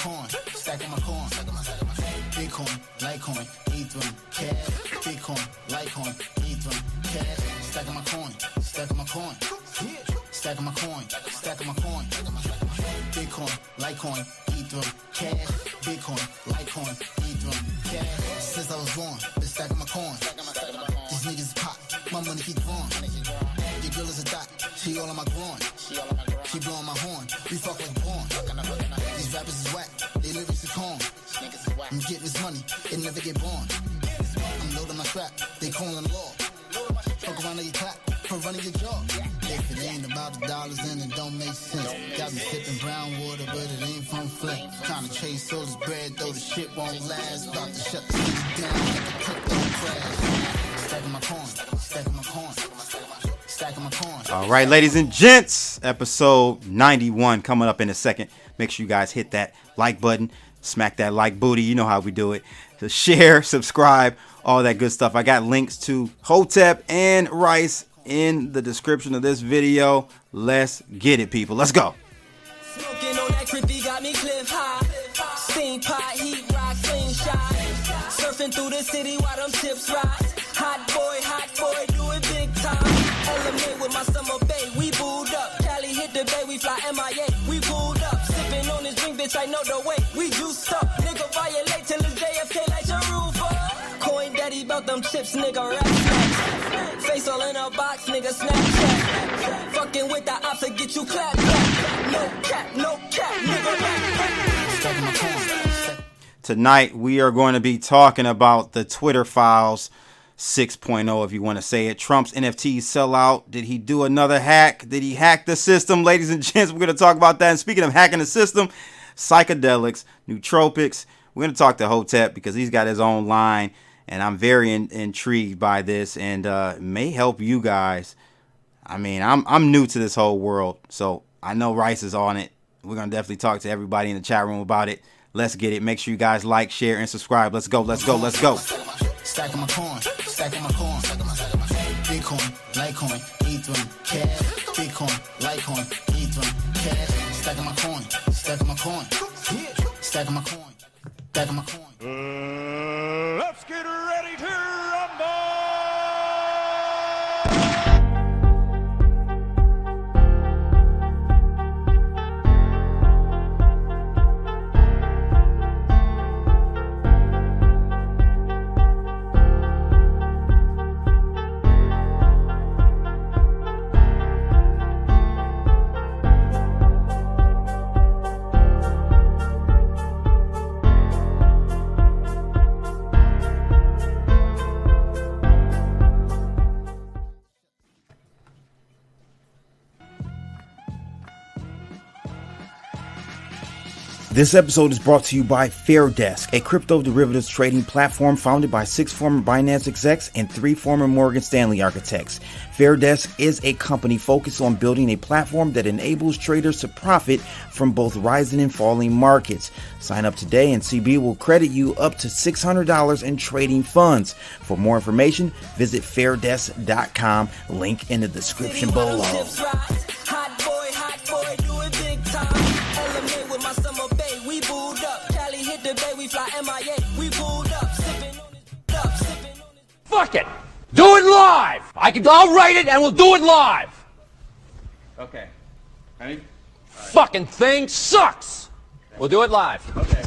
coin, stacking my coin. Bitcoin, Litecoin, Ethereum, cash. Bitcoin, Litecoin, Ethereum, cash. Stacking my coin, stacking my coin. Stacking my coin, stacking my coin. Bitcoin, Litecoin, Ethereum, cash. Bitcoin, Litecoin, Ethereum, cash. Since I was born, been stacking my coin. These niggas pop, my money keep growing. Your girl is a dot, she all on my groin. She blowing my horn, we fuck like porn. These rappers is whack, they lyrics are corn. I'm getting this money, it never get born. I'm loading my strap, they calling law. Fuck around on your clap, for running your jaw. If it ain't about the dollars, then it don't make sense. Got me sipping brown water, but it ain't from Flint. Trying to chase all this bread, though the shit won't last. About to shut the city down like the crypto crash. Stacking my coin, stacking my coin. All right, ladies and gents, episode 91 coming up in a second. Make sure you guys hit that like button, smack that like booty. You know how we do it. So share, subscribe, all that good stuff. I got links to Hotep and Rice in the description of this video. Let's get it, people. Let's go. Smoking on that crippy got me cliff high. Steam pot, heat rock, slingshot. Surfing through the city while them chips rise. Hot boy, do it big time. Element with my summer bay, we booed up. Cali hit the bay, we fly MIA, we pulled up. Sipping on this drink, bitch, I know the way. We juiced up, nigga violate till it's JFK like your roof up. Coin daddy bout them chips, nigga, rap snacks. Face all in a box, nigga, Snapchat. Fucking with the ops to get you clapped back. No cap, nigga, rap. Tonight, we are going to be talking about the Twitter files 6.0, if you want to say it. Trump's NFTs sell out. Did he do another hack? Did he hack the system? Ladies and gents, we're going to talk about that. And speaking of hacking the system, psychedelics, nootropics. We're going to talk to Hotep because he's got his own line. And I'm very intrigued by this and may help you guys. I mean, I'm new to this whole world, so I know Rice is on it. We're going to definitely talk to everybody in the chat room about it. Let's get it. Make sure you guys like, share, and subscribe. Let's go. Let's go. Let's go. Stacking my coin, stacking my coin. Bitcoin, Litecoin, Ethereum, cash. Bitcoin, Litecoin, Ethereum, cash. Stacking my coin, stacking my coin. Stacking my coin, stacking my coin. Let's get ready to rumble! This episode is brought to you by FairDesk, a crypto derivatives trading platform founded by 6 former Binance execs and 3 former Morgan Stanley architects. FairDesk is a company focused on building a platform that enables traders to profit from both rising and falling markets. Sign up today and CB will credit you up to $600 in trading funds. For more information, visit fairdesk.com. Link in the description below. Hot boy, do it big time. Element with my summer bay, we booed up. Cali hit the bay, we fly MIA, we pulled up. Sipping on it, Fuck it! Do it live! I'll write it and we'll do it live! Okay. Ready? Fucking thing sucks! We'll do it live. Okay.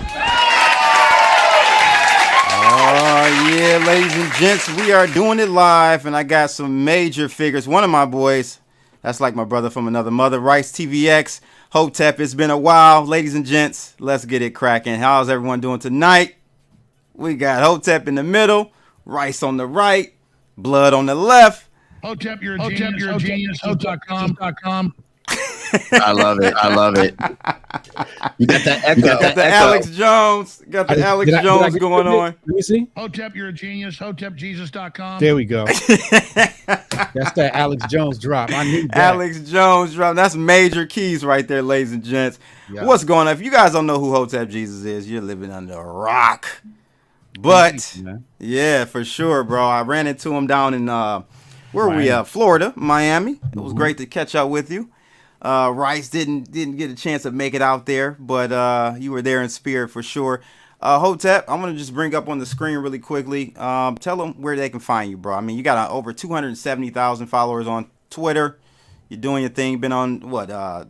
Oh, yeah, ladies and gents, we are doing it live, and I got some major figures. One of my boys, that's like my brother from another mother, Rice TVX, Hotep. It's been a while. Ladies and gents, let's get it cracking. How's everyone doing tonight? We got Hotep in the middle, Rice on the right, Blood on the left. Hotep, you're a genius. Hotep.com. I love it. You got that echo. Got the Alex Jones. Got the Alex Jones going on. Let me see. Hotep, you're a genius. HotepJesus.com. There we go. That's that Alex Jones drop. I knew that. Alex Jones drop. That's major keys right there, ladies and gents. Yeah. What's going on? If you guys don't know who Hotep Jesus is, you're living under a rock. But yeah, for sure, bro. I ran into him down in Florida, Miami. It was great to catch up with you. Rice didn't get a chance to make it out there, but you were there in spirit for sure. Hotep, I'm gonna just bring up on the screen really quickly. Tell them where they can find you, bro. I mean, you got over 270,000 followers on Twitter. You're doing your thing. Been on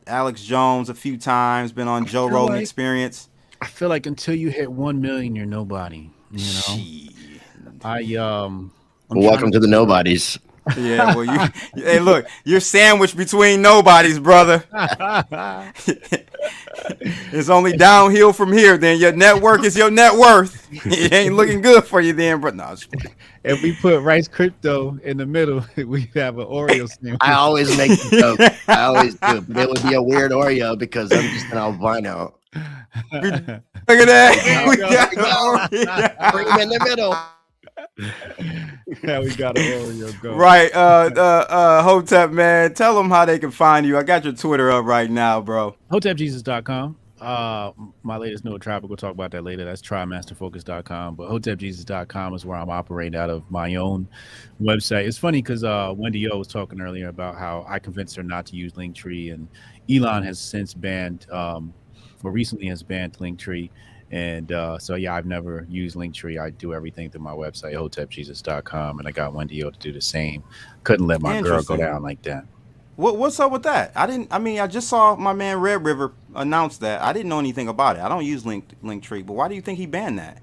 Alex Jones a few times. Been on Joe Rogan Experience. I feel like until you hit 1 million, you're nobody. You know, welcome to the nobodies. Yeah, well, hey, look, you're sandwiched between nobodies, brother. It's only downhill from here. Then your network is your net worth. It ain't looking good for you, then, bro. No, if we put ricecrypto in the middle, we have an Oreo sandwich. I always make the joke. I always do. But it would be a weird Oreo because I'm just an albino. Look at that. We got Oreo. Bring him in the middle. Yeah, we got an Oreo go. Right, Hotep, man, tell them how they can find you. I got your Twitter up right now, bro. HotepJesus.com. My latest nootropic, we'll talk about that later. That's trymasterfocus.com. But HotepJesus.com is where I'm operating out of my own website. It's funny because Wendy O was talking earlier about how I convinced her not to use Linktree, and Elon has since banned, or recently has banned Linktree. And so, yeah, I've never used Linktree. I do everything through my website, hotepjesus.com, and I got Wendy O to do the same. Couldn't let my girl go down like that. What's up with that? I just saw my man Red River announce that. I didn't know anything about it. I don't use Linktree, but why do you think he banned that?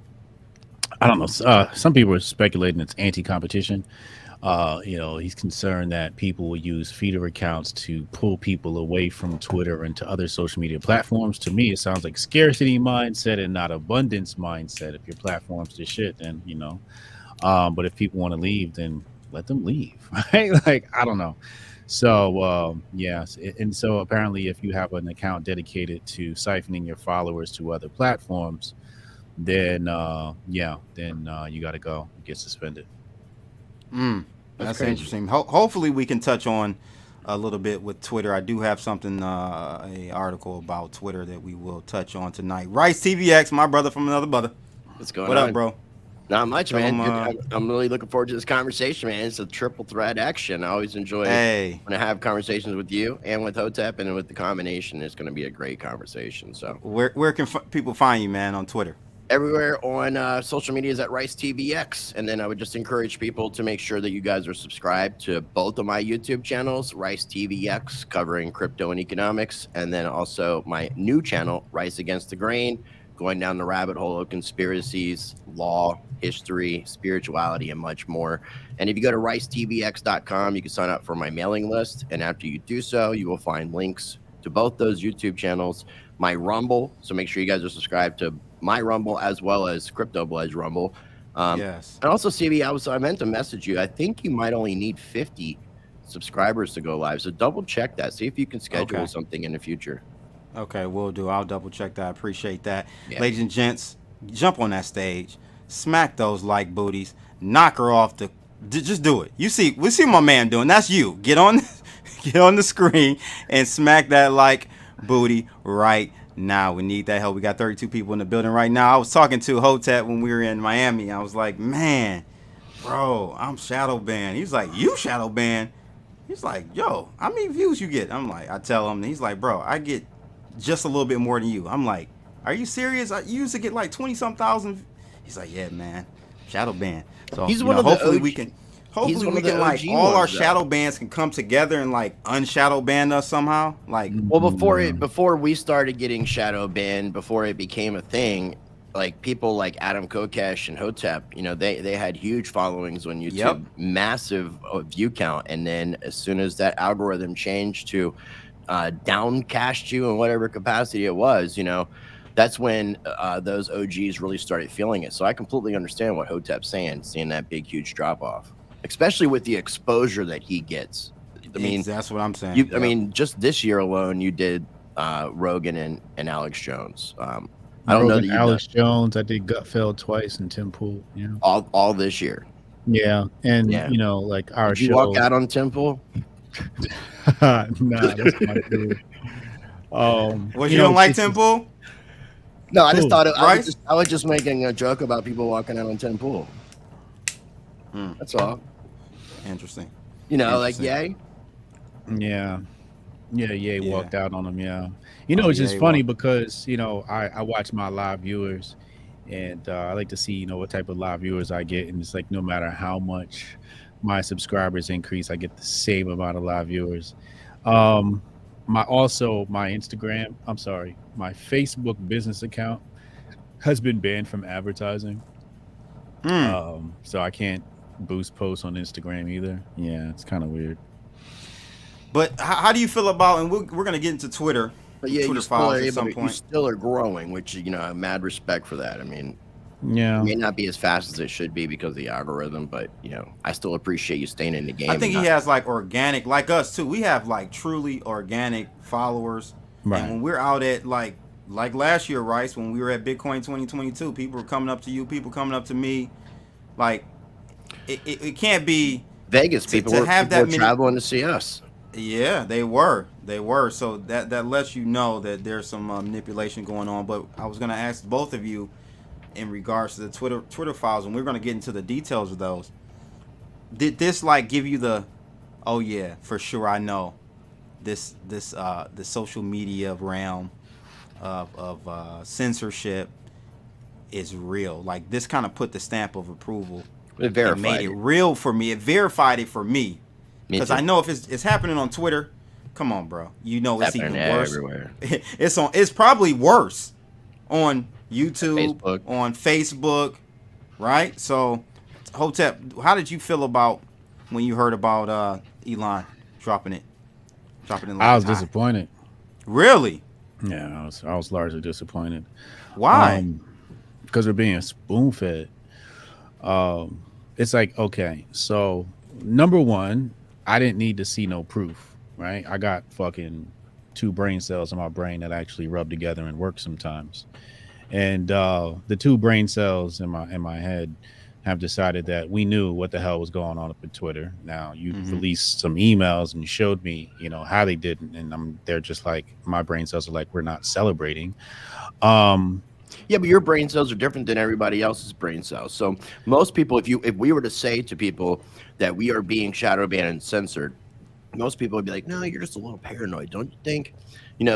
I don't know. Some people are speculating it's anti-competition. He's concerned that people will use feeder accounts to pull people away from Twitter and to other social media platforms. To me, it sounds like scarcity mindset and not abundance mindset. If your platform's the shit, then, but if people want to leave, then let them leave, right? Like, I don't know. So, yes. And so apparently if you have an account dedicated to siphoning your followers to other platforms, then, you got to go get suspended. That's interesting. Hopefully we can touch on a little bit with Twitter. I do have something, a article about Twitter that we will touch on tonight. Rice TVX, my brother from another brother. What's going on? What up, bro? Not much, man. I'm really looking forward to this conversation, man. It's a triple threat action. I always enjoy when I have conversations with you and with Hotep, and with the combination, it's going to be a great conversation. So where can people find you, man, on Twitter? Everywhere on social media is at RiceTVX. And then I would just encourage people to make sure that you guys are subscribed to both of my YouTube channels, RiceTVX, covering crypto and economics, and then also my new channel, Rice Against the Grain, going down the rabbit hole of conspiracies, law, history, spirituality, and much more. And if you go to ricetvx.com, you can sign up for my mailing list. And after you do so, you will find links to both those YouTube channels, my Rumble. So make sure you guys are subscribed to my Rumble as well as Crypto Blood's Rumble. Yes. And also, CB, I meant to message you. I think you might only need 50 subscribers to go live. So double check that. See if you can schedule something in the future. Okay, will do. I'll double check that. I appreciate that. Yeah. Ladies and gents, jump on that stage. Smack those like booties. Knock her off the... Just do it. We see my man doing. That's you. Get on the screen and smack that like booty right now. We need that help. We got 32 people in the building right now. I was talking to Hotep when we were in Miami. I was like, man, bro, I'm shadow banned. He's like, you shadow banned? He's like, yo, how many views you get? I'm like, I tell him. He's like, bro, I get just a little bit more than you. I'm like, are you serious? I used to get like 20-some thousand. He's like, yeah, man, shadow banned. So he's one of the hopefully OG. we can like OG all our ones, shadow bans can come together and like unshadow ban us somehow. Like, well, before we started getting shadow banned, before it became a thing, like people like Adam Kokesh and Hotep, they had huge followings on YouTube, massive view count, and then as soon as that algorithm changed to downcast you in whatever capacity it was, that's when those OGs really started feeling it. So I completely understand what Hotep's saying, seeing that big, huge drop off, especially with the exposure that he gets. I mean, that's what I'm saying. I mean, just this year alone, you did Rogan and Alex Jones. I don't know that Alex Jones. I did Gutfeld twice and Tim Pool. All this year. Yeah, and like our did show. You walk out on Tim Pool? Nah, that's my dude. You don't like Tim Pool? No, I just thought I was just making a joke about people walking out on Tim Pool. That's all. Interesting. Like, yay. Yeah. Yeah, Yeah. walked out on him. Yeah, you know, Oh it's yeah, just funny because you know I watch my live viewers, and I like to see what type of live viewers I get, and it's like no matter how much my subscribers increase, I get the same amount of live viewers. Um, my Instagram, I'm sorry, my Facebook business account has been banned from advertising. Mm. So I can't boost posts on Instagram either. Yeah, it's kind of weird. But how do you feel about? And we're gonna get into Twitter, But yeah, you Twitter still are files at able some to, you point. still are growing, which mad respect for that. I mean, Yeah, it may not be as fast as it should be because of the algorithm, but I still appreciate you staying in the game. I think he has like organic, like us too. We have like truly organic followers, right. and when we're out at like last year, Rice, when we were at Bitcoin 2022, people were coming up to you, people coming up to me, like it can't be Vegas. People were traveling to see us. Yeah, they were. So that lets you know that there's some manipulation going on. But I was gonna ask both of you in regards to the Twitter files, and we're gonna get into the details of those. Did this like give you the, oh yeah, for sure I know, the social media realm of censorship is real. Like this kind of put the stamp of approval. It verified. It made it real for me. It verified it for me. Because I know if it's happening on Twitter, come on, bro. You know it's even worse. Everywhere. It's probably worse on YouTube, Facebook. on Facebook, right? So, Hotep, how did you feel about when you heard about Elon dropping it? I was disappointed. Really? Yeah, I was largely disappointed. Why? Because we're being spoon fed. It's like, okay, so number one, I didn't need to see no proof, right? I got fucking 2 brain cells in my brain that actually rub together and work sometimes. And the 2 brain cells in my head have decided that we knew what the hell was going on up in Twitter. Now you released some emails and you showed me, how they did, and they're just like, my brain cells are like, we're not celebrating. Yeah, but your brain cells are different than everybody else's brain cells. So most people, if we were to say to people that we are being shadow banned and censored, most people would be like, no, you're just a little paranoid, don't you think?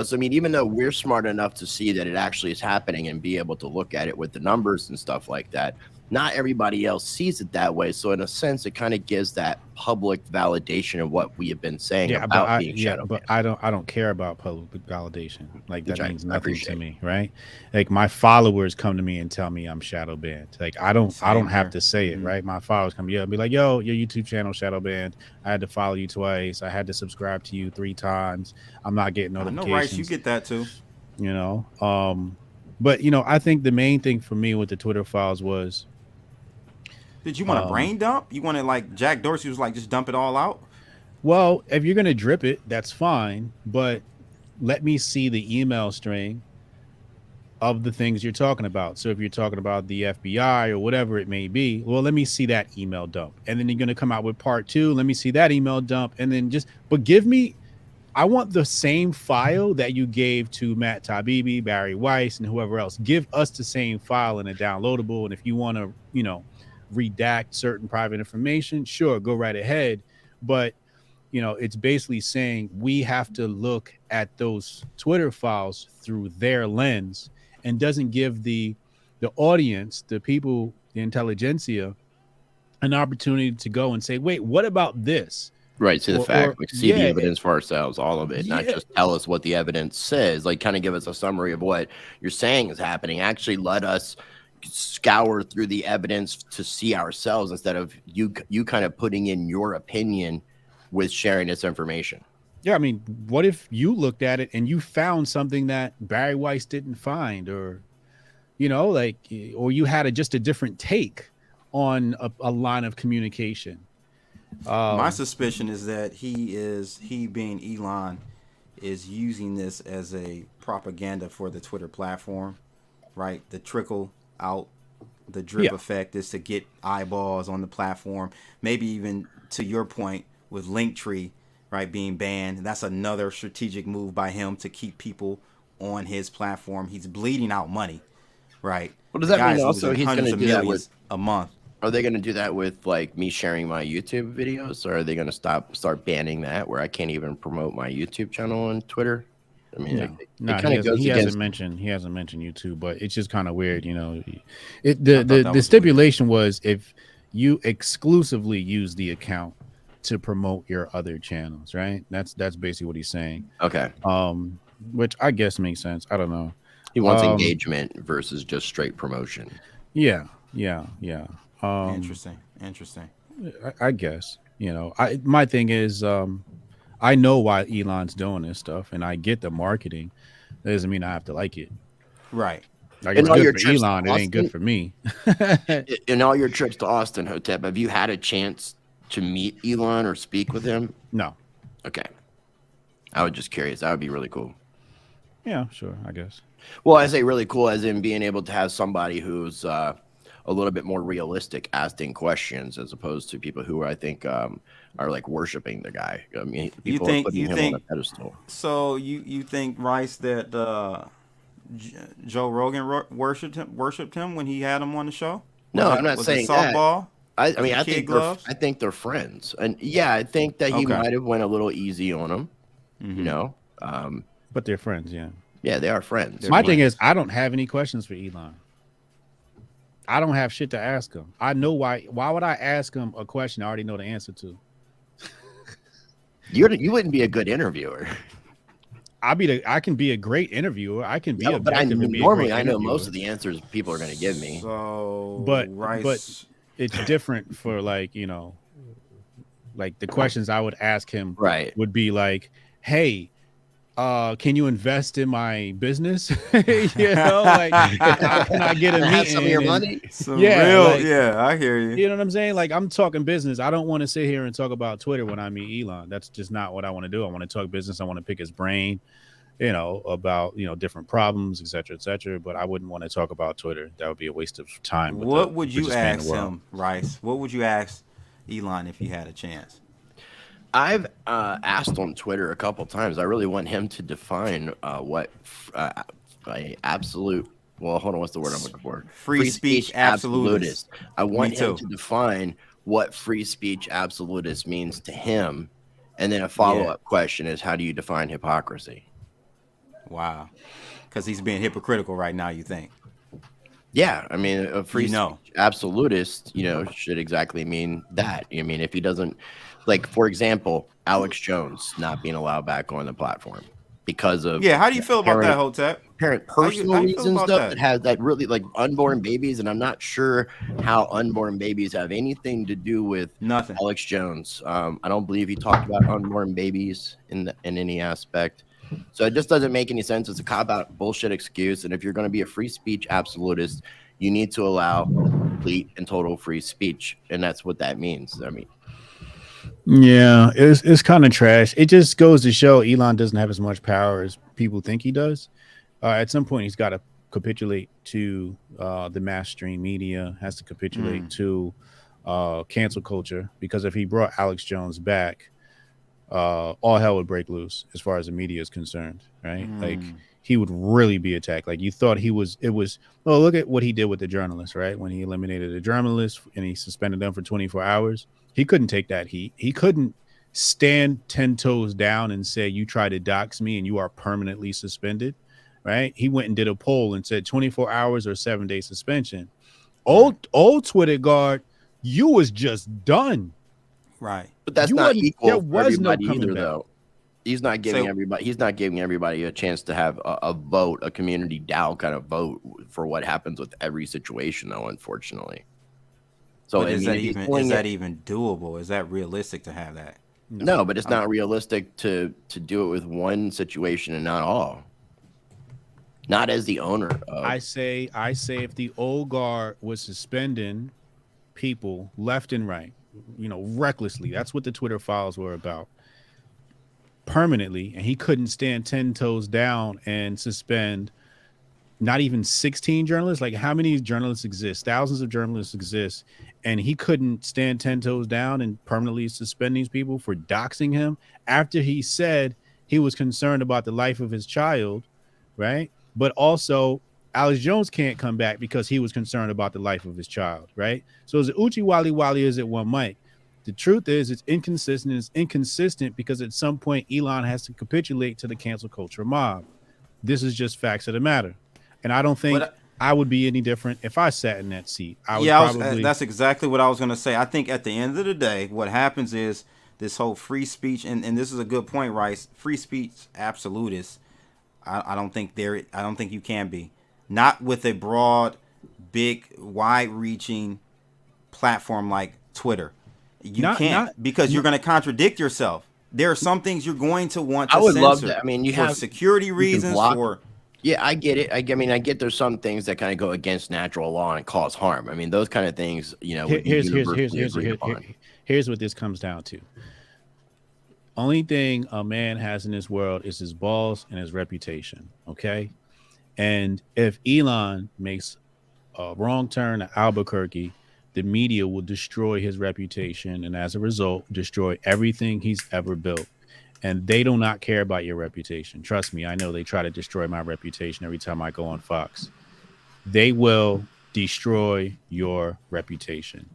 So I mean, even though we're smart enough to see that it actually is happening and be able to look at it with the numbers and stuff like that, not everybody else sees it that way. So in a sense, it kind of gives that public validation of what we have been saying about being shadow banned. But I don't care about public validation. Like that means nothing to me, right? Like my followers come to me and tell me I'm shadow banned. Like I don't have to say it, right? My followers come and be like, yo, your YouTube channel shadow banned. I had to follow you twice. I had to subscribe to you 3 times. I'm not getting notifications. I know, Rice, you get that too. But I think the main thing for me with the Twitter files was, did you want a brain dump? You wanted like Jack Dorsey was like, just dump it all out? Well, if you're going to drip it, that's fine. But let me see the email string of the things you're talking about. So if you're talking about the FBI or whatever it may be, well, let me see that email dump. And then you're going to come out with part 2. Let me see that email dump. And then but give me, I want the same file that you gave to Matt Taibbi, Barry Weiss, and whoever else. Give us the same file in a downloadable. And if you want to, redact certain private information, sure, go right ahead. But it's basically saying we have to look at those Twitter files through their lens, and doesn't give the audience, the people, the intelligentsia, an opportunity to go and say, wait, what about this? Right, see the fact, like see the evidence for ourselves, all of it, not just tell us what the evidence says, like kind of give us a summary of what you're saying is happening. Actually let us scour through the evidence to see ourselves, instead of you kind of putting in your opinion with sharing this information. Yeah, I mean, what if you looked at it and you found something that Barry Weiss didn't find, or or you had just a different take on a line of communication? My suspicion is that he being Elon is using this as a propaganda for the Twitter platform, right? The trickle out, the drip effect is to get eyeballs on the platform. Maybe even to your point with Linktree, right, being banned. That's another strategic move by him to keep people on his platform. He's bleeding out money, right? Well, does that mean also he's going to do that with a month? Are they going to do that with like me sharing my YouTube videos, or are they going to start banning that where I can't even promote my YouTube channel on Twitter? I mean, it kind of goes he against. hasn't mentioned YouTube, but it's just kind of weird, you know. The stipulation was if you exclusively use the account to promote your other channels, right? That's basically what he's saying. Okay. Which I guess makes sense. I don't know. He wants engagement versus just straight promotion. Yeah. Interesting. I guess, you know, my thing is, I know why Elon's doing this stuff, and I get the marketing. That doesn't mean I have to like it. Right. Like, it's good for Elon, it ain't good for me. In all your trips to Austin, Hotep, have you had a chance to meet Elon or speak with him? No. Okay. I was just curious. That would be really cool. Yeah, sure, I guess. Well, I say really cool as in being able to have somebody who's a little bit more realistic asking questions as opposed to people who I think are like worshiping the guy. I mean, people are putting him on a pedestal. So you think, Rice, that Joe Rogan worshipped him when he had him on the show? No, I'm not saying softball? I mean, I think they're friends, and yeah, I think that he might have went a little easy on him, you know. But they're friends, yeah. Yeah, they are friends. My thing is, I don't have any questions for Elon. I don't have shit to ask him. I know why. Why would I ask him a question I already know the answer to? You wouldn't be a good interviewer. I can be a great interviewer. I can be but normally I know most of the answers people are going to give me. So, but it's different for, like, you know, like the questions I would ask him would be like, hey, can you invest in my business? You know, like, how can I get a meeting? Have some of your money? I hear you. You know what I'm saying? Like, I'm talking business. I don't want to sit here and talk about Twitter when I meet Elon. That's just not what I want to do. I want to talk business. I want to pick his brain, you know, about, you know, different problems, et cetera, but I wouldn't want to talk about Twitter. That would be a waste of time. What would you ask him, Rice? What would you ask Elon if you had a chance? I've asked on Twitter a couple times. I really want him to define what absolute. Well, hold on. What's the word I'm looking for? Free speech absolutist. I want him to define what free speech absolutist means to him, and then a follow-up question is, how do you define hypocrisy? Wow, because he's being hypocritical right now. You think? Yeah, I mean, a free speech absolutist, you know, should exactly mean that. I mean, if he doesn't. Like, for example, Alex Jones not being allowed back on the platform because of how do you feel about that, Hotep? Personal reasons that has that really, like, unborn babies, and I'm not sure how unborn babies have anything to do with nothing. Alex Jones. I don't believe he talked about unborn babies in any aspect. So it just doesn't make any sense. It's a cop-out bullshit excuse. And if you're going to be a free speech absolutist, you need to allow complete and total free speech, and that's what that means. I mean. Yeah, it's kind of trash. It just goes to show Elon doesn't have as much power as people think he does. At some point, he's got to capitulate to the mainstream media, has to capitulate to cancel culture, because if he brought Alex Jones back, all hell would break loose as far as the media is concerned, right? Like, he would really be attacked. Like, you thought well, look at what he did with the journalists, right? When he eliminated a journalist and he suspended them for 24 hours. He couldn't take that heat. He couldn't stand 10 toes down and say, you try to dox me and you are permanently suspended, right? He went and did a poll and said 24 hours or 7-day suspension. Old Twitter guard, you was just done. Right. But that's not equal for everybody either, back. Though. He's not giving everybody a chance to have a vote, a community DAO kind of vote for what happens with every situation, though, unfortunately. So is that even doable? Is that realistic to have that? No, but it's not realistic to do it with one situation and not all. Not as the owner of. I say if the old guard was suspending people left and right, you know, recklessly, that's what the Twitter files were about, permanently, and he couldn't stand 10 toes down and suspend not even 16 journalists. Like, how many journalists exist? Thousands of journalists exist, and he couldn't stand 10 toes down and permanently suspend these people for doxing him after he said he was concerned about the life of his child, right? But also, Alex Jones can't come back because he was concerned about the life of his child, right? So as Uchi Wally Wally is at one mic. The truth is it's inconsistent. It's inconsistent because at some point Elon has to capitulate to the cancel culture mob. This is just facts of the matter. And I don't think I would be any different if I sat in that seat. I would probably... that's exactly what I was going to say. I think at the end of the day, what happens is this whole free speech, and this is a good point, Rice. Free speech absolutist. I don't think you can be. Not with a broad, big, wide-reaching platform like Twitter. You can't because you're going to contradict yourself. There are some things you're going to want to censor. I would love that. I mean, you have security reasons. Yeah, I get it. I get there's some things that kind of go against natural law and cause harm. I mean, those kind of things, here's what this comes down to. Only thing a man has in this world is his balls and his reputation. Okay. And if Elon makes a wrong turn to Albuquerque, the media will destroy his reputation and as a result, destroy everything he's ever built. And they do not care about your reputation. Trust me, I know they try to destroy my reputation every time I go on Fox. They will destroy your reputation.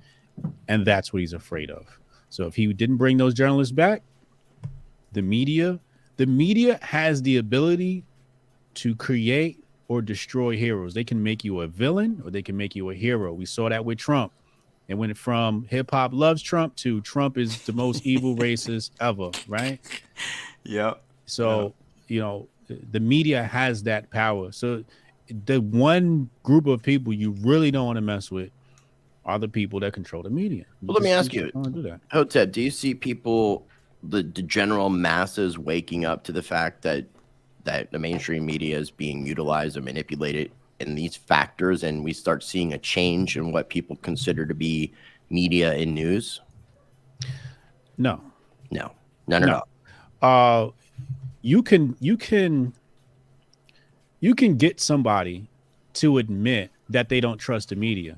And that's what he's afraid of. So if he didn't bring those journalists back, the media has the ability to create or destroy heroes. They can make you a villain or they can make you a hero. We saw that with Trump. It went from hip hop loves Trump to Trump is the most evil racist ever, right? Yep. So, the media has that power. So the one group of people you really don't want to mess with are the people that control the media. Well, let me ask you, Hotep, do you see people, the general masses waking up to the fact that the mainstream media is being utilized and manipulated in these factors, and we start seeing a change in what people consider to be media and news? No. None at all. You can get somebody to admit that they don't trust the media.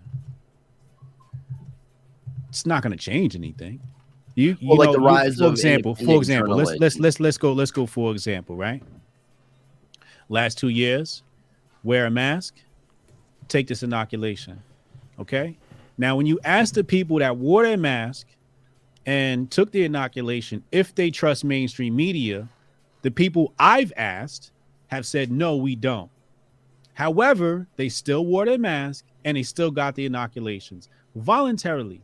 It's not going to change anything. The rise of example. For example, let's go for example, right? Last 2 years, wear a mask, take this inoculation. Okay. Now, when you ask the people that wore their mask and took the inoculation if they trust mainstream media, the people I've asked have said, no, we don't. However, they still wore their mask and they still got the inoculations voluntarily.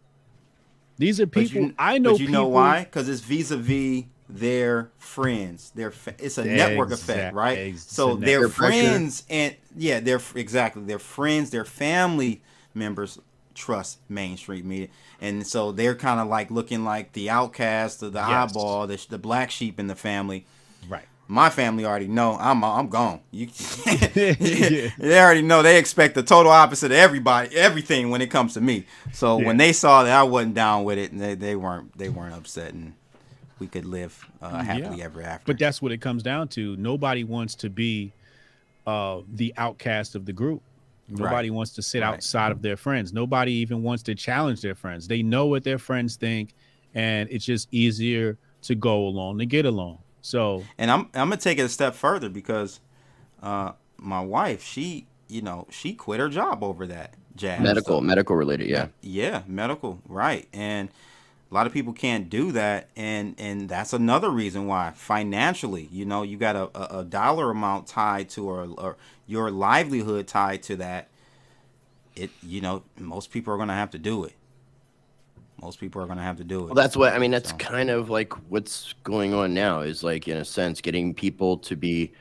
These are people I know. But you know why? Because it's vis-a-vis their friends. It's a network effect, right? So their friends their friends, their family members trust mainstream media, and so they're kind of like looking like the outcast, the eyeball, the black sheep in the family. Right. My family already know I'm gone. They already know. They expect the total opposite of everything when it comes to me. So when they saw that I wasn't down with it, and they weren't upset, and we could live happily ever after. But that's what it comes down to. Nobody wants to be the outcast of the group. Nobody wants to sit outside of their friends. Nobody even wants to challenge their friends. They know what their friends think, and it's just easier to go along to get along. So, and I'm gonna take it a step further because my wife, she quit her job over that jazz. Medical related, medical, right. And a lot of people can't do that, and that's another reason why financially, you got a dollar amount tied to or your livelihood tied to that. Most people are gonna have to do it. Well, that's what I mean. That's kind of like what's going on now is like, in a sense, getting people to be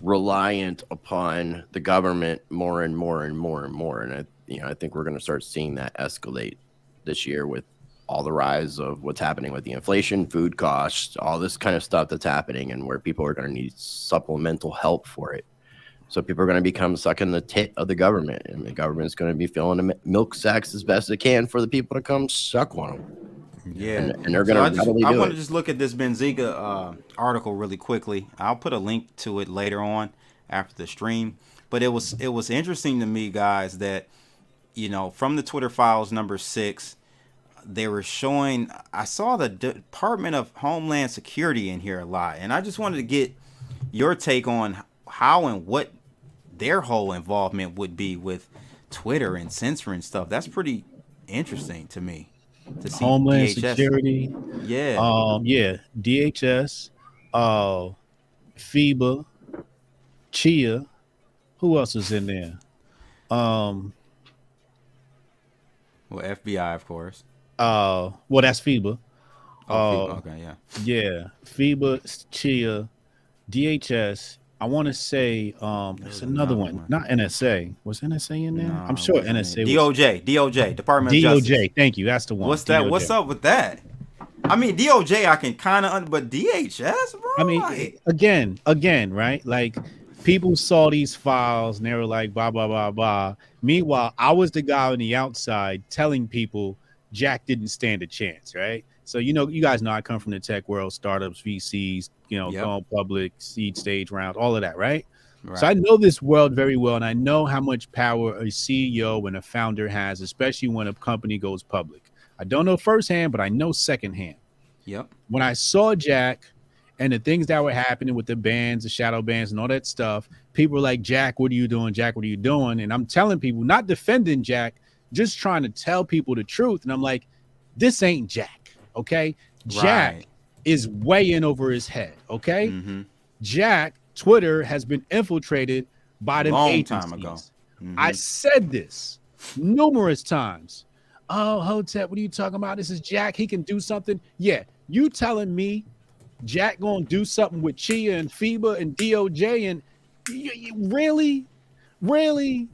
reliant upon the government more and more and more and more. And I think we're going to start seeing that escalate this year with all the rise of what's happening with the inflation, food costs, all this kind of stuff that's happening, and where people are going to need supplemental help for it. So people are going to become sucking the tit of the government, and the government's going to be filling the milk sacks as best it can for the people to come suck on them. Yeah, and they're going to I want to just look at this Benzinga article really quickly. I'll put a link to it later on after the stream. But it was interesting to me, guys, that from the Twitter files number 6, they were showing. I saw the Department of Homeland Security in here a lot, and I just wanted to get your take on how and what their whole involvement would be with Twitter and censoring stuff. That's pretty interesting to me to see Homeland DHS. Security. Yeah. DHS, FIBA, Chia. Who else is in there? Well, FBI, of course. Well, that's FIBA. FIBA. Okay, yeah. Yeah, FIBA, Chia, DHS. I want to say there's another one. Not NSA. Was NSA in there? No, I'm sure NSA. DOJ, Department of DOJ. Justice. Thank you. That's the one. What's that? DOJ. What's up with that? I mean, DOJ, I can kind of, but DHS, bro. I mean, like, again, right? Like, people saw these files and they were like, blah, blah, blah, blah. Meanwhile, I was the guy on the outside telling people Jack didn't stand a chance, right? So, you guys know I come from the tech world, startups, VCs, going public, seed stage rounds, all of that, right? So I know this world very well, and I know how much power a CEO and a founder has, especially when a company goes public. I don't know firsthand, but I know secondhand. Yep. When I saw Jack and the things that were happening with the bans, the shadow bans, and all that stuff, people were like, Jack, what are you doing? Jack, what are you doing? And I'm telling people, not defending Jack, just trying to tell people the truth. And I'm like, this ain't Jack, okay? Jack is way in over his head, okay? Mm-hmm. Jack, Twitter has been infiltrated by them agencies. Time ago. Mm-hmm. I said this numerous times. Oh, Hotep, what are you talking about? This is Jack. He can do something. Yeah, you telling me Jack gonna do something with Chia and FIBA and DOJ and really?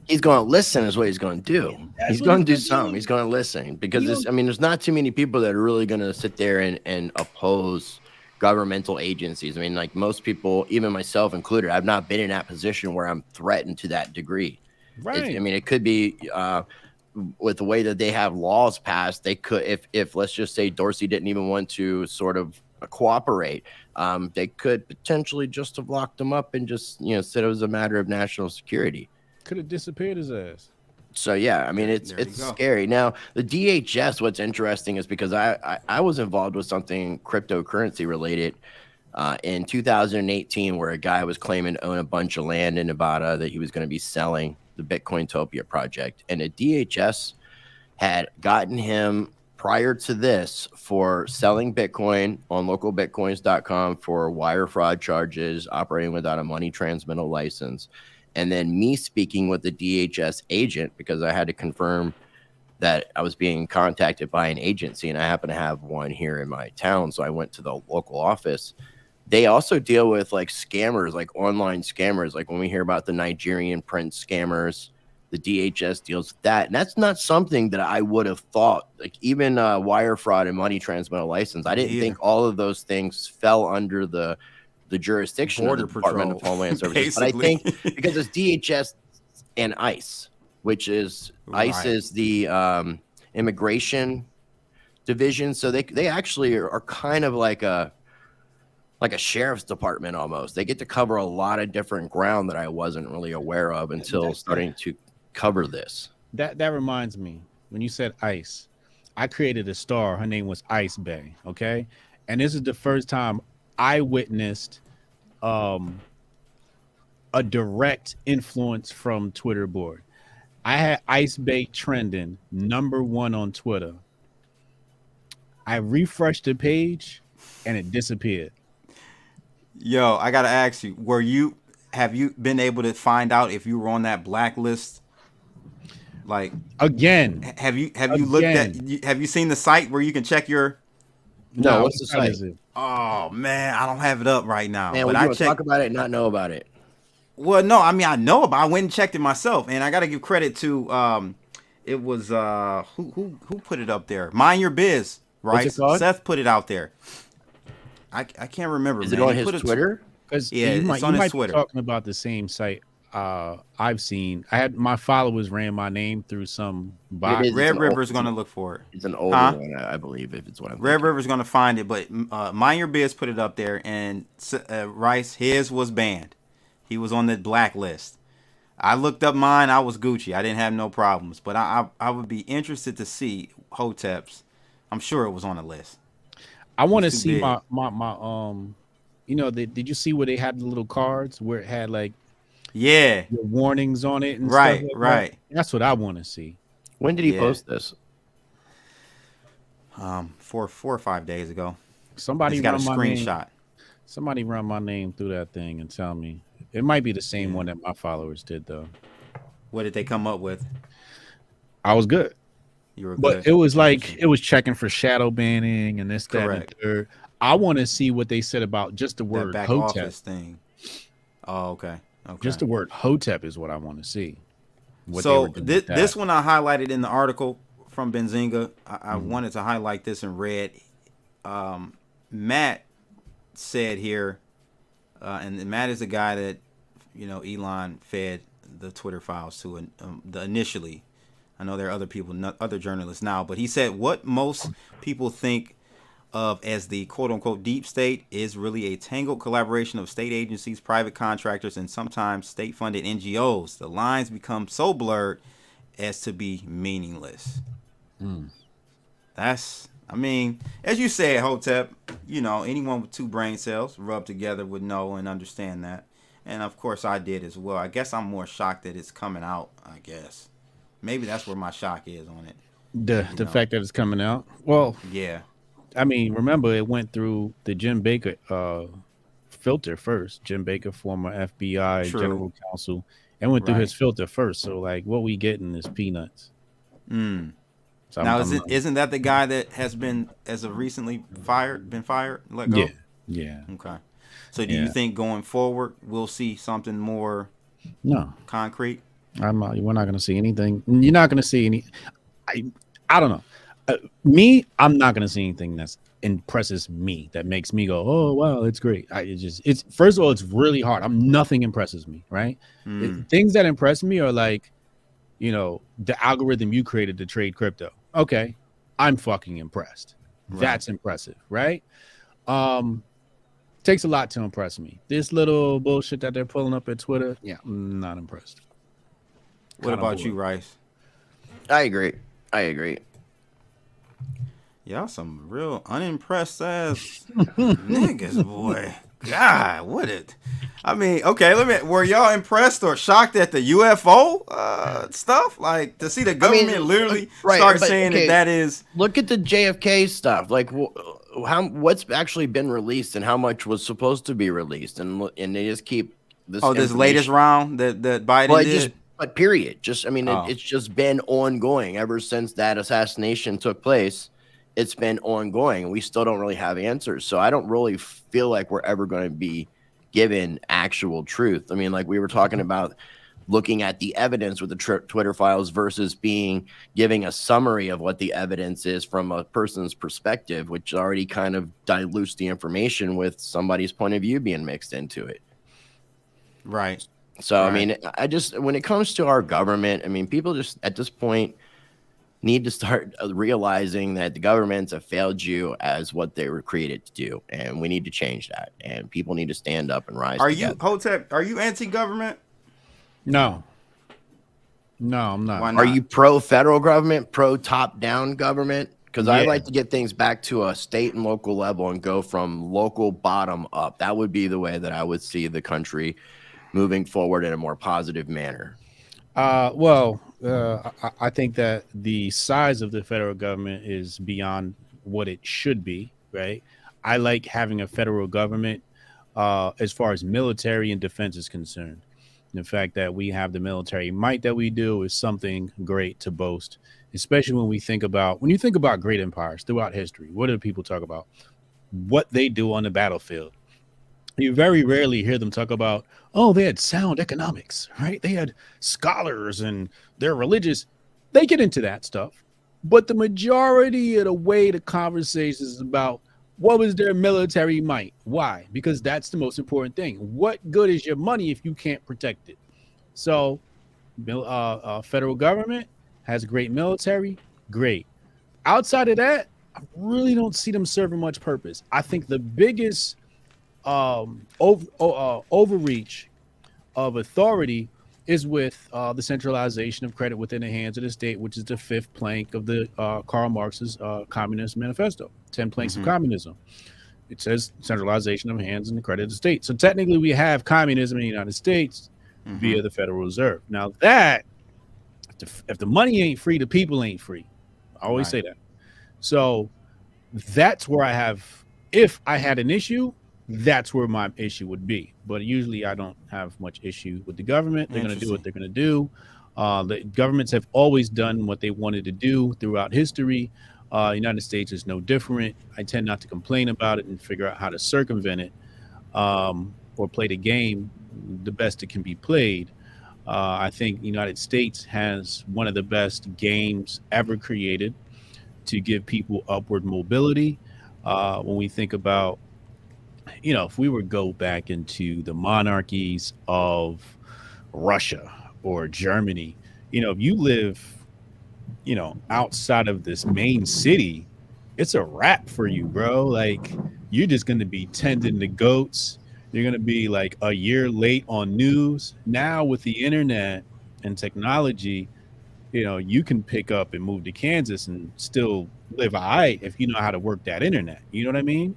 He's going to listen is what he's going to do. He's going to do something. He's going to listen because there's not too many people that are really going to sit there and oppose governmental agencies. I mean, like most people, even myself included, I've not been in that position where I'm threatened to that degree. Right. I mean, it could be with the way that they have laws passed. They could, if let's just say Dorsey didn't even want to sort of cooperate, they could potentially just have locked him up and just said it was a matter of national security. Could have disappeared his ass. So yeah, I mean it's scary. Now the DHS, what's interesting is because I was involved with something cryptocurrency related in 2018, where a guy was claiming to own a bunch of land in Nevada that he was going to be selling the Bitcointopia project, and the DHS had gotten him prior to this for selling Bitcoin on localbitcoins.com for wire fraud charges, operating without a money transmittal license. And then me speaking with the DHS agent because I had to confirm that I was being contacted by an agency, and I happen to have one here in my town. So I went to the local office. They also deal with like scammers, like online scammers. Like when we hear about the Nigerian prince scammers, the DHS deals with that. And that's not something that I would have thought, like even wire fraud and money transmittal license. I didn't think all of those things fell under the jurisdiction of the Department of Homeland Services. But I think because it's DHS and ICE, which is ICE is the immigration division. So they actually are kind of like a sheriff's department almost. They get to cover a lot of different ground that I wasn't really aware of until starting to cover this. That reminds me, when you said ICE, I created a star. Her name was Ice Bay. Okay. And this is the first time I witnessed a direct influence from Twitter board. I had Ice Bay trending #1 on Twitter. I refreshed the page and it disappeared. Yo, I gotta ask you, have you been able to find out if you were on that blacklist? Like again, have you looked at? Have you seen the site where you can check your? No, what's the site? Oh man, I don't have it up right now. Man, but I talk about it and not know about it. Well, no, I mean I know about. I went and checked it myself, and I got to give credit to it was who put it up there? Mind Your Biz, right? Seth put it out there. I can't remember. Is it on his Twitter? Because yeah, it's on his Twitter. Be talking about the same site I've seen. I had my followers ran my name through some bot. Red River's going to look for it. It's an older one, I believe, if it's what I'm Red River's going to find it, but Mind Your Biz put it up there, and Rice, his was banned. He was on the blacklist. I looked up mine. I was Gucci. I didn't have no problems, but I would be interested to see Hotep's. I'm sure it was on the list. I want to see my did you see where they had the little cards where it had like Yeah. your warnings on it and Right, stuff like right. that. That's what I want to see. When did he Yeah. post this? 4 or 5 days ago. Somebody He's got a run my name. screenshot. Somebody run my name through that thing and tell me. It might be the same one that my followers did, though. What did they come up with? I was good. You were But good. it was like it was checking for shadow banning and this, that, and Correct. the third. I want to see what they said about just the That word back Hotep. office thing. Oh, okay. Okay. Just the word Hotep is what I want to see. What they So were doing with this that. one I highlighted in the article from Benzinga. I wanted to highlight this in red. Matt said here, and Matt is the guy that Elon fed the Twitter files to initially. I know there are other people, other journalists now, but he said what most people think of as the quote-unquote deep state is really a tangled collaboration of state agencies, private contractors, and sometimes state-funded NGOs. The lines become so blurred as to be meaningless. That's, I mean, as you said, Hotep, anyone with 2 brain cells rubbed together would know and understand that. And of course I did as well. I guess I'm more shocked that it's coming out, I guess. Maybe that's where my shock is on it. The fact that it's coming out. Well, yeah. I mean, remember it went through the Jim Baker filter first. Jim Baker, former FBI True. general counsel, and went through Right. his filter first. So like, what we getting is peanuts. So Now, isn't that the guy that has been, as of recently, been fired, let go? Yeah. Okay. So do you think going forward we'll see something more concrete? We're not going to see anything. You're not going to see any. I don't know. I'm not going to see anything that's impresses me, that makes me go, oh wow, it's great. It's first of all, it's really hard. Nothing impresses me, right? Things that impress me are like, the algorithm you created to trade crypto. Okay, I'm fucking impressed. Right. That's impressive, right? Takes a lot to impress me. This little bullshit that they're pulling up at Twitter, I'm not impressed. What about you, Rice? I agree. Y'all some real unimpressed ass niggas, boy. God, were y'all impressed or shocked at the UFO stuff? Like, to see the government literally start saying that is... Look at the JFK stuff. Like, what's actually been released and how much was supposed to be released, and they just keep this. This latest round that Biden did. Period. It's just been ongoing ever since that assassination took place. It's been ongoing. We still don't really have answers. So I don't really feel like we're ever going to be given actual truth. I mean, like we were talking about looking at the evidence with the Twitter files versus giving a summary of what the evidence is from a person's perspective, which already kind of dilutes the information with somebody's point of view being mixed into it. Right. So, right. I mean, when it comes to our government, I mean, people just at this point need to start realizing that the governments have failed you as what they were created to do. And we need to change that. And people need to stand up and rise. Hotep, are you anti-government? No, I'm not. Why not? Are you pro-federal government, pro-top-down government? Because I like to get things back to a state and local level and go from local bottom up. That would be the way that I would see the country moving forward in a more positive manner. I think that the size of the federal government is beyond what it should be, right? I like having a federal government as far as military and defense is concerned. The fact that we have the military might that we do is something great to boast, especially when you think about great empires throughout history. What do people talk about? What they do on the battlefield. You very rarely hear them talk about, oh, they had sound economics, right? They had scholars and they're religious. They get into that stuff. But the majority of the way the conversation is about what was their military might? Why? Because that's the most important thing. What good is your money if you can't protect it? So federal government has a great military. Great. Outside of that, I really don't see them serving much purpose. I think the biggest overreach of authority is with the centralization of credit within the hands of the state, which is the fifth plank of the Karl Marx's Communist Manifesto, 10 planks of communism. It says centralization of hands and the credit of the state. So technically we have communism in the United States, via the Federal Reserve. Now that if the money ain't free, the people ain't free. I always say that. So that's where I have, if I had an issue, that's where my issue would be. But usually I don't have much issue with the government. They're going to do what they're going to do. The governments have always done what they wanted to do throughout history. United States is no different. I tend not to complain about it and figure out how to circumvent it, or play the game the best it can be played. I think the United States has one of the best games ever created to give people upward mobility. When we think about, if we were to go back into the monarchies of Russia or Germany, if you live, outside of this main city, it's a wrap for you, bro. Like, you're just going to be tending the goats. You're going to be like a year late on news. Now with the internet and technology, you can pick up and move to Kansas and still live all right if you know how to work that internet. You know what I mean?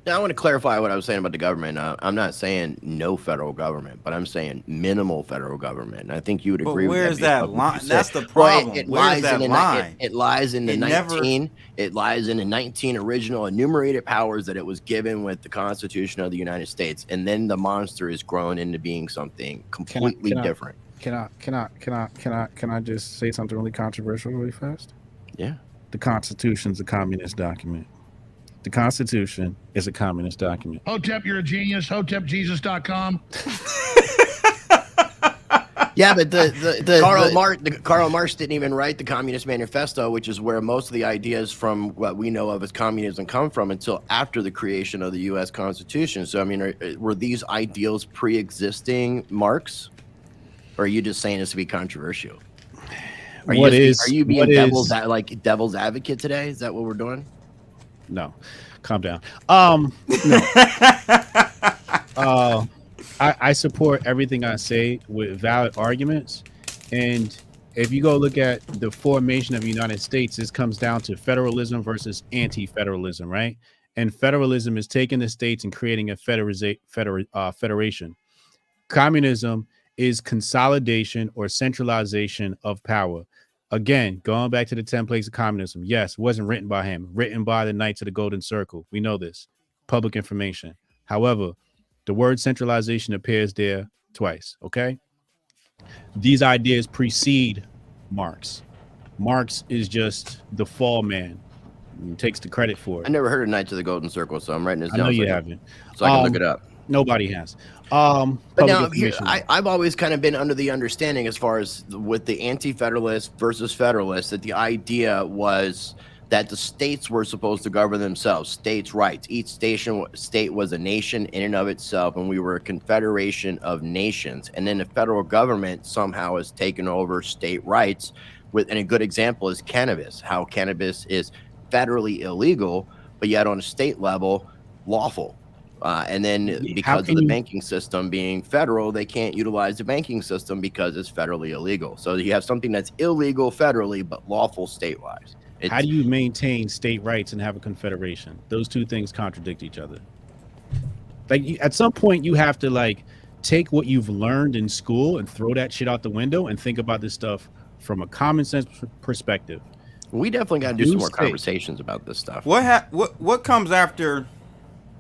Now, I want to clarify what I was saying about the government. I'm not saying no federal government, but I'm saying minimal federal government. And I think you would agree with that. Where's that line? That's the problem. It Where's lies that in line? It lies in the 19. It lies in the 19 original enumerated powers that it was given with the Constitution of the United States, and then the monster is grown into being something completely different. Can I just say something really controversial really fast? Yeah. The Constitution's a communist document. The Constitution is a communist document. Hotep, you're a genius. HotepJesus.com. Yeah, but Karl Marx didn't even write the Communist Manifesto, which is where most of the ideas from what we know of as communism come from, until after the creation of the U.S. Constitution. So, I mean, were these ideals pre-existing Marx, or are you just saying this to be controversial? Are you being devil's advocate today? Is that what we're doing? No, calm down. No. I support everything I say with valid arguments. And if you go look at the formation of the United States, this comes down to federalism versus anti-federalism, right? And federalism is taking the states and creating a federation. Communism is consolidation or centralization of power. Again, going back to the 10 plagues of communism. Yes, wasn't written by him, written by the Knights of the Golden Circle. We know this. Public information. However, the word centralization appears there twice, okay? These ideas precede Marx. Marx is just the fall man. He takes the credit for it. I never heard of Knights of the Golden Circle, so I'm writing this down. I know you haven't. So I can look it up. Nobody has. But now, I've always kind of been under the understanding, as far as with the anti-federalists versus federalists, that the idea was that the states were supposed to govern themselves, states' rights. Each state was a nation in and of itself, and we were a confederation of nations. And then the federal government somehow has taken over state rights. And a good example is cannabis, how cannabis is federally illegal, but yet on a state level, lawful. And then because of the banking system being federal, they can't utilize the banking system because it's federally illegal. So you have something that's illegal federally, but lawful state-wise. How do you maintain state rights and have a confederation? Those two things contradict each other. Like, at some point, you have to take what you've learned in school and throw that shit out the window and think about this stuff from a common sense perspective. We definitely got to do some more conversations about this stuff. What comes after?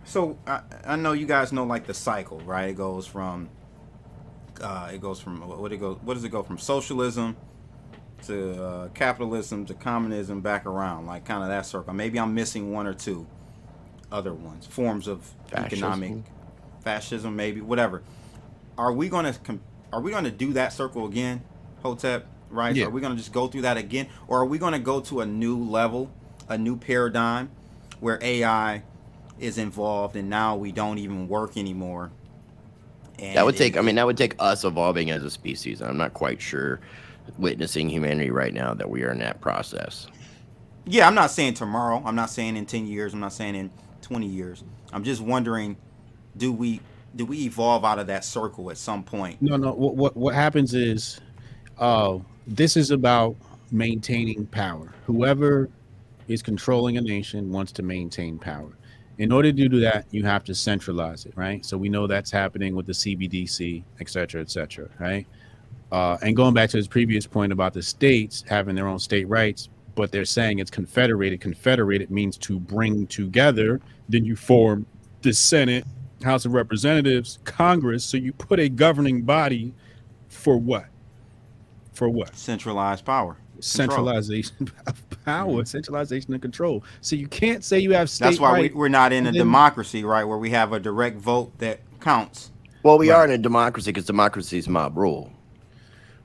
So I know you guys know the cycle, right? It goes from what does it go from socialism to capitalism to communism, back around, kind of that circle. Maybe I'm missing one or two other ones, forms of economic fascism, maybe, whatever. Are we going to do that circle again, Hotep? Right? Yeah. Are we going to just go through that again, or are we going to go to a new level, a new paradigm where AI is involved and now we don't even work anymore? And that would take us evolving as a species. I'm not quite sure, witnessing humanity right now, that we are in that process. Yeah, I'm not saying tomorrow. I'm not saying in 10 years. I'm not saying in 20 years. I'm just wondering, do we evolve out of that circle at some point? No. What happens is, this is about maintaining power. Whoever is controlling a nation wants to maintain power. In order to do that, you have to centralize it, right? So we know that's happening with the CBDC, et cetera, right? And going back to his previous point about the states having their own state rights, but they're saying it's confederated. Confederated means to bring together. Then you form the Senate, House of Representatives, Congress. So you put a governing body for what? For what? Centralized power. Centralization of power, centralization of control. So you can't say you have state. That's why right we're not in a then, democracy, right, where we have a direct vote that counts. Well, we are in a democracy because democracy is mob rule.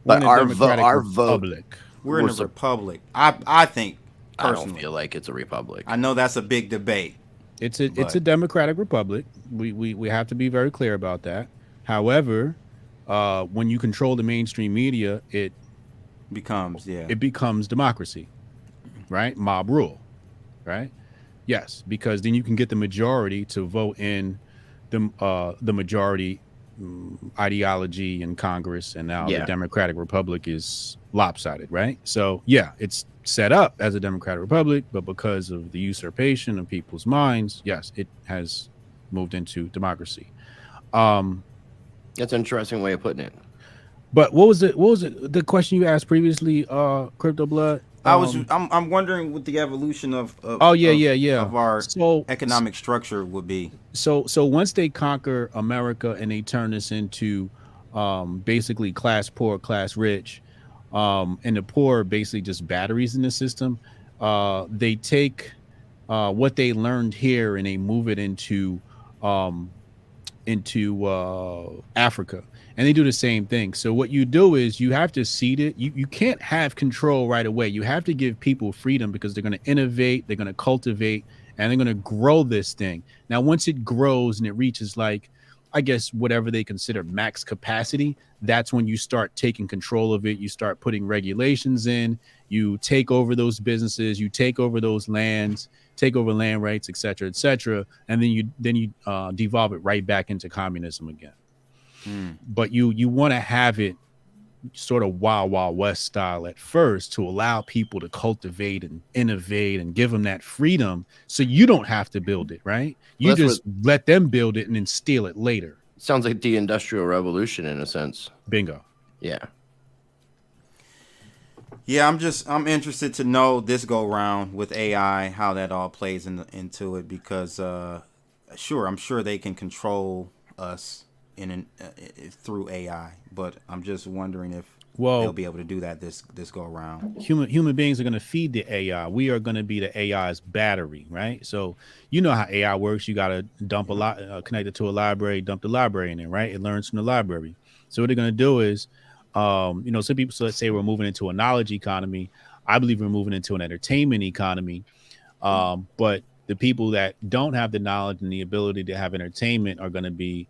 But our vote, we're in a republic. I think personally, I don't feel like it's a republic. I know that's a big debate. It's a democratic republic. We have to be very clear about that. However, when you control the mainstream media, it becomes democracy, right? Mob rule, right? Yes, because then you can get the majority to vote in the majority ideology in Congress, and now the Democratic Republic is lopsided, right? So yeah, it's set up as a Democratic Republic, but because of the usurpation of people's minds, yes, it has moved into democracy. That's an interesting way of putting it. But what was the question you asked previously, Crypto Blood? I'm wondering what the evolution of our economic structure would be. So once they conquer America and they turn this into basically class poor, class rich, and the poor are basically just batteries in the system, they take what they learned here and they move it into Africa. And they do the same thing. So what you do is you have to seed it. You can't have control right away. You have to give people freedom because they're going to innovate, they're going to cultivate, and they're going to grow this thing. Now, once it grows and it reaches like, I guess, whatever they consider max capacity, that's when you start taking control of it. You start putting regulations in, you take over those businesses, you take over those lands, take over land rights, et cetera, and then you devolve it right back into communism again. But you want to have it sort of wild west style at first to allow people to cultivate and innovate and give them that freedom, so you don't have to build it, right? You just let them build it and then steal it later. Sounds like the Industrial Revolution in a sense. Bingo. Yeah, I'm interested to know this go round with AI, how that all plays into it, because I'm sure they can control us through AI, but I'm just wondering if they'll be able to do that this go around. Human beings are going to feed the AI. We are going to be the AI's battery, right? So you know how AI works. You got to dump a lot, connect it to a library, dump the library in there, right? It learns from the library. So what they're going to do is, some people, so let's say we're moving into a knowledge economy. I believe we're moving into an entertainment economy. But the people that don't have the knowledge and the ability to have entertainment are going to be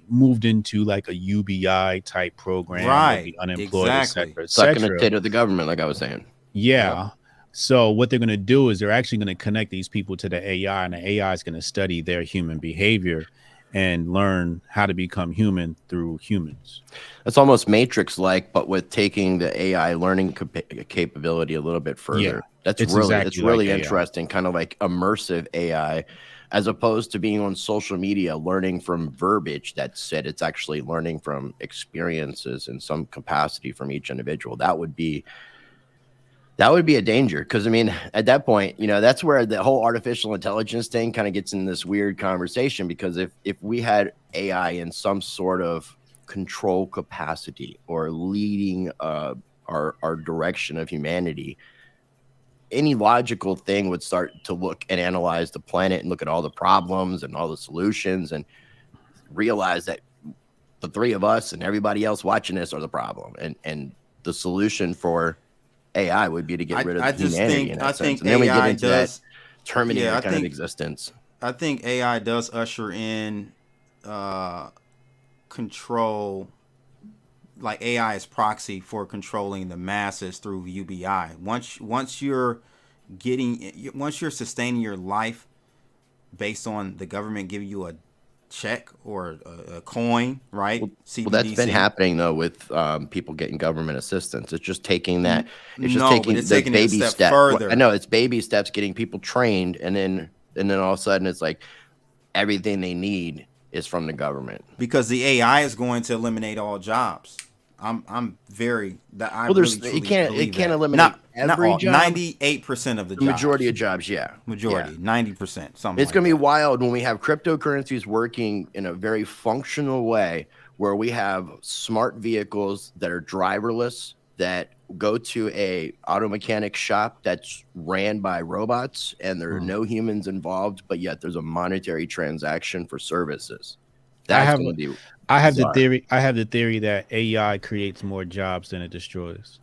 moved into like a UBI type program, right? Be unemployed, exactly. Sucking the tit of the government, like I was saying. Yeah. So what they're going to do is they're actually going to connect these people to the AI, and the AI is going to study their human behavior and learn how to become human through humans. It's almost Matrix-like, but with taking the AI learning capability a little bit further. Yeah, it's really like interesting, kind of like immersive AI. As opposed to being on social media, learning from verbiage that's said, it's actually learning from experiences in some capacity from each individual. That would be a danger, because I mean, at that point, that's where the whole artificial intelligence thing kind of gets in this weird conversation. Because if we had AI in some sort of control capacity or leading our direction of humanity, any logical thing would start to look and analyze the planet and look at all the problems and all the solutions and realize that the three of us and everybody else watching this are the problem. And the solution for AI would be to get rid of humanity. And then we get into that Terminator kind of existence. I think AI does usher in control. Like AI is proxy for controlling the masses through UBI. Once you're sustaining your life based on the government giving you a check or a coin, right? Well, that's been happening though with people getting government assistance. It's just taking that. It's just taking the baby step. I know it's baby steps, getting people trained, and then and then all of a sudden it's like everything they need is from the government. Because the AI is going to eliminate all jobs. I'm very that I Well, really it can't that. eliminate every all, job. 98% of the jobs. Majority of jobs, yeah. Majority, Yeah. 90%. Something. It's going to be wild when we have cryptocurrencies working in a very functional way, where we have smart vehicles that are driverless, that go to a auto mechanic shop that's ran by robots, and there are no humans involved, but yet there's a monetary transaction for services. That's going to be. I have the theory. I have the theory that AI creates more jobs than it destroys.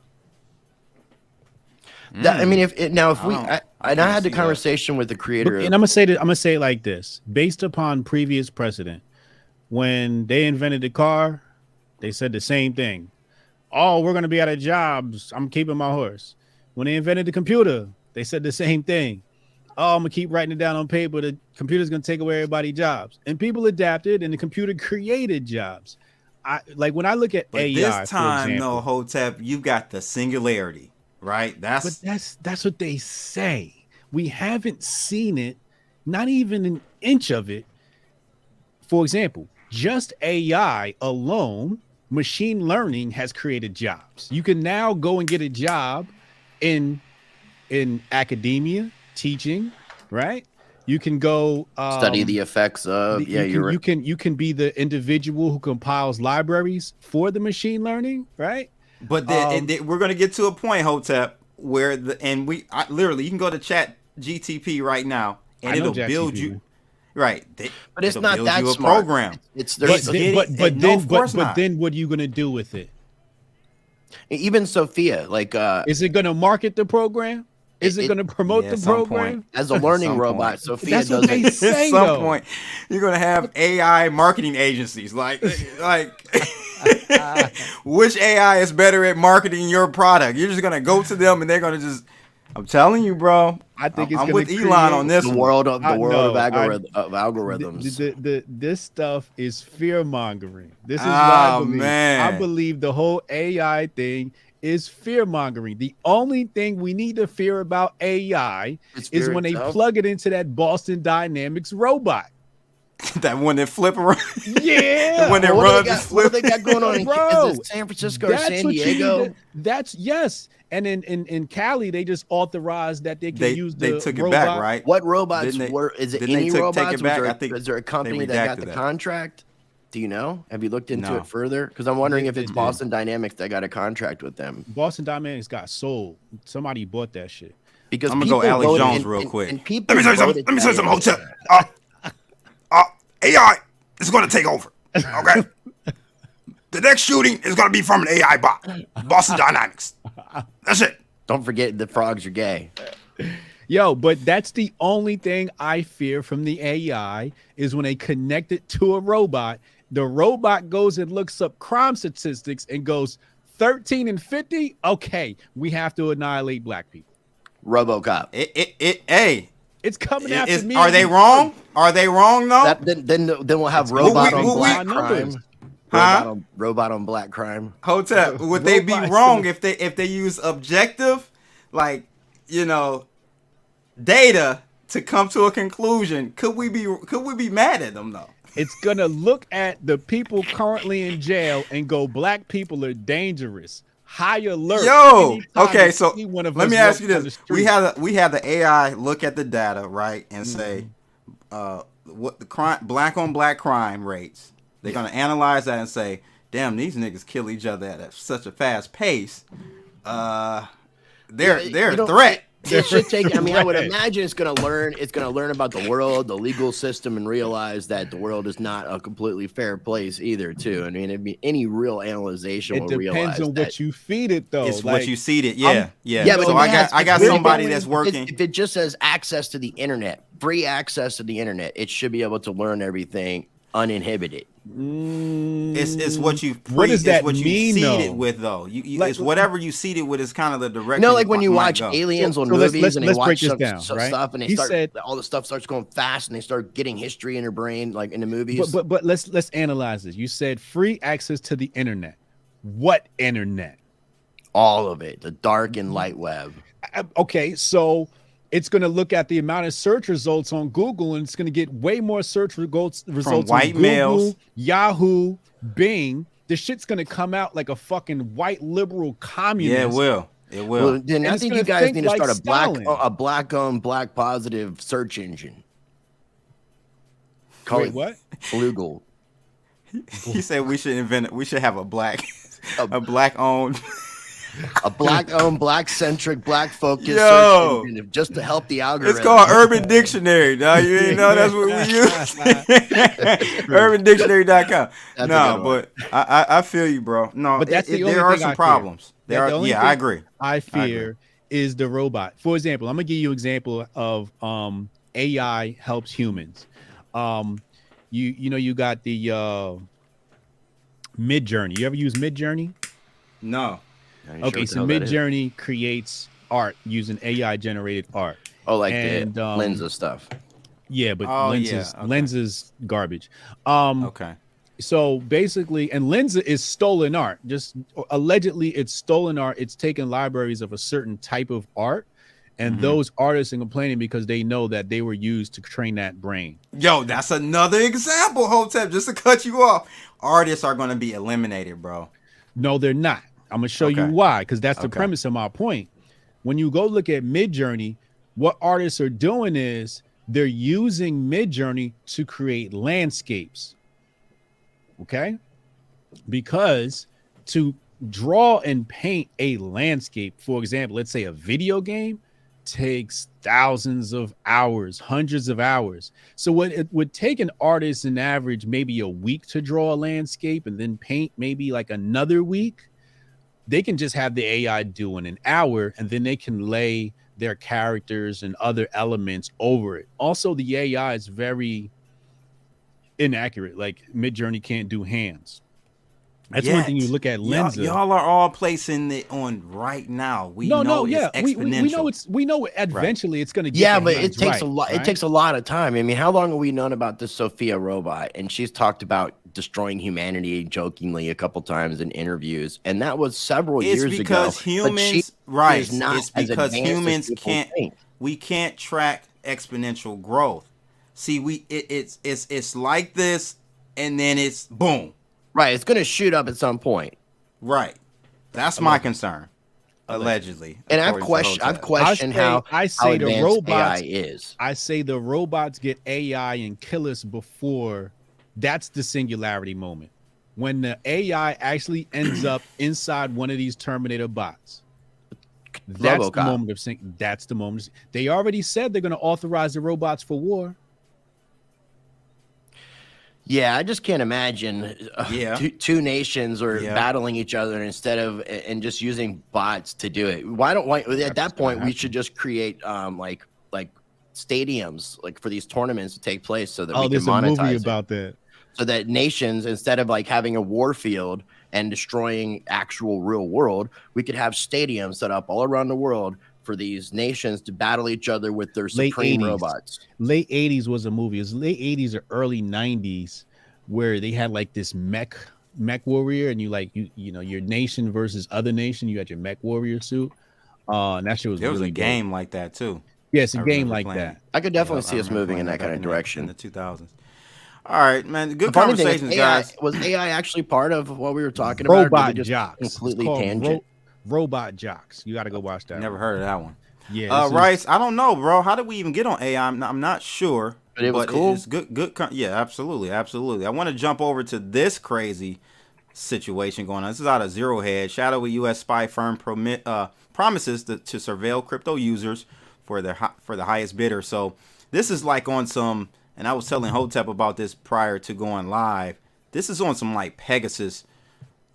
I mean, if I had the conversation with the creator, and I'm gonna say it like this: based upon previous precedent, when they invented the car, they said the same thing. Oh, we're gonna be out of jobs. I'm keeping my horse. When they invented the computer, they said the same thing. Oh, I'm gonna keep writing it down on paper. The computer's gonna take away everybody's jobs, and people adapted, and the computer created jobs. Like when I look at AI, this time, for example, Hotep, you've got the singularity, right? That's what they say. We haven't seen it, not even an inch of it. For example, just AI alone, machine learning has created jobs. You can now go and get a job in academia, teaching, right? You can go study the effects of you can be the individual who compiles libraries for the machine learning, right? But we're going to get to a point, Hotep, where literally you can go to Chat GTP right now and it'll build you. Right, but it's not that you a smart. Program. But then what are you gonna do with it? Even Sophia, like, is it gonna market the program? Is it gonna promote the program as a learning robot? Sophia That's what they say. At some point, you're gonna have AI marketing agencies, like which AI is better at marketing your product? You're just gonna go to them and they're gonna just. I'm telling you, bro. I think I'm with Elon on this. The world of algorithms. This stuff is fear mongering. This is what I believe. Man. I believe the whole AI thing is fear mongering. The only thing we need to fear about AI is when they plug it into that Boston Dynamics robot. That one that flip around. Yeah. The one that runs. What do they got going on Bro, in San Francisco or San Diego? Yes. And in Cali, they just authorized that they can use the They took robot. it back, right? What robots were? Is it any robots? Take it back? Is there a company that got the contract? Do you know? Have you looked into it further? Because I'm wondering if it's Boston Dynamics that got a contract with them. Boston Dynamics got sold. Somebody bought that shit. Because I'm gonna go Alex Jones real quick. Let me tell you something, Hotep. AI is going to take over. Okay. The next shooting is going to be from an AI bot. Boston Dynamics. That's it. Don't forget the frogs are gay. Yo, but that's the only thing I fear from the AI is when they connect it to a robot. The robot goes and looks up crime statistics and goes 13 and 50. Okay, we have to annihilate black people. RoboCop. It's coming after me. Are they wrong? Are they wrong though? Then we'll have robot on black crime. Robot on black crime. Hotep, would they be wrong if they use objective, like, data to come to a conclusion? Could we be mad at them though? It's gonna look at the people currently in jail and go, black people are dangerous. High alert. Yo, okay, so let me ask you this: we have the AI look at the data, right, and say what the black on black crime rates. They're gonna analyze that and say, damn, these niggas kill each other at such a fast pace. They're a threat. It should take. I mean, I would imagine it's gonna learn. It's gonna learn about the world, the legal system, and realize that the world is not a completely fair place either. Too. I mean, any real analyzation will realize. It depends on what you feed it, though. It's what you feed it. Yeah. But so I got somebody that's working. If it just has access to the internet, free access to the internet, it should be able to learn everything uninhibited. It's what you what does that what you mean, seed though? it with though. It's whatever you seed it with is kind of the direction. Like when you watch aliens on movies and they watch some stuff and all the stuff starts going fast and they start getting history in their brain, like in the movies. But let's analyze this. You said free access to the internet. What internet? All of it, the dark and light web. Okay, so it's going to look at the amount of search results on Google, and it's going to get way more search results From white on Google, males, Yahoo, Bing. This shit's going to come out like a fucking white liberal communist. Yeah, it will. It will. Well, then I think you guys need to start a black-owned, black-positive search engine. Wait, what? Google. He said we should invent it. We should have a black-owned. A black-owned, black-centric, black-focused Yo, search engine just to help the algorithm. It's called Urban Dictionary. Now you ain't know that's what we use. UrbanDictionary.com. No, but I feel you, bro. No, but that's the only there are thing some problems. There are. Yeah, I agree. I fear is the robot. For example, I'm gonna give you an example of AI helps humans. You got the Mid-Journey. You ever use Mid-Journey? No. Okay, so Mid-Journey creates art using AI generated art. Oh, like the Lensa stuff. Yeah, but Lensa's garbage. Okay. So basically, and Lensa is stolen art. Just allegedly, it's stolen art. It's taken libraries of a certain type of art, and those artists are complaining because they know that they were used to train that brain. Yo, that's another example, Hotep. Just to cut you off, artists are going to be eliminated, bro. No, they're not. I'm gonna show you why, because that's the premise of my point. When you go look at Mid-Journey, what artists are doing is they're using Mid-Journey to create landscapes. Okay, because to draw and paint a landscape, for example, let's say a video game, takes thousands of hours, hundreds of hours. So what it would take an artist an average maybe a week to draw a landscape and then paint maybe like another week, they can just have the AI do in an hour, and then they can lay their characters and other elements over it. Also, the AI is very inaccurate. Like Mid-Journey can't do hands. That's one thing you look at Lensa. Y'all are all placing it on right now. We know it's exponential. We know eventually it's going to get. Yeah, but it takes a lot. Right? It takes a lot of time. I mean, how long have we known about this Sophia robot? And she's talked about destroying humanity jokingly a couple times in interviews, and that was several years ago. It's because humans, right? It's because humans we can't track exponential growth. See, it's like this, and then it's boom. Right, it's going to shoot up at some point. Right, that's my concern. Allegedly, and I've questioned how the robots AI is. I say the robots get AI and kill us before. That's the singularity moment when the AI actually ends up inside one of these Terminator bots. That's the moment of That's the moment. They already said they're going to authorize the robots for war. Yeah, I just can't imagine two nations are battling each other instead of and just using bots to do it. At that point we should just create like stadiums like for these tournaments to take place so that we can monetize a movie about that. So that nations, instead of like having a war field and destroying actual real world, we could have stadiums set up all around the world for these nations to battle each other with their supreme robots. Late 80s was a movie. It was late 80s or early 90s where they had like this mech warrior, and you know your nation versus other nation. You had your mech warrior suit. And that shit was there was really a game like that too. Yeah, it's a game like that. I could definitely see us moving in that kind of direction in the 2000s. All right, man. Good conversations, guys. Was AI actually part of what we were talking about? Robot jocks. Completely tangent. Robot jocks. You got to go watch that. Never heard of that one. Yeah. Rice, I don't know, bro. How did we even get on AI? I'm not sure. But it was cool. It's good. Yeah, absolutely. I want to jump over to this crazy situation going on. This is out of Zero Head. Shadowy U.S. spy firm promises to surveil crypto users for the highest bidder. So this is like on some. And I was telling Hotep about this prior to going live. This is on some like Pegasus,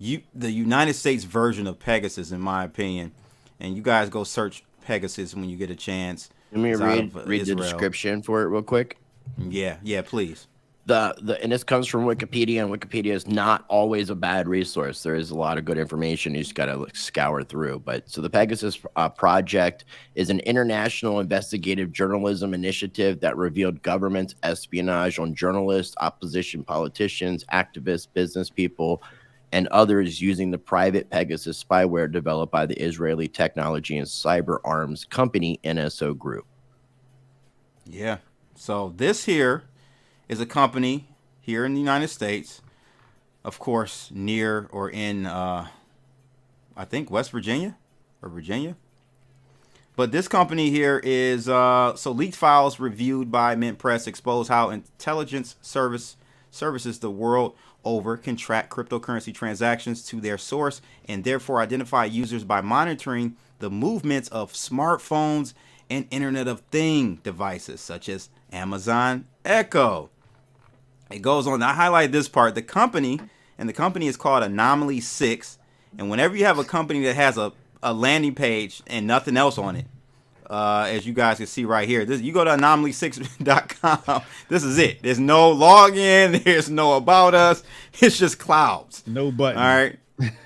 the United States version of Pegasus, in my opinion. And you guys go search Pegasus when you get a chance. Let me read the description for it real quick. Yeah, please. And this comes from Wikipedia, and Wikipedia is not always a bad resource. There is a lot of good information you just got to scour through. But so the Pegasus Project is an international investigative journalism initiative that revealed government espionage on journalists, opposition politicians, activists, business people, and others using the private Pegasus spyware developed by the Israeli technology and cyber arms company NSO Group. Yeah. So this here is a company here in the United States, of course, near or in, I think, West Virginia or Virginia. But this company here is, so leaked files reviewed by Mint Press expose how intelligence services the world over can track cryptocurrency transactions to their source and therefore identify users by monitoring the movements of smartphones and Internet of Things devices such as Amazon Echo. It goes on. I highlight this part. The company is called Anomaly 6. And whenever you have a company that has a landing page and nothing else on it, as you guys can see right here, you go to anomaly6.com. This is it. There's no login. There's no about us. It's just clouds. No button. All right.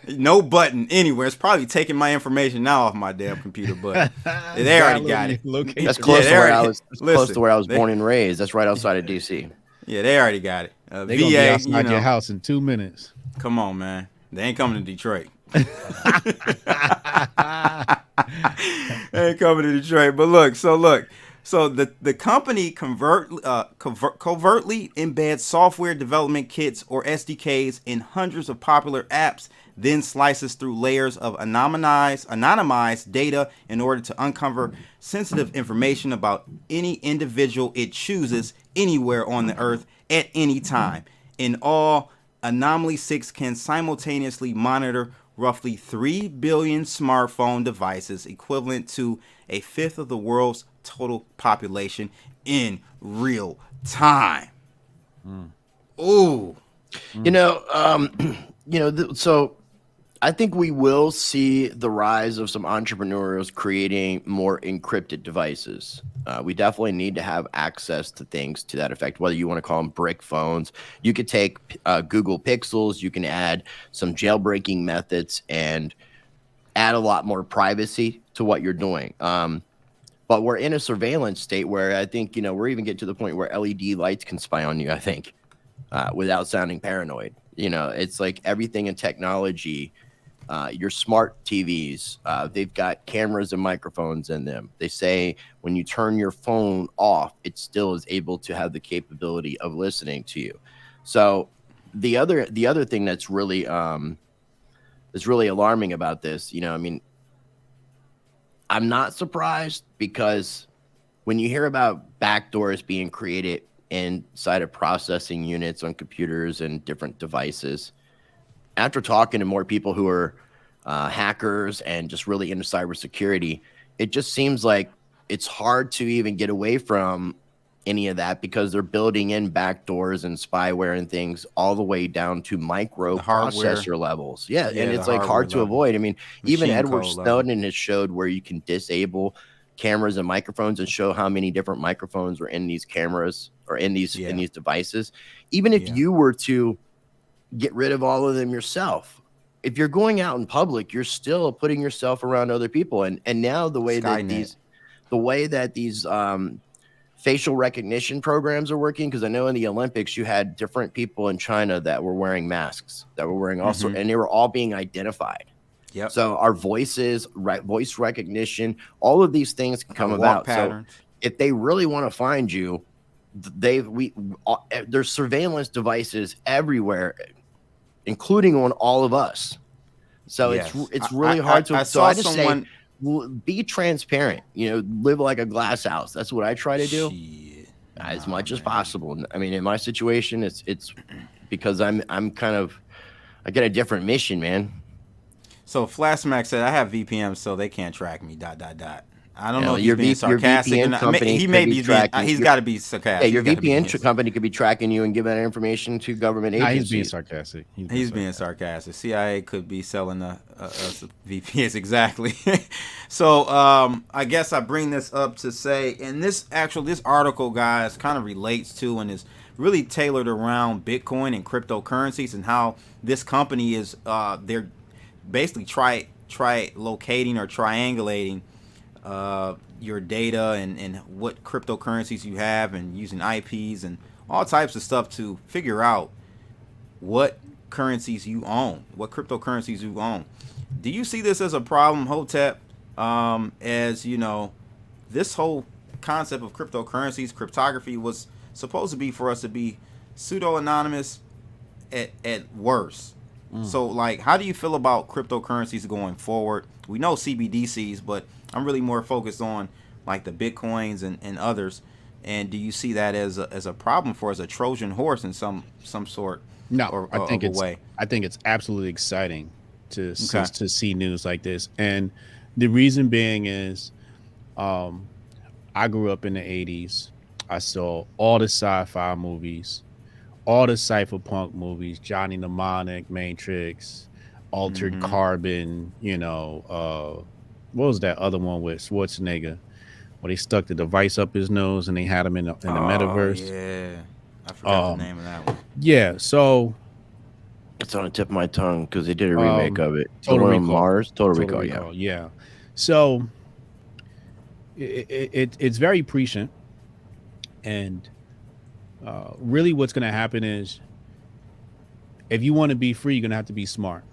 No button anywhere. It's probably taking my information now off my damn computer, but they already got it. That's close to where I was. Close to where I was born and raised. That's right outside of DC. Yeah, they already got it. They're gonna be outside your house in 2 minutes. Come on, man. They ain't coming to Detroit. They ain't coming to Detroit. But look. So the company covertly embeds software development kits or SDKs in hundreds of popular apps, then slices through layers of anonymized data in order to uncover sensitive information about any individual it chooses anywhere on the earth at any time. In all, Anomaly 6 can simultaneously monitor roughly 3 billion smartphone devices, equivalent to a fifth of the world's total population in real time. Ooh. So I think we will see the rise of some entrepreneurs creating more encrypted devices. We definitely need to have access to things to that effect, whether you want to call them brick phones. You could take Google Pixels, you can add some jailbreaking methods and add a lot more privacy to what you're doing. But we're in a surveillance state where I think, we're even getting to the point where LED lights can spy on you, I think, without sounding paranoid. It's like everything in technology. Your smart TVs, they've got cameras and microphones in them. They say when you turn your phone off, it still is able to have the capability of listening to you. So the other thing that's really alarming about this, I'm not surprised, because when you hear about backdoors being created inside of processing units on computers and different devices, after talking to more people who are hackers and just really into cybersecurity, it just seems like it's hard to even get away from any of that, because they're building in backdoors and spyware and things all the way down to microprocessor levels. Yeah, and it's like hard to avoid. I mean, even Edward Snowden has showed where you can disable cameras and microphones and show how many different microphones are in these cameras or in these devices. Even if you were to get rid of all of them yourself, if you're going out in public, you're still putting yourself around other people. And now the way that these facial recognition programs are working, because I know in the Olympics you had different people in China that were wearing masks, that were wearing also, and they were all being identified. Yep. So our voices, voice recognition, all of these things can come about. Patterns. So if they really want to find you, there's surveillance devices everywhere, including on all of us. So it's really hard to. So I just say, be transparent. Live like a glass house. That's what I try to do, as much as possible. I mean, in my situation, it's because I'm kind of, I get a different mission, man. So Flashmack said, I have VPNs, so they can't track me. ... I don't know if you're being sarcastic. He may be tracking. He's got to be sarcastic. Yeah, your VPN company could be tracking you and giving that information to government agencies. He's being sarcastic. He's being sarcastic. CIA could be selling us VPNs, exactly. So I guess I bring this up to say, and this article, guys, kind of relates to and is really tailored around Bitcoin and cryptocurrencies and how this company is they're basically locating or triangulating your data and what cryptocurrencies you have, and using IPs and all types of stuff to figure out what currencies you own, what cryptocurrencies you own. Do you see this as a problem, Hotep? As this whole concept of cryptocurrencies, cryptography was supposed to be for us to be pseudo-anonymous at worst. So, like, how do you feel about cryptocurrencies going forward? We know CBDCs, but I'm really more focused on, like, the Bitcoins and others. And do you see that as a problem for us, a Trojan horse in some sort? No, I think it's way? I think it's absolutely exciting to see news like this. And the reason being is I grew up in the 80s. I saw all the sci-fi movies, all the cypherpunk movies, Johnny Mnemonic, Matrix, Altered Carbon, what was that other one with Schwarzenegger where they stuck the device up his nose and they had him in the metaverse? Yeah. I forgot the name of that one. Yeah, so it's on the tip of my tongue because they did a remake of it. Total Recall. Mars, Total Recall, yeah. So it's very prescient, and really what's going to happen is if you want to be free, you're going to have to be smart,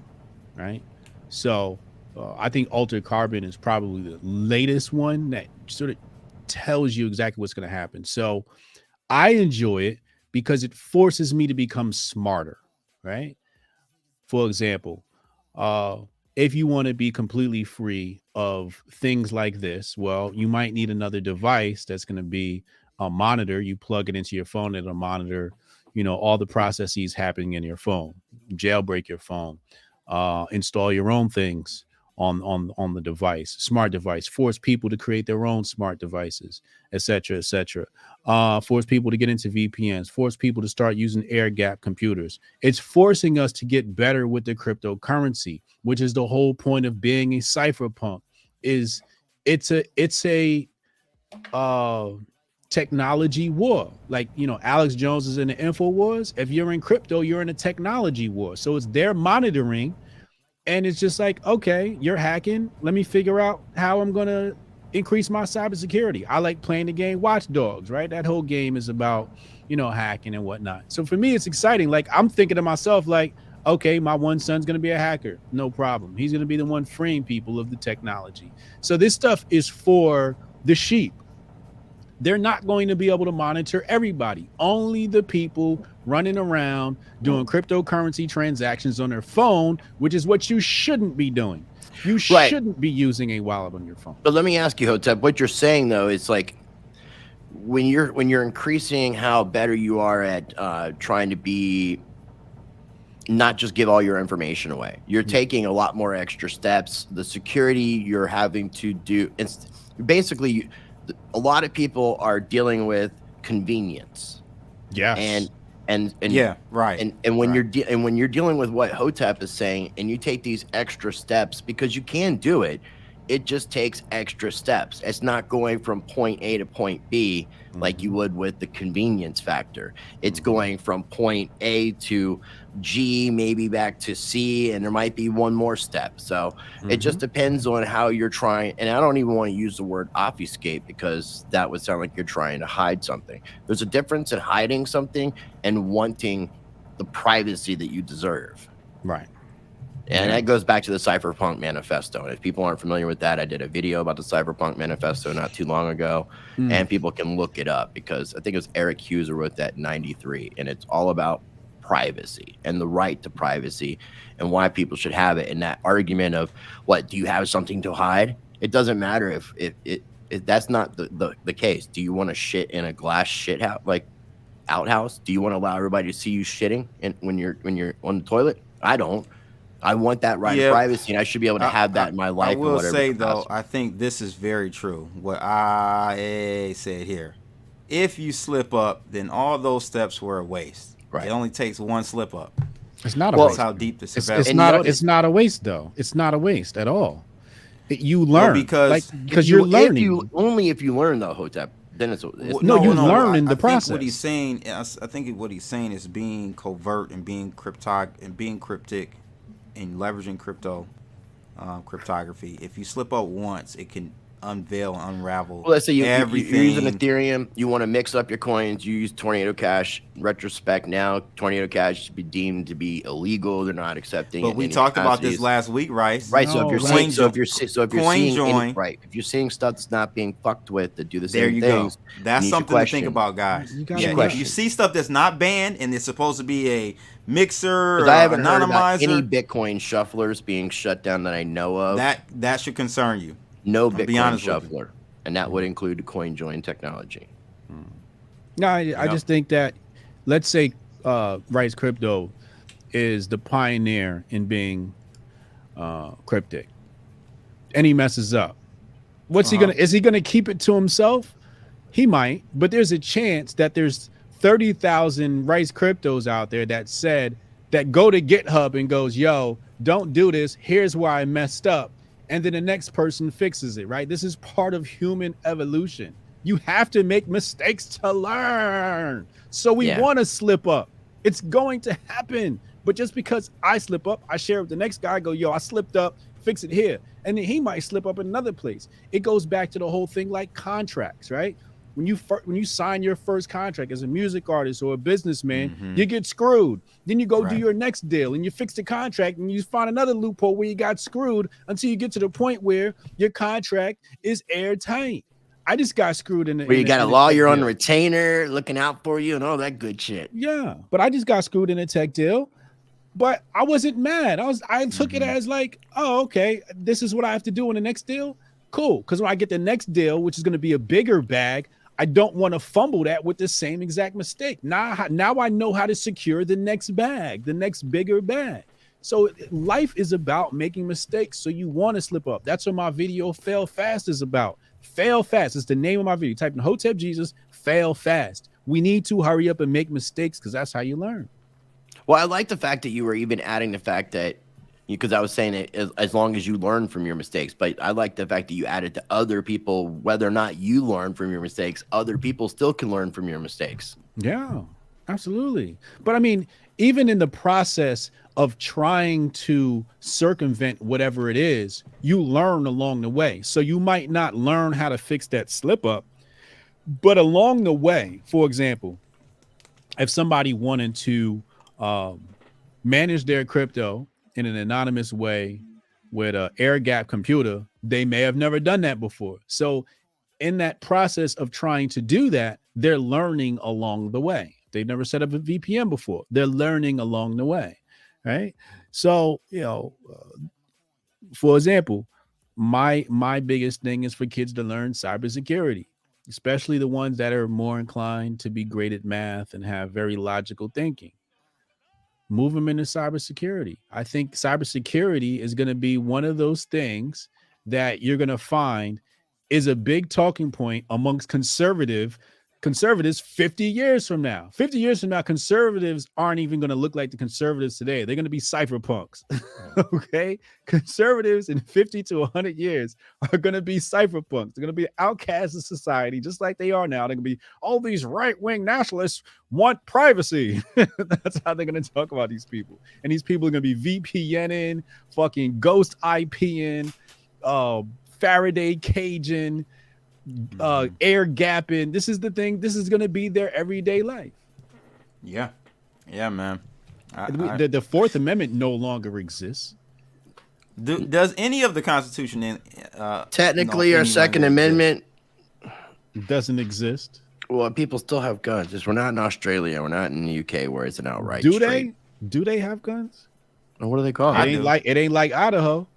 right? So I think Altered Carbon is probably the latest one that sort of tells you exactly what's going to happen. So I enjoy it because it forces me to become smarter, right? For example, if you want to be completely free of things like this, well, you might need another device that's going to be a monitor. You plug it into your phone and it'll monitor, all the processes happening in your phone. Jailbreak your phone, install your own things on the device, smart device, force people to create their own smart devices, et cetera, force people to get into VPNs, force people to start using air gap computers. It's forcing us to get better with the cryptocurrency, which is the whole point of being a cypherpunk. Is it's a technology war. Like, Alex Jones is in the info wars. If you're in crypto, you're in a technology war. So it's their monitoring. And it's just like, okay, you're hacking. Let me figure out how I'm going to increase my cybersecurity. I like playing the game Watch Dogs, right? That whole game is about, hacking and whatnot. So for me, it's exciting. Like, I'm thinking to myself, like, okay, my one son's going to be a hacker. No problem. He's going to be the one freeing people of the technology. So this stuff is for the sheep. They're not going to be able to monitor everybody. Only the people running around doing cryptocurrency transactions on their phone, which is what you shouldn't be doing. You shouldn't be using a wallet on your phone. But let me ask you, Hotep, what you're saying though is like when you're increasing how better you are at trying to be, not just give all your information away. You're taking a lot more extra steps. The security you're having to do, basically. A lot of people are dealing with convenience. Yeah. And yeah, right. And when you're dealing with what Hotep is saying, and you take these extra steps because you can do it, it just takes extra steps. It's not going from point A to point B like you would with the convenience factor. It's going from point A to G, maybe back to C, and there might be one more step. So it just depends on how you're trying. And I don't even want to use the word obfuscate because that would sound like you're trying to hide something. There's a difference in hiding something and wanting the privacy that you deserve. Right. And that goes back to the Cypherpunk Manifesto. And if people aren't familiar with that, I did a video about the Cypherpunk Manifesto not too long ago. And people can look it up because I think it was Eric Hughes who wrote that in 93. And it's all about privacy and the right to privacy and why people should have it. And that argument of, what, do you have something to hide? It doesn't matter if that's not the case. Do you want to shit in a glass shit house, like outhouse? Do you want to allow everybody to see you shitting when you're on the toilet? I don't. I want that right of privacy, and I should be able to have that in my life. I will say, though, I think this is very true. What I said here. If you slip up, then all those steps were a waste. Right. It only takes one slip up. It's not a waste. That's how deep the surveillance is. It's not a waste, though. It's not a waste at all. You learn. Because you're learning. Only if you learn, though, Hotep. Then it's learn in the process. What he's saying, I think what he's saying is being covert and being cryptic and leveraging cryptography. If you slip up once, it can unveil, unravel. Well, let's say you're everything. using Ethereum. You want to mix up your coins. You use Tornado Cash. Retrospect now, Tornado Cash should be deemed to be illegal. They're not accepting. But we talked about this last week, Rice. Right. So if you're seeing, CoinJoin, right, if you're seeing stuff that's not being fucked with that do the same there you things, go. That's something to think about, guys. If you see stuff that's not banned and it's supposed to be a mixer or I haven't heard anonymizer, about any Bitcoin shufflers being shut down that I know of. That should concern you. No Bitcoin shuffler, and that would include CoinJoin technology. No, I just think that, let's say Rice Crypto is the pioneer in being cryptic, and he messes up. What's he gonna? Is he gonna keep it to himself? He might, but there's a chance that there's 30,000 Rice Cryptos out there that go to GitHub and goes, "Yo, don't do this. Here's where I messed up." And then the next person fixes it, right? This is part of human evolution. You have to make mistakes to learn. So we want to slip up. It's going to happen. But just because I slip up, I share with the next guy, go, yo, I slipped up, fix it here. And then he might slip up in another place. It goes back to the whole thing like contracts, right? When you sign your first contract as a music artist or a businessman, you get screwed. Then you go do your next deal and you fix the contract and you find another loophole where you got screwed until you get to the point where your contract is airtight. I just got screwed in the where you got a lawyer on retainer looking out for you and all that good shit. Yeah, but I just got screwed in a tech deal. But I wasn't mad. I took it as like, oh, okay, this is what I have to do in the next deal. Cool. Because when I get the next deal, which is going to be a bigger bag, I don't want to fumble that with the same exact mistake. Now I know how to secure the next bag, the next bigger bag. So life is about making mistakes. So you want to slip up. That's what my video Fail Fast is about. Fail Fast is the name of my video. Type in Hotep Jesus, fail fast. We need to hurry up and make mistakes because that's how you learn. Well, I like the fact that you were even adding the fact that, because I was saying it as long as you learn from your mistakes, but I like the fact that you added to other people, whether or not you learn from your mistakes, other people still can learn from your mistakes. Yeah, absolutely. But I mean, even in the process of trying to circumvent whatever it is, you learn along the way. So you might not learn how to fix that slip up, but along the way, for example, if somebody wanted to manage their crypto in an anonymous way with an air gap computer, they may have never done that before. So in that process of trying to do that, they're learning along the way. They've never set up a VPN before. They're learning along the way, right? So, for example, my biggest thing is for kids to learn cybersecurity, especially the ones that are more inclined to be great at math and have very logical thinking. Move them into cybersecurity. I think cybersecurity is going to be one of those things that you're going to find is a big talking point amongst conservatives 50 years from now. 50 years from now, conservatives aren't even going to look like the conservatives today. They're going to be cypherpunks. Okay? Conservatives in 50 to 100 years are going to be cypherpunks. They're going to be outcasts of society, just like they are now. They're going to be, all these right-wing nationalists want privacy. That's how they're going to talk about these people. And these people are going to be VPNing, fucking ghost IPing, Faraday caging, air gapping. This is the thing. This is going to be their everyday life. Yeah man. The Fourth Amendment no longer exists. Does any of the Constitution technically our Second Amendment doesn't exist? Well, people still have guns. Just we're not in Australia, we're not in the UK where it's an outright do straight. they have guns? Or what do they call it? It ain't like Idaho.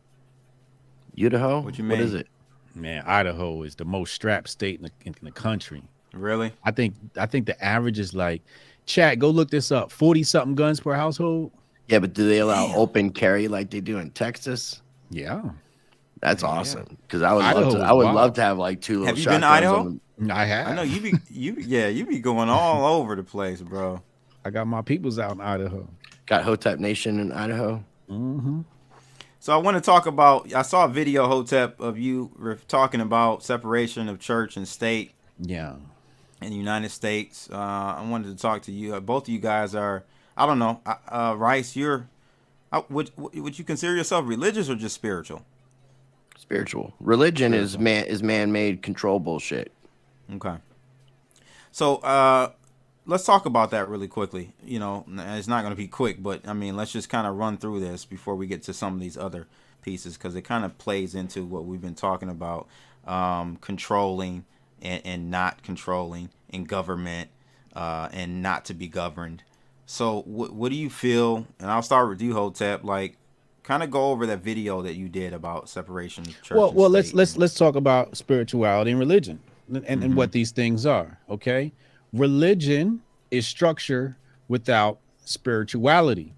Idaho? What you mean? What is it? Man, Idaho is the most strapped state in the country. Really? I think the average is like, chat, go look this up, 40-something guns per household. Yeah, but do they allow open carry like they do in Texas? Yeah. That's awesome. Because I would love to have like two little Have you been to Idaho? I have. I know you be going all over the place, bro. I got my peoples out in Idaho. Got Hotep Nation in Idaho. Mm-hmm. So I want to talk about, I saw a video, Hotep, of you talking about separation of church and state. Yeah. In the United States. I wanted to talk to you. Both of you guys are, I don't know, Rice, would you consider yourself religious or just spiritual? Spiritual. Religion is man-made control bullshit. Okay. So let's talk about that really quickly. You know, it's not going to be quick, but I mean, let's just kind of run through this before we get to some of these other pieces, because it kind of plays into what we've been talking about, controlling and not controlling, in government and not to be governed. So what do you feel? And I'll start with you, Hotep. Like, kind of go over that video that you did about separation of church and state. Let's talk about spirituality and religion and what these things are. Okay, religion is structure without spirituality,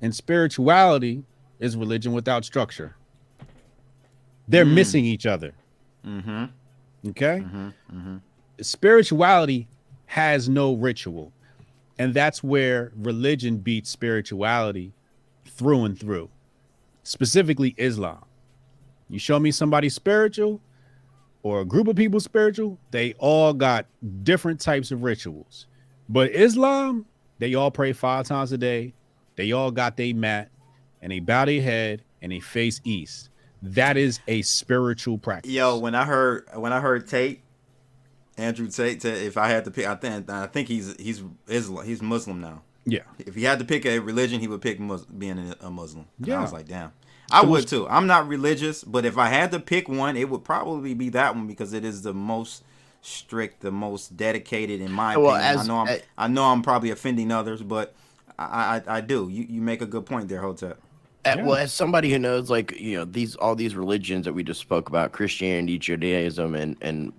and spirituality is religion without structure. They're missing each other. Okay, spirituality has no ritual, and that's where religion beats spirituality through and through. Specifically Islam. You show me somebody spiritual or a group of people spiritual, they all got different types of rituals. But Islam, they all pray 5 times a day. They all got their mat and they bow their head and they face east. That is a spiritual practice. Yo, when I heard Tate, Andrew Tate, if I had to pick, I think he's Muslim now. Yeah. If he had to pick a religion, he would pick being a Muslim. Yeah. I was like, damn. I would too. I'm not religious, but if I had to pick one, it would probably be that one, because it is the most strict, the most dedicated, in my opinion. I know I'm probably offending others, but I do. You make a good point there, Hotep. Well, as somebody who knows, like, you know, all these religions that we just spoke about, Christianity, Judaism, and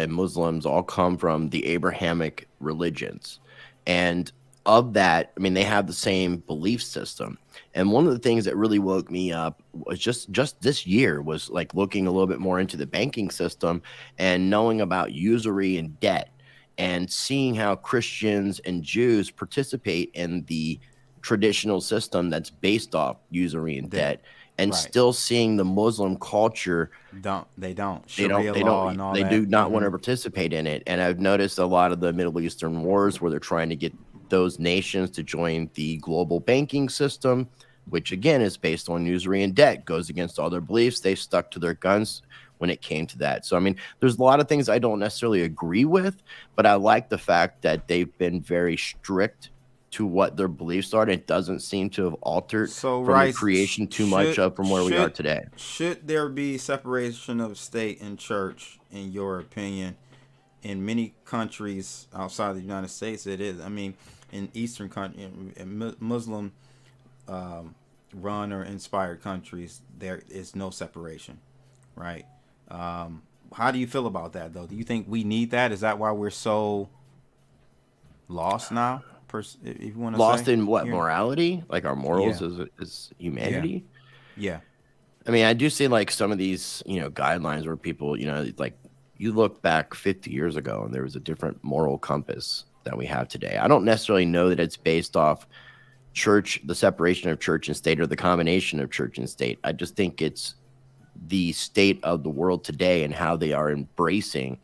Muslims, all come from the Abrahamic religions, and of that, I mean, they have the same belief system. And one of the things that really woke me up was just this year was like looking a little bit more into the banking system and knowing about usury and debt, and seeing how Christians and Jews participate in the traditional system that's based off usury and debt, and still seeing the Muslim culture they do not want to participate in it. And I've noticed a lot of the Middle Eastern wars where they're trying to get those nations to join the global banking system, which again is based on usury and debt, goes against all their beliefs. They stuck to their guns when it came to that. So I mean, there's a lot of things I don't necessarily agree with, but I like the fact that they've been very strict to what their beliefs are, and it doesn't seem to have altered from the creation too much up from where we are today. Should there be separation of state and church, in your opinion? In many countries outside the United States, it is. I mean, in Eastern countries, Muslim run or inspired countries, there is no separation, right? How do you feel about that, though? Do you think we need that? Is that why we're so lost now? If you want to lost in what, morality, like our morals as humanity? Yeah. I mean, I do see like some of these, you know, guidelines where people, you know, like you look back 50 years ago and there was a different moral compass that we have today. I don't necessarily know that it's based off church, the separation of church and state, or the combination of church and state. I just think it's the state of the world today and how they are embracing,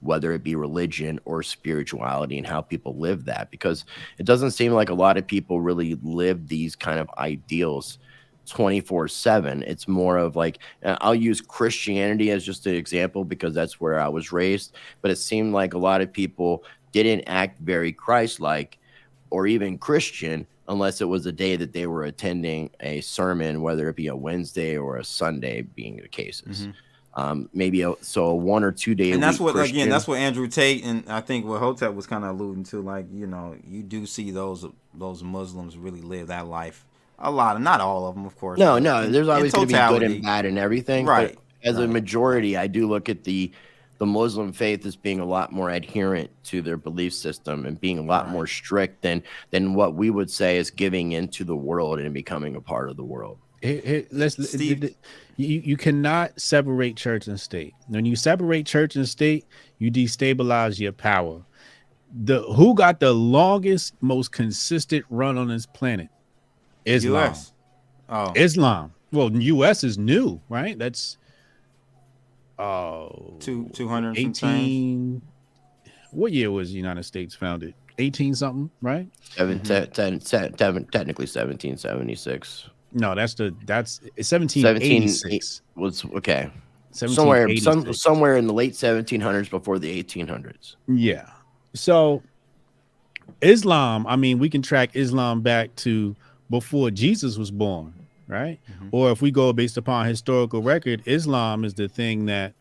whether it be religion or spirituality, and how people live that, because it doesn't seem like a lot of people really live these kind of ideals 24/7. It's more of like, I'll use Christianity as just an example because that's where I was raised, but it seemed like a lot of people didn't act very Christ-like or even Christian unless it was a day that they were attending a sermon, whether it be a Wednesday or a Sunday being the cases. Maybe a 1 or 2 day, and that's what Christian. Again, that's what Andrew Tate and I think what Hotep was kind of alluding to. Like, you know, you do see those Muslims really live that life. A lot of, not all of them, of course. No, there's always going to be good and bad and everything. Right. But as a majority, I do look at the Muslim faith as being a lot more adherent to their belief system and being a lot more strict than what we would say is giving into the world and becoming a part of the world. You cannot separate church and state. When you separate church and state, you destabilize your power. Who got the longest, most consistent run on this planet? Islam. US. Oh. Islam. Well, U.S. is new, right? That's 200 18. What year was the United States founded? 18 something, right? Technically 1776. No, that's 1786. Was okay. 1786. Somewhere in the late 1700s before the 1800s. Yeah. So Islam, I mean, we can track Islam back to before Jesus was born, right? Or if we go based upon historical record, Islam is the thing that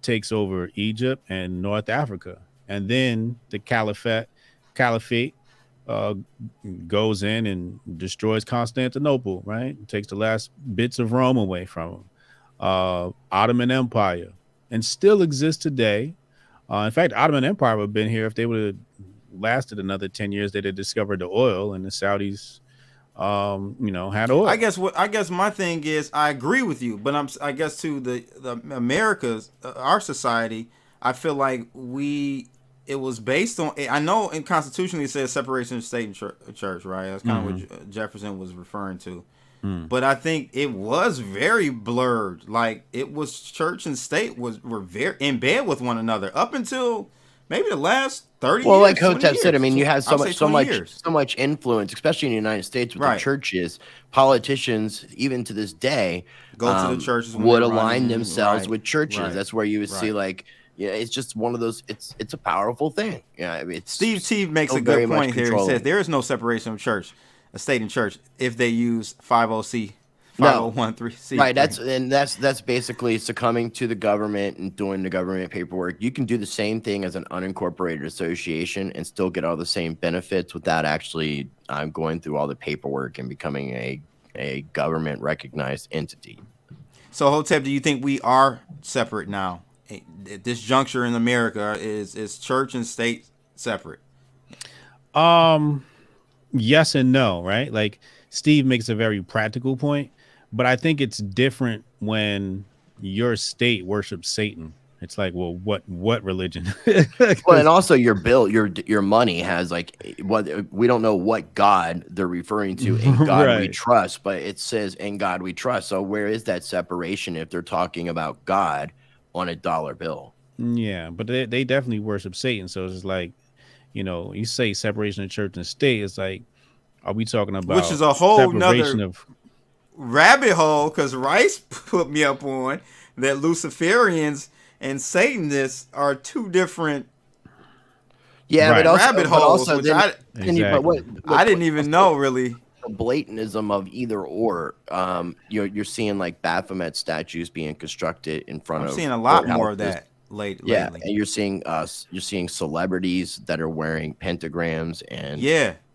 takes over Egypt and North Africa, and then the caliphate goes in and destroys Constantinople, right? Takes the last bits of Rome away from them. Ottoman Empire, and still exists today. In fact, Ottoman Empire would have been here if they would have lasted another 10 years. They'd have discovered the oil, and the Saudis had oil. I guess my thing is I agree with you, but I guess to the Americas, our society, I feel like it was based on, I know in constitutionally it says separation of state and church, right? That's kind of what Jefferson was referring to. But I think it was very blurred. Like it was church and state were very in bed with one another up until maybe the last 30 years. Well, like Hotep said, I mean, you have so much influence, especially in the United States with the churches. Politicians, even to this day, go to the churches, would align themselves with churches. That's where you would see like, it's just one of those. It's a powerful thing. Yeah, I mean, Steve T makes a good point here. He says there is no separation of church, a state and church, if they use 50C, 5013C. Right. That's basically succumbing to the government and doing the government paperwork. You can do the same thing as an unincorporated association and still get all the same benefits without actually going through all the paperwork and becoming a government recognized entity. So, Hotep, do you think we are separate now? At this juncture in America, is church and state separate? Yes and no, right? Like Steve makes a very practical point, but I think it's different when your state worships Satan. It's like, well, what religion? Well, and also your bill, your money has like what we don't know what God they're referring to. In God we trust, but it says in God we trust. So where is that separation if they're talking about God on a dollar bill? Yeah, but they definitely worship Satan. So it's like, you say separation of church and state. It's like, are we talking about which is a whole nother rabbit hole? Because Rice put me up on that Luciferians and Satanists are two different. Yeah, but also, rabbit holes, which I didn't even know really. The blatantism of either or. You're seeing like Baphomet statues being constructed in front of. I'm seeing a lot more of that lately. Yeah, and you're seeing celebrities that are wearing pentagrams and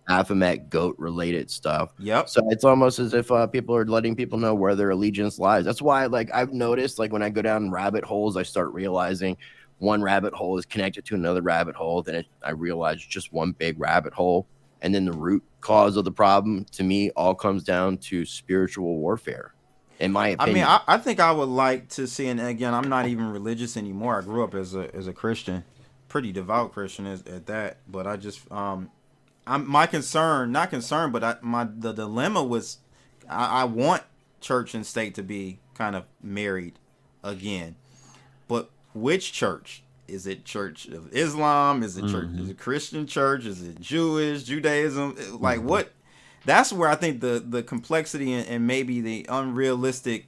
Baphomet goat related stuff. Yep. So it's almost as if people are letting people know where their allegiance lies. That's why, like, I've noticed, like, when I go down rabbit holes, I start realizing one rabbit hole is connected to another rabbit hole. Then I realize it's just one big rabbit hole. And then the root cause of the problem, to me, all comes down to spiritual warfare, in my opinion. I mean, I think I would like to see, and again, I'm not even religious anymore. I grew up as a Christian, pretty devout Christian at that. But I just, my concern, not concern, but the dilemma was, I want church and state to be kind of married again. But which church? Is it Church of Islam? Is it church? Is it Christian church? Is it Jewish, Judaism? Like what? That's where I think the complexity and maybe the unrealistic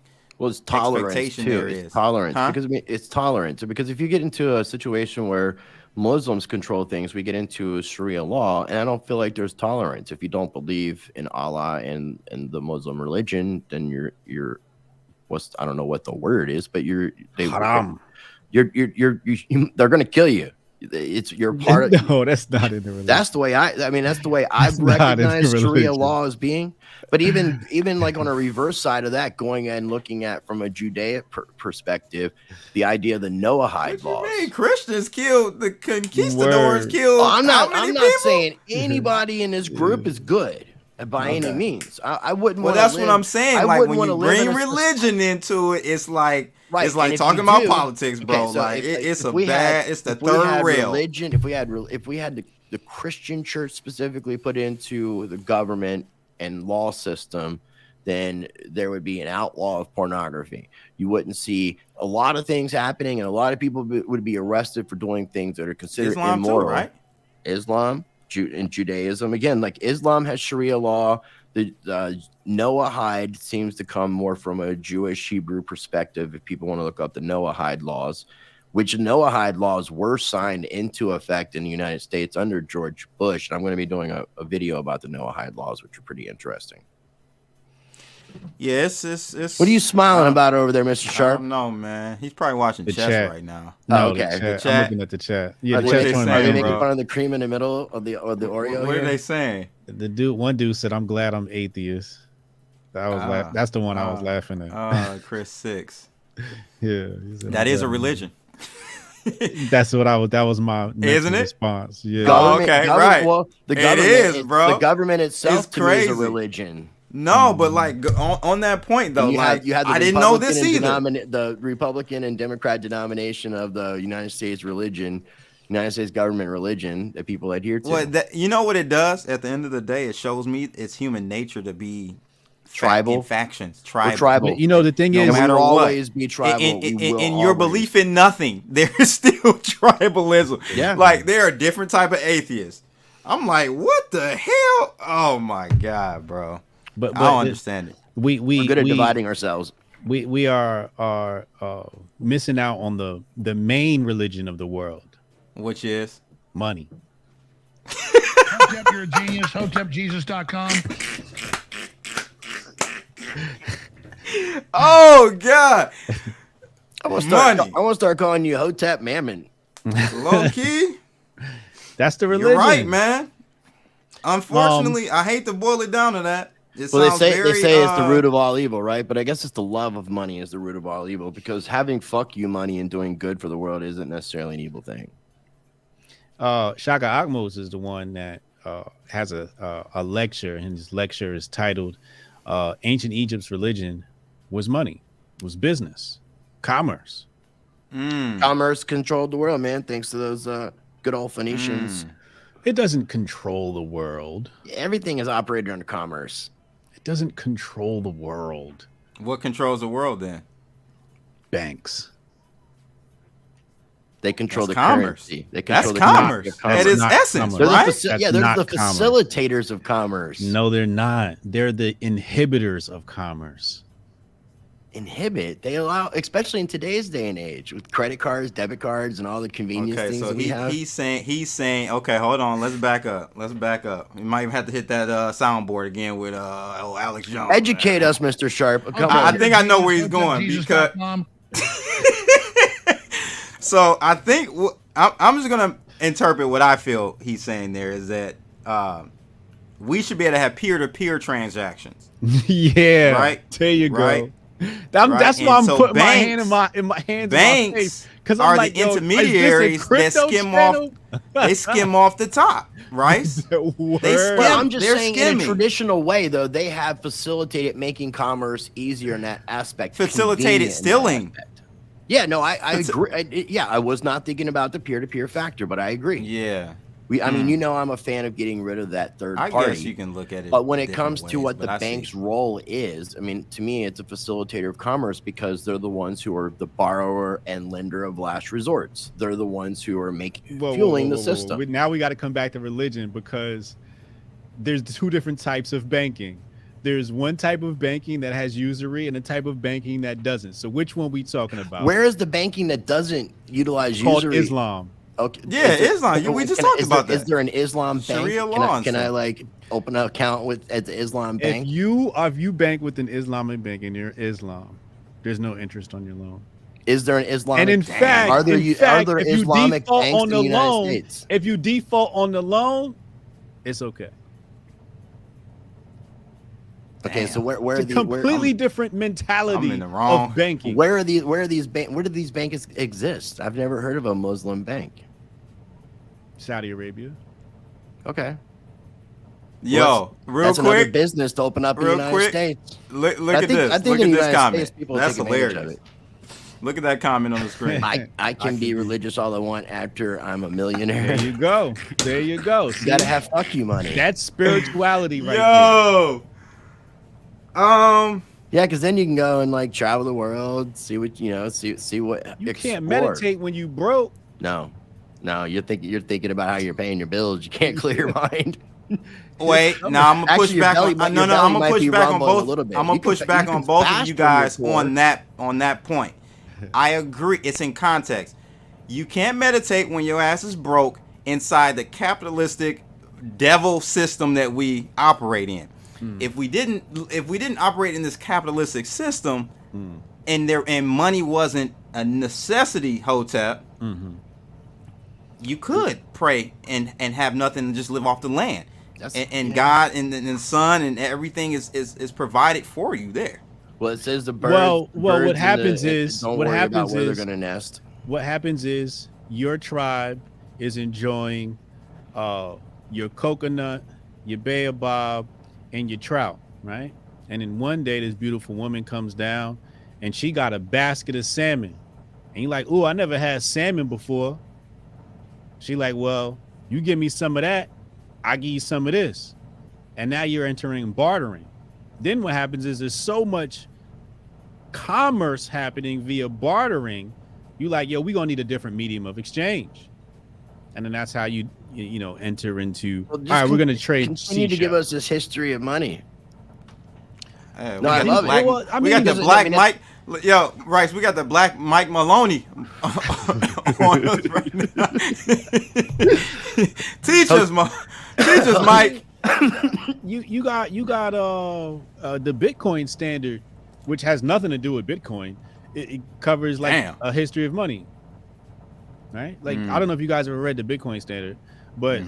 tolerance too. It's tolerance because it's tolerance. Because if you get into a situation where Muslims control things, we get into Sharia law, and I don't feel like there's tolerance. If you don't believe in Allah and the Muslim religion, then you're I don't know what the word is, but haram. They're gonna kill you. You're part of. No, that's not in the religion. That's the way that's the way I've recognized Sharia law as being. But even like on a reverse side of that, going and looking at from a Judaic perspective, the idea of the Noahide laws. Christians killed the conquistadors. Killed. I'm not saying anybody in this group is good by any means. I wouldn't. Well, that's what I'm saying. Like when you bring religion into it, it's like. Right. It's like talking about politics, bro. Okay, so like it's the third rail. Religion, if we had the Christian church specifically put into the government and law system, then there would be an outlaw of pornography. You wouldn't see a lot of things happening, and a lot of people would be arrested for doing things that are considered immoral. Too, right? Islam and Judaism, again, like Islam has Sharia law. the Noahide seems to come more from a Jewish Hebrew perspective. If people want to look up the Noahide laws, which Noahide laws were signed into effect in the United States under George Bush. And I'm going to be doing a video about the Noahide laws, which are pretty interesting. Yes, it's What are you smiling about over there, Mr. I Sharp? don't know, man. He's probably watching The chess chat. right now. No, Okay. the The chat. chat. I'm looking at the chat. Yeah, Are the they, chat's saying, showing are they that, making bro? fun of the cream in the middle of the Oreo? What are here? they saying? One dude said, "I'm glad I'm atheist." That's the one I was laughing at. Chris 6. Yeah, he said, That "I'm is a glad I'm-" religion. That's what I was. That was my next Isn't it? response. Yeah. Oh, okay, right. Well, the It government is, bro. The government itself It's to me is a crazy. religion. No, but like on that point though, And like you have the I didn't know Republican this and either. the Republican and Democrat denomination of the United States religion, United States government religion that people adhere to. Well, you know what it does? At the end of the day, it shows me it's human nature to be Tribal? in factions, We're tribal. tribal. But you know the thing No is, matter we will what. always be tribal. In your belief in nothing, there is still tribalism. Yeah. Like there are different type of atheists. I'm like, what the hell? Oh my god, bro. but I don't understand it. we're We're good at dividing ourselves. we are missing out on the main religion of the world, Which is money. Hotep, you're a genius. HotepJesus.com. oh god, I want to money. start calling you Hotep Mammon. Low key. That's the religion. You're right, man. Unfortunately, I hate to boil it down to that. It Well, sounds they very, say it's the root of all evil, right? But I guess it's the love of money is the root of all evil, because having fuck you money and doing good for the world isn't necessarily an evil thing. Shaka Akmos is the one that has a lecture, and his lecture is titled "Ancient Egypt's Religion Was Money, Was Business, Commerce." Commerce controlled the world, man, thanks to those good old Phoenicians. It doesn't control the world. Everything is operated under commerce. It doesn't control the world. What controls the world then? Banks. They control That's the commerce. currency. They That's control the commerce. commerce. At its not essence, commerce. right? That's They're not the commerce. facilitators of commerce. No, they're not. They're the inhibitors of commerce. Inhibit. They allow, especially in today's day and age, with credit cards, debit cards, and all the convenience Okay, things so that we have. he's saying. Okay, hold on. Let's back up. We might even have to hit that soundboard again with Alex Jones. Educate us, Mr. Sharp. Come I on. think I know where he's going because. So I think I'm just gonna interpret what I feel he's saying there is that we should be able to have peer-to-peer transactions. Yeah. Right. There you go. Right. That's Right. why I'm And so putting my banks- hand in my hands. Banks because are the intermediaries that skim off. They skim off the top, right? They skim. Well, I'm just they're saying, in skimming. a traditional way, though, they have facilitated making commerce easier in that aspect. Facilitated convenient in that stealing. aspect. Yeah, no, I agree. I was not thinking about the peer-to-peer factor, but I agree. Yeah. I mean, you know, I'm a fan of getting rid of that third I party. guess you can look at it. But when it different comes to ways, what but the I see. bank's role is, I mean, to me, it's a facilitator of commerce because they're the ones who are the borrower and lender of last resorts. They're the ones who are fueling the system. Now we got to come back to religion because there's two different types of banking. There's one type of banking that has usury and a type of banking that doesn't. So which one we talking about? Where is the banking that doesn't utilize It's called usury? Islam. Okay. Yeah, Islam. We just talked about that. Is there an Islam bank? Sharia law. Can I like open an account at the Islam bank? If you bank with an Islamic bank and you're Islam, there's no interest on your loan. Is there an Islamic? And in bank? fact, are there if you Islamic default banks on in the the United loan, States? if you default on the loan, it's okay. Okay, so where It's a completely different mentality I'm in the wrong. of banking. where do these banks exist? I've never heard of a Muslim bank. Saudi Arabia. Okay. Yo, real That's another quick. business to open up in the Real United quick. States. Look I at think- this. I think Look in at the this United comment. States, people That's take advantage of hilarious. it. Look at that comment on the screen. I can be religious all I want after I'm a millionaire. There you go. There you go. You gotta have fuck you money. That's spirituality right Yo. Yeah, because then you can go and like travel the world, see what see what. there. You can't explore. meditate when you broke. No, you're thinking about how you're paying your bills. You can't clear your mind. Wait, now I'm gonna push Actually, your back belly on. might- No, your no, belly I'm gonna might push be back on rumbling a both. little bit. I'm gonna You can- push back you on can both of fast you when you're guys poor. on that point. I agree. It's in context. You can't meditate when your ass is broke inside the capitalistic devil system that we operate in. If we didn't operate in this capitalistic system, and money wasn't a necessity, Hotep, you could pray and have nothing and just live off the land. And God and the sun and everything is provided for you there. Well, it says the birds. Well, birds what happens in the, is don't what worry about happens where is they're gonna nest. what happens is your tribe is enjoying your coconut, your baobab, and your trout, right? And then one day this beautiful woman comes down and she got a basket of salmon. And you're like, oh, I never had salmon before. She like, well, you give me some of that, I give you some of this. And now you're entering bartering. Then what happens is there's so much commerce happening via bartering. You like, yo, we gonna need a different medium of exchange. And then that's how you enter into, all right, we're gonna trade. Continue to give us this history of money. No, I love it. Well, I we mean, got the black Mike. Yo, Rice, we got the black Mike Maloney on us right now. Teach us, Mike. You got the Bitcoin standard, which has nothing to do with Bitcoin. It covers like a history of money, right? Like I don't know if you guys ever read the Bitcoin standard, but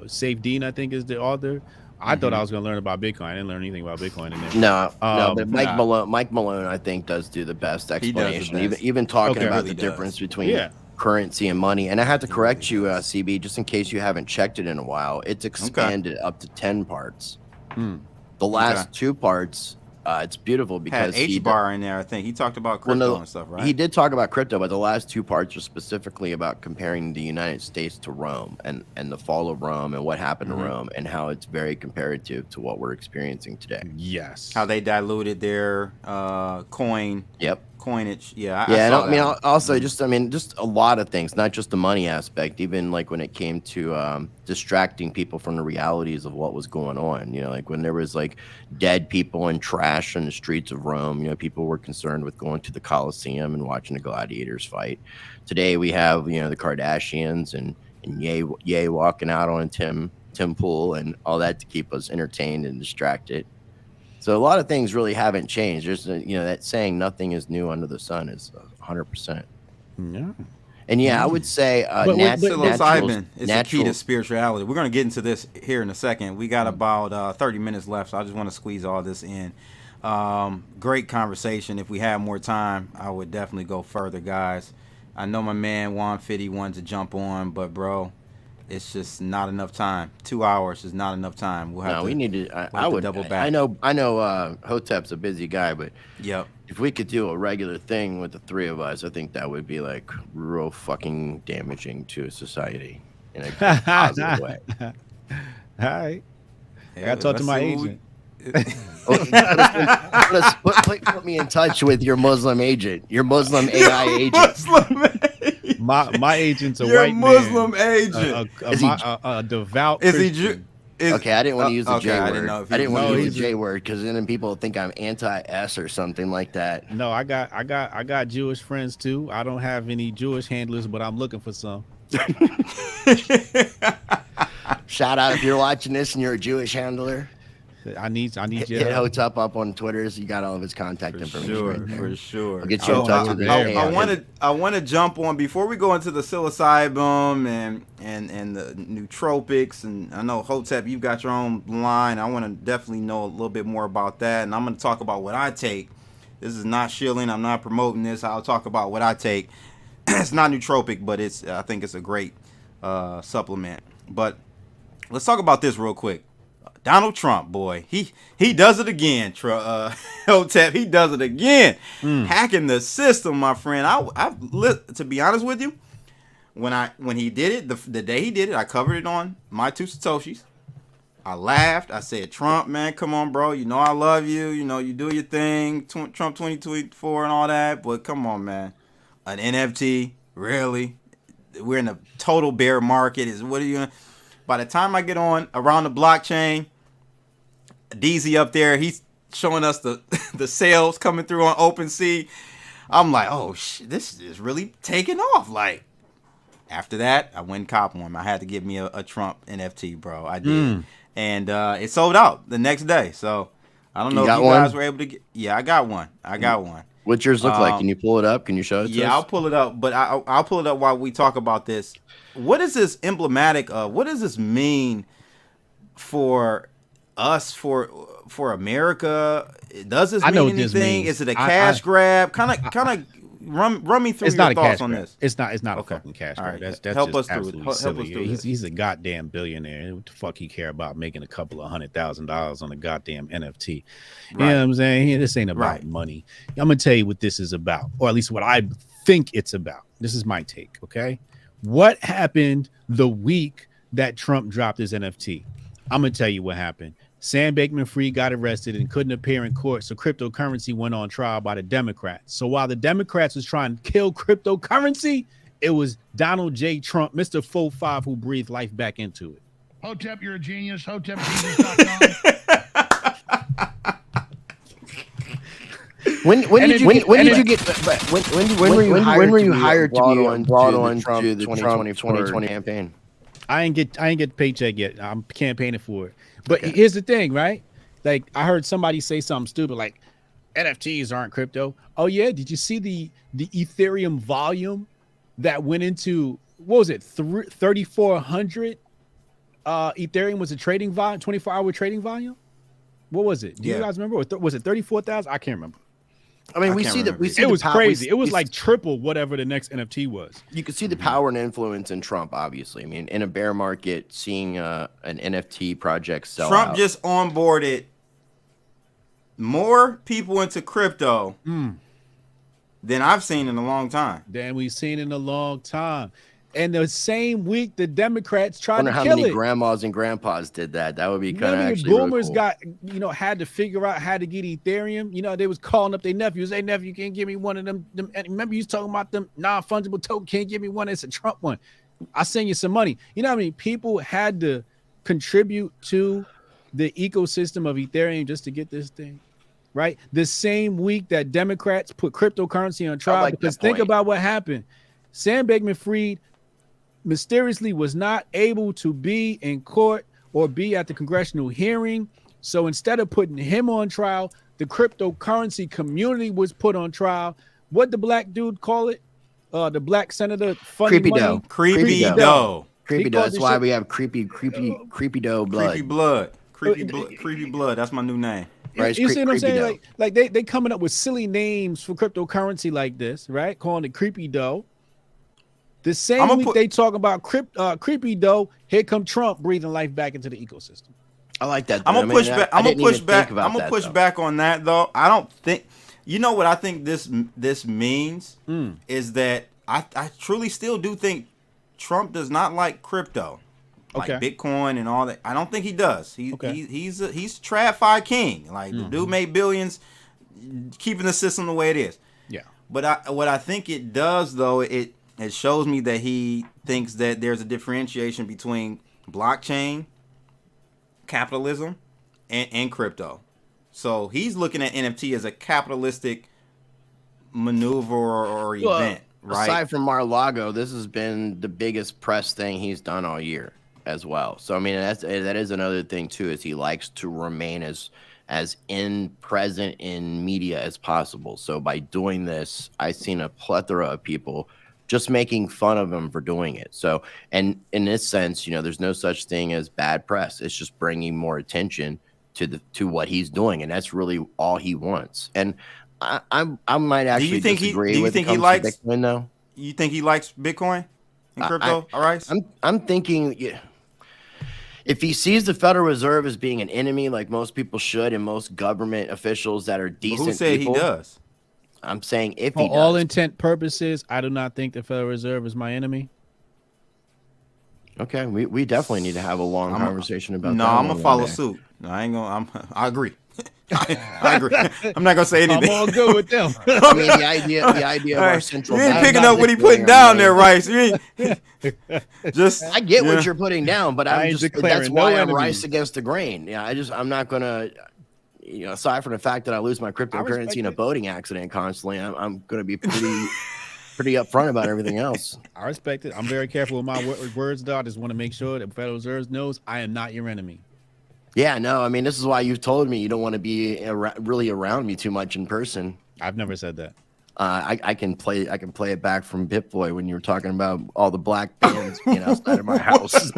Safe Dean, I think, is the author. I thought I was going to learn about Bitcoin. I didn't learn anything about Bitcoin in there. No, but Mike Malone, I think, does do the best explanation. Even talking about the difference between currency and money. And I have to correct you, CB, just in case you haven't checked it in a while. It's expanded up to 10 parts. The last 2 parts, it's beautiful because had H-bar in there. I think he talked about crypto and stuff, right? He did talk about crypto, but the last 2 parts are specifically about comparing the United States to Rome and the fall of Rome and what happened to Rome and how it's very comparative to what we're experiencing today. Yes. How they diluted their coinage. Also just a lot of things, not just the money aspect, even like when it came to distracting people from the realities of what was going on, like when there was like dead people and trash in the streets of Rome, people were concerned with going to the Colosseum and watching the gladiators fight. Today we have, the Kardashians and Ye walking out on Tim Pool and all that to keep us entertained and distracted. So a lot of things really haven't changed. There's, that saying nothing is new under the sun is 100%. Yeah. And I would say psilocybin is the key to spirituality. We're going to get into this here in a second. We got about 30 minutes left, so I just want to squeeze all this in. Great conversation. If we had more time, I would definitely go further, guys. I know my man Juan Fitty wanted to jump on, but bro, it's just not enough time. 2 hours is not enough time. We'll have we need to. I would double back. I know. Hotep's a busy guy, but yep. If we could do a regular thing with the 3 of us, I think that would be like real fucking damaging to society in a positive way. All right. I got to talk to my agent. Put me in touch with your Muslim agent, your Muslim AI agent. My agent's a your white Muslim man, agent. a devout. Is Christian. Okay, I didn't want to use the J word. I didn't want to use the J word because then people think I'm anti-S or something like that. No, I got Jewish friends too. I don't have any Jewish handlers, but I'm looking for some. Shout out if you're watching this and you're a Jewish handler. I need you. Hit Hotep up on Twitter, so you got all of his contact information. For sure. I'll get you in touch with him. I want to jump on before we go into the psilocybin and the nootropics, and I know Hotep, you've got your own line. I want to definitely know a little bit more about that, and I'm going to talk about what I take. This is not shilling. I'm not promoting this. I'll talk about what I take. It's not nootropic, but I think it's a great supplement. But let's talk about this real quick. Donald Trump, boy, he does it again. Hotep, he does it again, hacking the system, my friend. To be honest with you, when he did it, the day he did it, I covered it on My Two Satoshis. I laughed. I said, Trump, man, come on, bro. You know I love you. You do your thing, Trump 2024 and all that. But come on, man, an NFT, really? We're in a total bear market. What are you? By the time I get on around the blockchain, DZ up there, he's showing us the the sales coming through on OpenSea. I'm like, oh shit, this is really taking off. Like, after that, I went and cop one. I had to get me a Trump NFT, bro. I did, and it sold out the next day. So I don't know if you guys were able to get. Yeah, I got one. What's yours look like? Can you pull it up? Can you show it to us? Yeah, I'll pull it up, but I'll pull it up while we talk about this. What is this emblematic of? What does this mean for us, for America? Does this mean anything? Is it a cash grab? Kind of run me through your thoughts on this. It's not a fucking cash grab. That's help just us through it. Silly. He's a goddamn billionaire. What the fuck he care about making a couple of $100,000 on a goddamn NFT? You know what I'm saying? This ain't about money. I'm gonna tell you what this is about, or at least what I think it's about. This is my take. Okay, what happened the week that Trump dropped his NFT? I'm gonna tell you what happened. Sam Bankman-Fried got arrested and couldn't appear in court, so cryptocurrency went on trial by the Democrats. So while the Democrats was trying to kill cryptocurrency, it was Donald J. Trump, Mr. 4-5, who breathed life back into it. Hotep, you're a genius. HotepGenius.com. When did you hired to be brought on to the Trump 2020 campaign? I ain't get the paycheck yet. I'm campaigning for it. But here's the thing, right? Like, I heard somebody say something stupid like NFTs aren't crypto. Oh yeah, did you see the Ethereum volume that went into, what was it, 3,400 Ethereum was a trading volume, 24-hour trading volume? What was it? Do you guys remember? Was it 34,000? I can't remember. I mean, we see it was crazy. It was like triple whatever the next NFT was. You could see the power and influence in Trump, obviously. I mean, in a bear market, seeing an NFT project sell Trump out. just onboarded more people into crypto than I've seen in a long time. And the same week, the Democrats tried to kill it. I wonder how many grandmas and grandpas did that. That would be kind of actually boomers really cool. Had to figure out how to get Ethereum. They was calling up their nephews. Hey, nephew, you can't give me one of them. Remember you was talking about them non-fungible token. Can't give me one. It's a Trump one. I send you some money. You know how many people had to contribute to the ecosystem of Ethereum just to get this thing? Right? The same week that Democrats put cryptocurrency on trial, because think about what happened. Sam Bankman-Fried mysteriously was not able to be in court or be at the congressional hearing. So instead of putting him on trial, the cryptocurrency community was put on trial. What the black dude call it? The black senator, Creepy Dough. Creepy Dough. That's why we have creepy dough blood. Creepy blood. That's my new name. Right, you see what I'm saying? Like they coming up with silly names for cryptocurrency like this, right? Calling it Creepy Dough. The same week they talk about creepy dough, here come Trump breathing life back into the ecosystem. I like that. I'm gonna push back. I'm gonna push back on that though. I don't think. You know what I think this means is that I truly still do think Trump does not like crypto, like Bitcoin and all that. I don't think he does. He's TradFi king. Like the dude made billions, keeping the system the way it is. Yeah. But what I think it does though, it shows me that he thinks that there's a differentiation between blockchain, capitalism, and crypto. So he's looking at NFT as a capitalistic maneuver or event, right? Aside from Mar-a-Lago, this has been the biggest press thing he's done all year as well. So I mean, that is another thing too, is he likes to remain as present in media as possible. So by doing this, I've seen a plethora of people just making fun of him for doing it. So, and in this sense, there's no such thing as bad press. It's just bringing more attention to what he's doing, and that's really all he wants. And I might actually disagree with Bitcoin, though. You think he likes Bitcoin and crypto? All right. I'm thinking, if he sees the Federal Reserve as being an enemy, like most people should, and most government officials that are decent, who said he does? I'm saying if he does. For all intent purposes, I do not think the Federal Reserve is my enemy. Okay, we definitely need to have a long conversation about that. No, I'm gonna follow suit. No, I ain't gonna. I agree. I agree. I'm not gonna say anything. I'm all good with them. I mean, the idea of our central You ain't bank picking up what he declaring putting down our there, money. Rice. You ain't just. I get what you're putting down, but I ain't that's declaring why no I'm enemies. rice against the grain. Yeah, I'm not gonna, aside from the fact that I lose my cryptocurrency in a it. boating accident constantly, I'm gonna be pretty upfront about everything else. I respect it. I'm very careful with my words, though. I just want to make sure that Federal Reserve knows I am not your enemy. Yeah, no, I mean, this is why you've told me you don't want to be really around me too much in person. I've never said that. I can play it back from Pip-Boy when you were talking about all the black bands being outside of my house.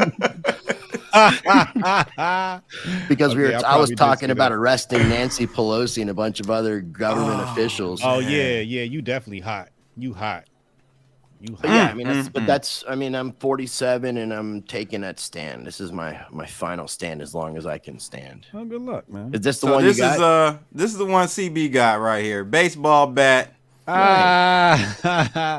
Because I was talking about arresting Nancy Pelosi and a bunch of other government officials. Oh yeah, you definitely hot. You hot. But yeah, I mean, I'm 47 and I'm taking that stand. This is my final stand as long as I can stand. Oh, good luck, man. Is this the one you got? This is the one CB got right here. Baseball bat. You know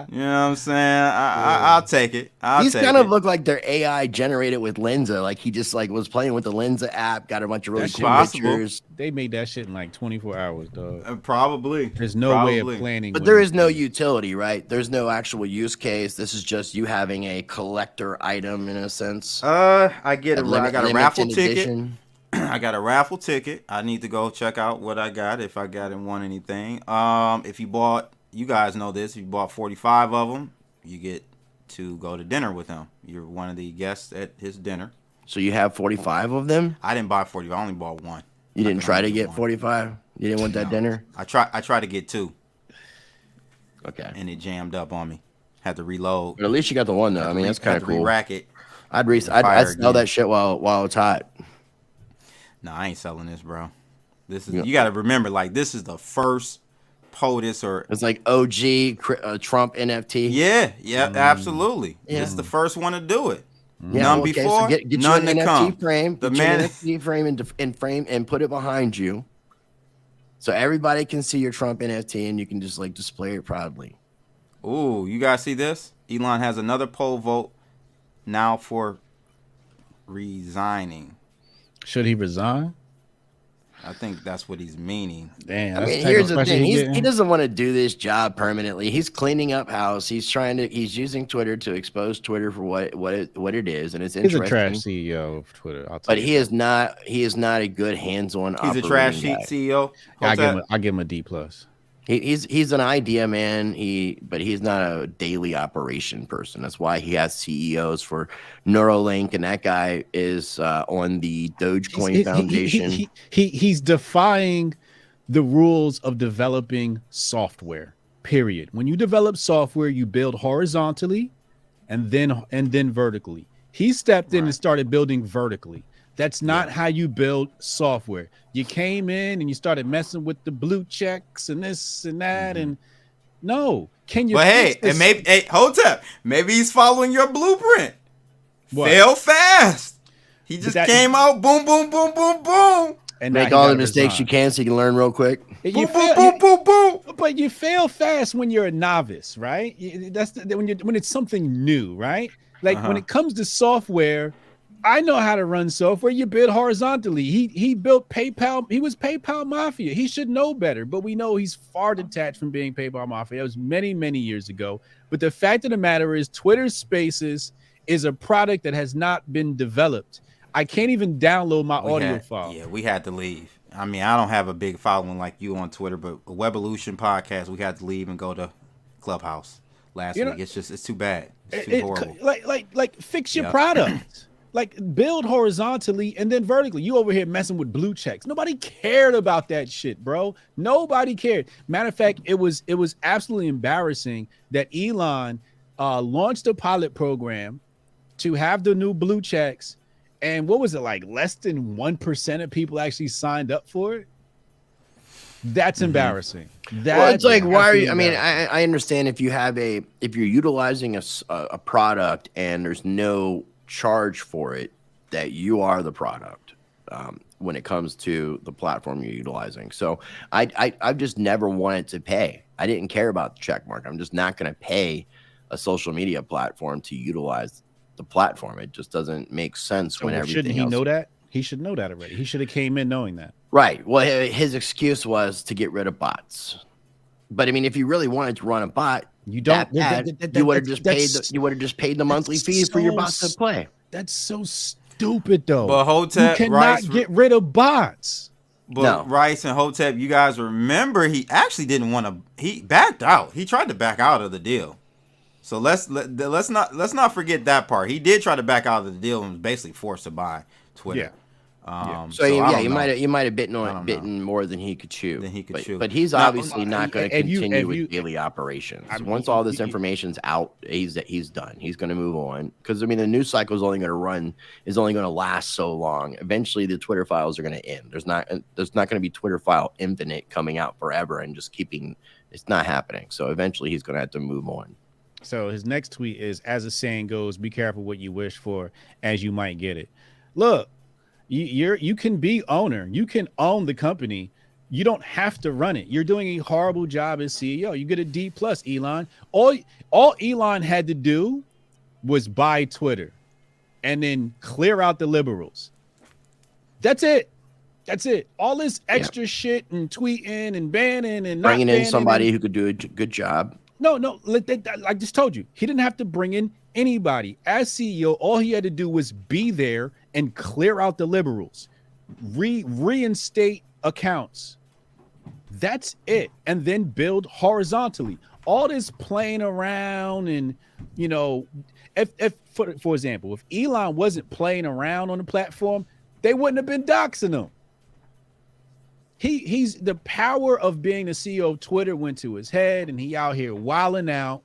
what I'm saying? I'll take it. These kind of look like they're AI generated with Lenza. Like he just was playing with the Lenza app, got a bunch of really cool pictures. They made that shit in like 24 hours, dog. Probably. There's no way of planning. But there is no utility, right? There's no actual use case. This is just you having a collector item in a sense. I got a raffle ticket. Edition. I got a raffle ticket. I need to go check out what I got if I got and won anything. If you bought, you guys know this, if you bought 45 of them, you get to go to dinner with him. You're one of the guests at his dinner. So you have 45 of them? I didn't buy 45. I only bought one. You didn't try to get 45? You didn't want that dinner? I tried to get 2. Okay. And it jammed up on me. Had to reload. But at least you got the one though. I mean, that's kind of cool. Re-rack it. I'd sell that shit while it's hot. No, I ain't selling this, bro. This is you got to remember, like this is the first POTUS or it's like OG Trump NFT. Yeah, absolutely. Yeah. It's the first one to do it. Yeah, none before, so get none you an to NFT come. Frame, the get man you an NFT frame and put it behind you, so everybody can see your Trump NFT and you can just display it proudly. Ooh, you guys see this? Elon has another poll vote now for resigning. Should he resign? I think that's what he's meaning. Damn. I mean, here's the thing: he doesn't want to do this job permanently. He's cleaning up house. He's using Twitter to expose Twitter for what it is, and it's interesting. He's a trash CEO of Twitter. But he is not a good hands-on. He's a trash CEO. I give him a D+. He's an idea man. But he's not a daily operation person. That's why he has CEOs for Neuralink, and that guy is on the Dogecoin Foundation. He's defying the rules of developing software. Period. When you develop software, you build horizontally, and then vertically. He stepped in and started building vertically. That's not how you build software. You came in and you started messing with the blue checks and this and that. And no, can you? But and maybe, Hotep, maybe he's following your blueprint. What? Fail fast. He just came out, boom, boom, boom, boom, boom. And make all the mistakes you can so you can learn real quick. Boom. But you fail fast when you're a novice, right? That's when it's something new, right? Like when it comes to software, I know how to run software. You build horizontally. He built PayPal. He was PayPal Mafia. He should know better, but we know he's far detached from being PayPal Mafia. That was many, many years ago. But the fact of the matter is Twitter Spaces is a product that has not been developed. I can't even download my audio file. Yeah, we had to leave. I mean, I don't have a big following like you on Twitter, but a Webelution podcast, we had to leave and go to Clubhouse last week. It's too bad. It's too horrible. Like fix your product. Like build horizontally and then vertically. You over here messing with blue checks. Nobody cared about that shit, bro. Nobody cared. Matter of fact, it was absolutely embarrassing that Elon launched a pilot program to have the new blue checks. And what was it, like less than 1% of people actually signed up for it? That's embarrassing. Well, it's like, why are you? I mean, I understand if you're utilizing a product and there's no charge for it, that you are the product when it comes to the platform you're utilizing. So I've just never wanted to pay. I didn't care about the check mark. I'm just not going to pay a social media platform to utilize the platform. It just doesn't make sense when everything shouldn't he else. know that? He should know that already. He should have came in knowing that. Right. Well, his excuse was to get rid of bots. But I mean, if you really wanted to run a bot, you don't. You would have just paid. You would have just paid the monthly fee for your bots to play. That's so stupid, though. But Hotep, you cannot get rid of bots. But Rice and Hotep, you guys remember he actually didn't want to. He backed out. He tried to back out of the deal. So let's not forget that part. He did try to back out of the deal and was basically forced to buy Twitter. Yeah. You might have bitten more than he could chew. But he's obviously not going to continue with daily operations. Once all this information's out, he's done. He's going to move on because I mean the news cycle is only going to last so long. Eventually, the Twitter files are going to end. There's not going to be Twitter file infinite coming out forever and just keeping. It's not happening. So eventually, he's going to have to move on. So his next tweet is, as the saying goes, be careful what you wish for, as you might get it. Look. You can be owner. You can own the company. You don't have to run it. You're doing a horrible job as CEO. You get a D+, Elon. All Elon had to do was buy Twitter and then clear out the liberals. That's it. All this extra shit and tweeting and banning and bringing in somebody who could do a good job. No. I just told you. He didn't have to bring in anybody. As CEO, all he had to do was be there and clear out the liberals, reinstate accounts. That's it. And then build horizontally. All this playing around and, if for example, if Elon wasn't playing around on the platform, they wouldn't have been doxing him. He's the power of being the CEO of Twitter went to his head and he out here wilding out.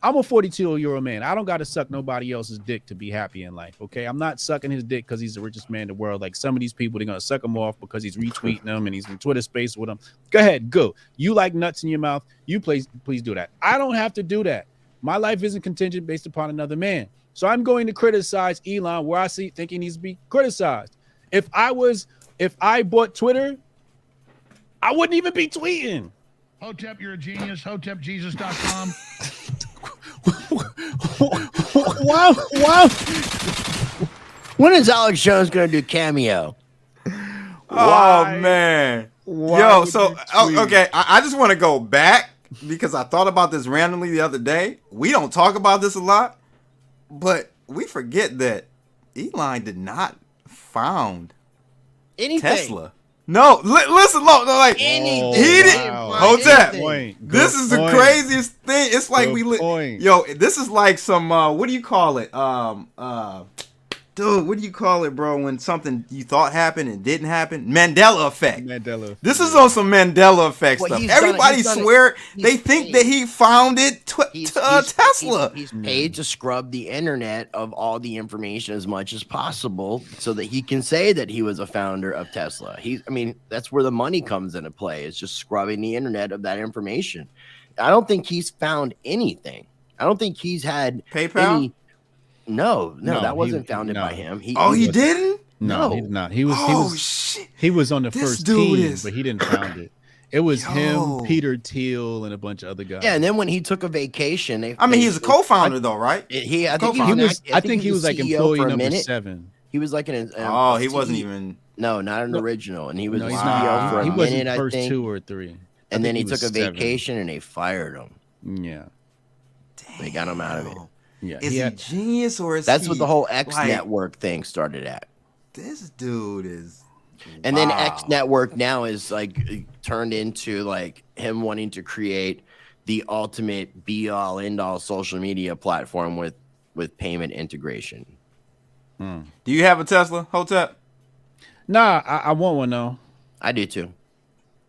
I'm a 42-year-old man. I don't got to suck nobody else's dick to be happy in life, okay? I'm not sucking his dick because he's the richest man in the world. Like some of these people, they're going to suck him off because he's retweeting them and he's in Twitter space with them. Go ahead, go. You like nuts in your mouth. You please do that. I don't have to do that. My life isn't contingent based upon another man. So I'm going to criticize Elon where I think he needs to be criticized. If I bought Twitter, I wouldn't even be tweeting. Hotep, you're a genius. HotepJesus.com. Wow. When is Alex Jones going to do cameo? Oh, man. Yo, so, okay, I just want to go back because I thought about this randomly the other day. We don't talk about this a lot, but we forget that Elon did not found Tesla. No, listen, like anything. He didn't. Hotep. This is the craziest thing. It's like this is like some what do you call it? Dude, what do you call it, bro? When something you thought happened and didn't happen? Mandela effect. This is on some Mandela effect stuff. Everybody swear they think that he founded Tesla. He's paid to scrub the internet of all the information as much as possible so that he can say that he was a founder of Tesla. That's where the money comes into play. It's just scrubbing the internet of that information. I don't think he's found anything. I don't think he's had PayPal. No, that wasn't founded by him. He didn't? No, he did not. He was on the first team, but he didn't found it. It was him, Peter Thiel, and a bunch of other guys. Yeah, and then when he took a vacation, he's a co-founder though, right? I think he was like employee number 7. He was like he wasn't even. No, not an original, and he was CEO for a minute. I think 2 or 3, and then he took a vacation, and they fired him. Yeah, they got him out of it. Yeah, is he genius or is that's what the whole X Network thing started at. This dude is, and then X Network now is like turned into like him wanting to create the ultimate be all end all social media platform with payment integration. Do you have a Tesla, Hotep? Nah, I want one though. I do too.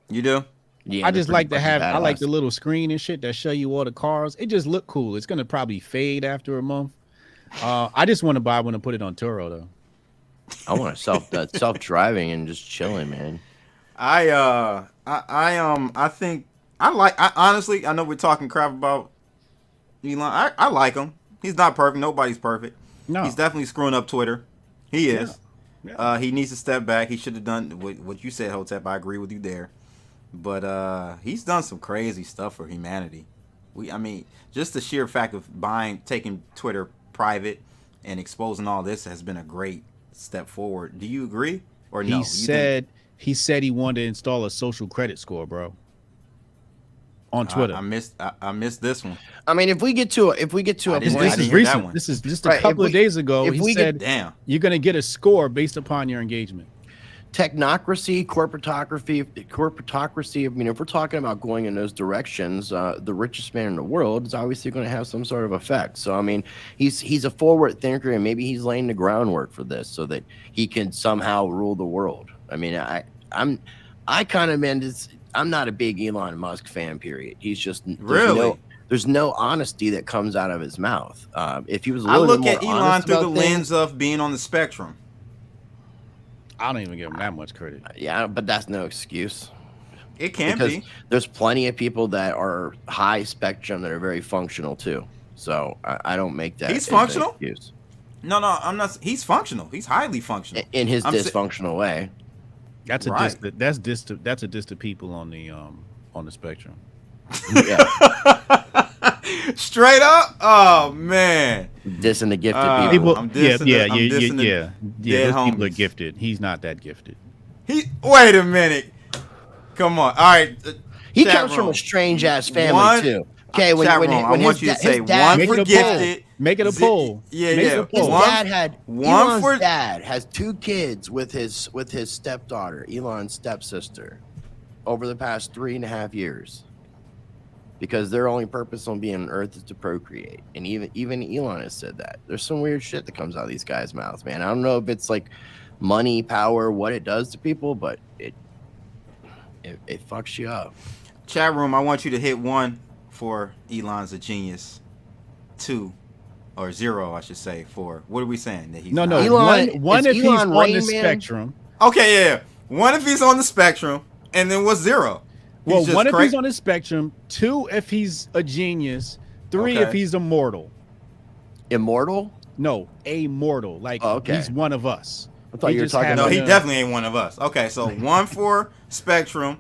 You do? Yeah, I just like to have. I like the little screen and shit that show you all the cars. It just look cool. It's gonna probably fade after a month. I just want to buy one and put it on Turo though. I want to self driving and just chilling, man. I think honestly, I know we're talking crap about Elon. I like him. He's not perfect. Nobody's perfect. No, he's definitely screwing up Twitter. He is. Yeah. He needs to step back. He should have done what you said, Hotep. I agree with you there. But he's done some crazy stuff for humanity. Just the sheer fact of taking Twitter private and exposing all this has been a great step forward. Do you agree or no? He said he wanted to install a social credit score, bro. On Twitter. I missed this one. I mean, if we get to a point, this is recent. This is just a couple of days ago. He said, you're going to get a score based upon your engagement. Technocracy, corporatocracy. I mean, if we're talking about going in those directions, the richest man in the world is obviously going to have some sort of effect. So, I mean, he's a forward thinker, and maybe he's laying the groundwork for this so that he can somehow rule the world. I mean, I'm not a big Elon Musk fan. Period. He's just there's no honesty that comes out of his mouth. If he was, I look at Elon through the lens of being on the spectrum. I don't even give him that much credit. Yeah, but that's no excuse. It can be. There's plenty of people that are high spectrum that are very functional too. So I don't make that. He's functional. Excuse. No, I'm not. He's functional. He's highly functional in his dysfunctional way. That's a diss to people on the spectrum. Yeah. Straight up. Oh man. Dissing the gifted people. Those people are gifted. He's not that gifted. Wait a minute. Come on. All right. He comes from a strange ass family too. Okay, I want you to say one for gifted. Make it a poll. Yeah. Elon's dad has 2 kids with his stepdaughter, Elon's stepsister, over the past 3.5 years. Because their only purpose on being on Earth is to procreate, and even Elon has said that. There's some weird shit that comes out of these guys' mouths, man. I don't know if it's like money, power, what it does to people, but it fucks you up. Chat room, I want you to hit 1 for Elon's a genius, 2 or 0, I should say. For what are we saying that he's no. One if he's on the spectrum. Okay, yeah. 1 if he's on the spectrum, and then what's 0? Well, 1 if he's on the spectrum, 2 if he's a genius, 3 if he's immortal. Immortal? No, amortal. Like he's one of us. I thought you were talking. No, he definitely ain't one of us. Okay, so 1 for spectrum,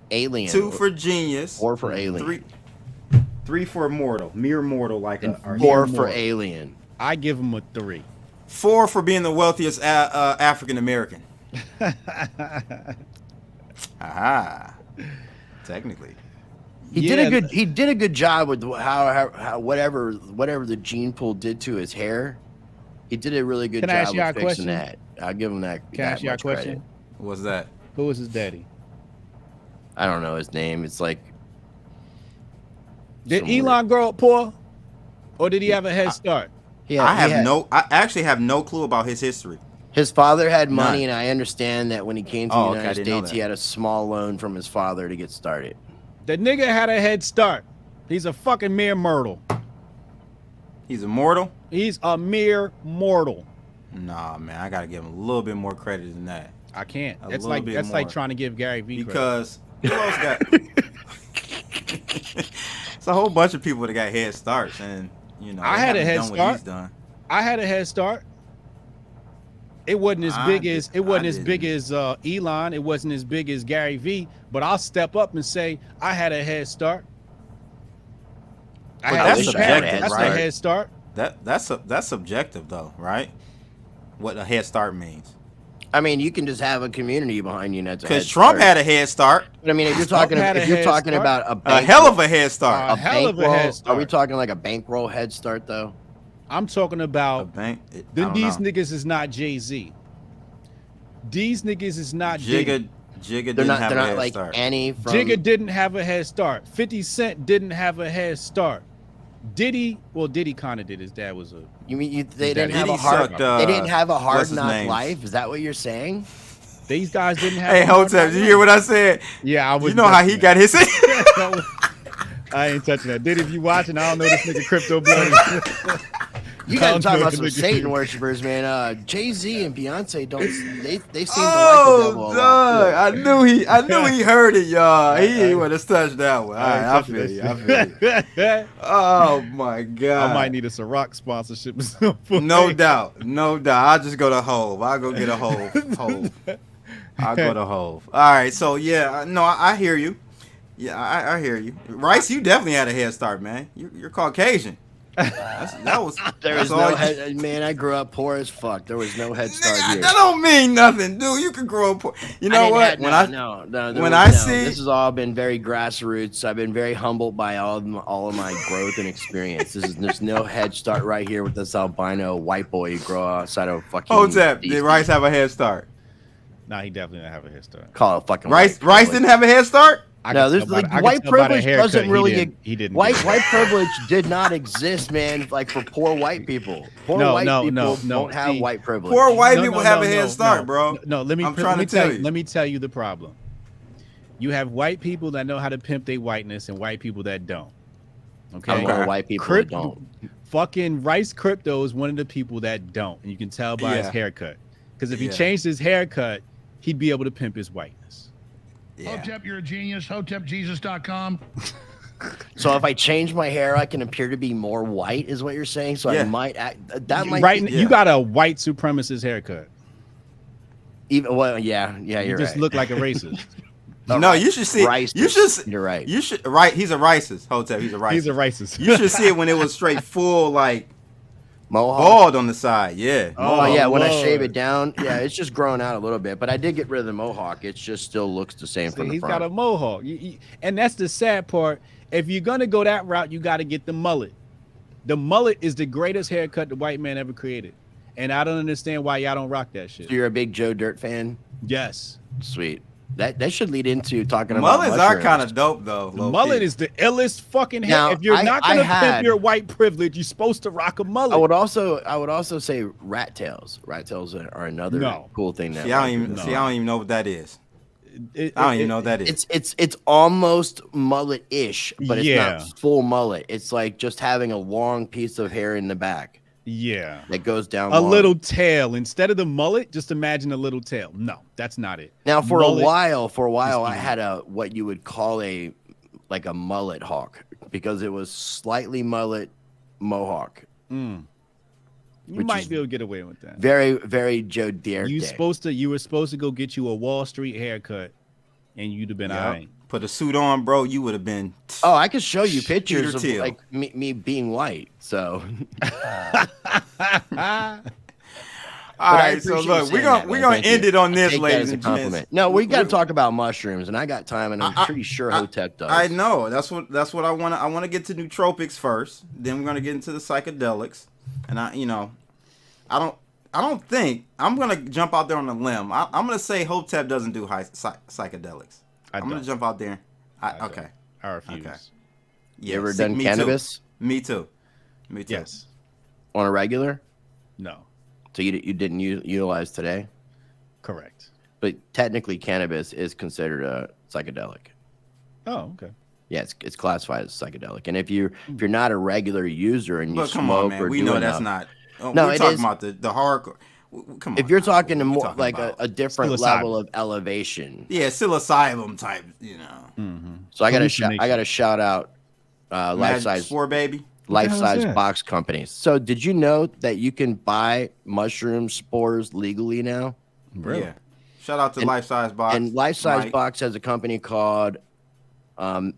alien. 2 for genius, 4 for alien, 3 for mortal, mere mortal, like and 4 for alien. I give him a 3. 4 for being the wealthiest African American. Aha. Technically, he did a good job with how whatever the gene pool did to his hair. He did a really good job of fixing that. I'll give him that. Can I ask you a question? Credit. What's that? Who was his daddy? I don't know his name. It's like. Did Elon grow up poor, or did he have a head start? I actually have no clue about his history. His father had money, and I understand that when he came to the United States, he had a small loan from his father to get started. The nigga had a head start. He's a fucking mere mortal. He's immortal? He's a mere mortal. Nah, man, I gotta give him a little bit more credit than that. I can't. That's like trying to give Gary Vee because who else got? It's a whole bunch of people that got head starts, and I had a head start. I had a head start. It wasn't as big as Elon. It wasn't as big as Gary Vee. But I'll step up and say I had a head start. That's subjective, right? That's a head start. That's subjective, though, right? What a head start means. I mean, you can just have a community behind you. Because Trump had a head start. But I mean, if you're talking about a hell of a head start, a hell of a head start. Are we talking like a bankroll head start though? I'm talking about these niggas is not Jay-Z. These niggas is not Jigga didn't have a head start. Jigga didn't have a head start. 50 Cent didn't have a head start. Diddy kind of did. His dad was a. You mean they didn't have a hard? They didn't have a hard knock life. Is that what you're saying? These guys didn't have. Hey, Hotep, did you hear what I said? Yeah, I was. You know how he got his. I ain't touching that. Diddy, if you watching, I don't know this nigga crypto blood. You gotta talk about some Satan worshipers, man. Jay-Z and Beyonce they seem to like the devil a lot. I knew he heard it, y'all. He ain't want to touch that one. All right, I feel you. Oh my god. I might need a Ciroc sponsorship. No doubt. I'll just go to Hove. I'll go get a Hove. I'll go to Hove. All right, so yeah, no, I hear you. Yeah, I hear you. Rice, you definitely had a head start, man. You're Caucasian. That was There was no head, man. I grew up poor as fuck. There was no Head Start here. That don't mean nothing, dude. You can grow up poor. You know what? This has all been very grassroots. I've been very humbled by all of my growth and experience. There's no Head Start right here with this albino white boy you grow outside of fucking. Hotep, did Rice have a head start? Nah, he definitely didn't have a head start. Call it fucking Rice didn't have a head start? No, there's like white privilege doesn't really. He didn't. White privilege did not exist, man. Like for poor white people. Poor white people don't have white privilege. Poor white people have a head start, bro. No, let me tell you the problem. You have white people that know how to pimp their whiteness and white people that don't. Okay, white people that don't. Fucking Rice Crypto is one of the people that don't, and you can tell by his haircut. Because if he changed his haircut, he'd be able to pimp his whiteness. Yeah. Hotep, you're a genius. HotepJesus.com. So if I change my hair, I can appear to be more white, is what you're saying? So I might act, that might be, you got a white supremacist haircut. Even you're just look like a racist. No, you should see. You're right. You should right. He's a racist. Hotep. He's a racist. He's a racist. You should see it when it was straight full like mohawk, bald on the side. Yeah. Oh yeah. When I shave it down, it's just growing out a little bit. But I did get rid of the mohawk. It just still looks the same from the front. He's got a mohawk, and that's the sad part. If you're gonna go that route, you got to get the mullet. The mullet is the greatest haircut the white man ever created, and I don't understand why y'all don't rock that shit. So you're a big Joe Dirt fan? Yes. Sweet. That should lead into talking about mullets are kind of dope though. The mullet is the illest fucking hair. Now, if you're not gonna pimp your white privilege, you're supposed to rock a mullet. I would also say rat tails. Rat tails are another cool thing. That I don't even know what that is. I don't even know what that is. It's almost mullet-ish, but it's not full mullet. It's like just having a long piece of hair in the back. Yeah, that goes down a little tail instead of the mullet. Just imagine a little tail. No, that's not it. Now, for a while, I had what you would call a mullet hawk because it was slightly mullet mohawk. You might be able to get away with that. Very, very Joe Dirt. You were supposed to go get you a Wall Street haircut, and you'd have been all right. Put a suit on, bro. You would have been. Oh, I could show you pictures of like me being white. So. All right, so look, we're gonna end it on this, ladies and gentlemen. No, we got to talk about mushrooms, and I got time, and I'm pretty sure Hotep does. I know that's what I want. I want to get to nootropics first, then we're gonna get into the psychedelics, and I don't think I'm gonna jump out there on a limb. I'm gonna say Hotep doesn't do psychedelics. I'm gonna jump out there. Okay. I refuse. Okay. You ever done cannabis? Me too. Yes. On a regular? No. So you didn't utilize today? Correct. But technically, cannabis is considered a psychedelic. Oh, okay. Yeah, it's classified as psychedelic. And if you're not a regular user and you smoke on, man. or we know that's not. No, we're talking about the hardcore. Come on, if you're talking to more like a different level of elevation, psilocybin type, So I got to shout out life size box companies. So did you know that you can buy mushroom spores legally now? Really? Yeah. Shout out to Life Size Box. And Life Size Box has a company called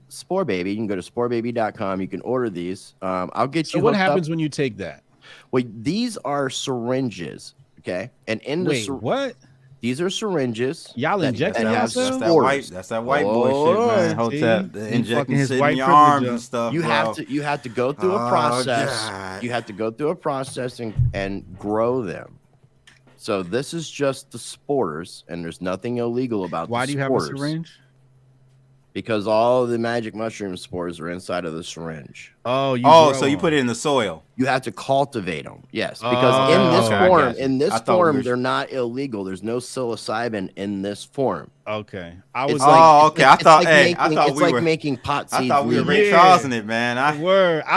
Spore Baby. You can go to sporebaby.com. You can order these. I'll get you. So what happens when you take that? Well, these are syringes. Okay, and in the what? These are syringes. Y'all injecting yourself? That's that white boy shit, man. Hotep, injecting his in your arms and stuff. You have to go through a process. God. You have to go through a process and grow them. So this is just the spores, and there's nothing illegal about. Why do you have a syringe? Because all the magic mushroom spores are inside of the syringe. So you put it in the soil. You have to cultivate them. Yes, because in this form, they're not illegal. There's no psilocybin in this form. Okay, I thought we were making pot seeds. I thought we were Ray Charlesing it, man. I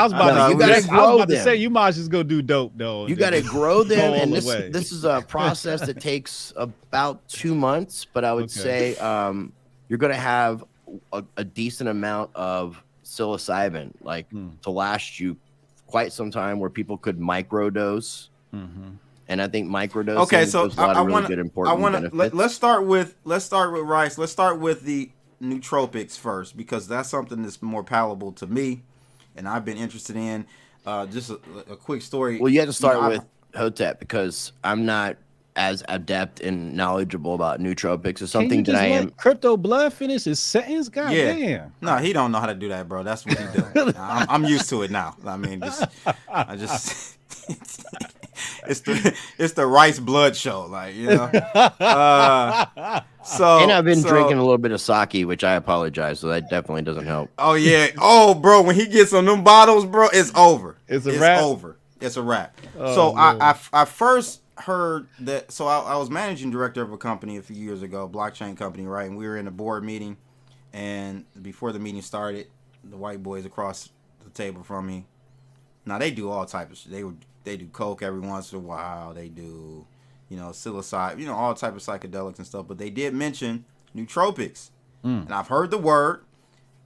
was about to say you might just go do dope though. You got to grow them, and this is a process that takes about 2 months. But I would say you're going to have a decent amount of psilocybin to last you quite some time, where people could microdose. And I think microdosing. Okay, so I want to let's start with Rice. Let's start with the nootropics first, because that's something that's more palatable to me and I've been interested in. Just a quick story. Well, you have to start with Hotep because I'm not as adept and knowledgeable about nootropics. It's something that I am. Crypto blood finish his sentence. God damn. No, he don't know how to do that, bro. That's what he do. I'm used to it now. I mean, it's the rice blood show, like, you know. And I've been drinking a little bit of sake, which I apologize. So that definitely doesn't help. Oh yeah. Oh, bro, when he gets on them bottles, bro, it's over. It's wrap? over. It's a wrap. Oh, so man. I first heard that. So I was managing director of a company a few years ago, blockchain company, right? And we were in a board meeting, and before the meeting started, the white boys across the table from me. Now they do all types of shit. They do coke every once in a while. They do, you know, psilocybin, all type of psychedelics and stuff. But they did mention nootropics, and I've heard the word,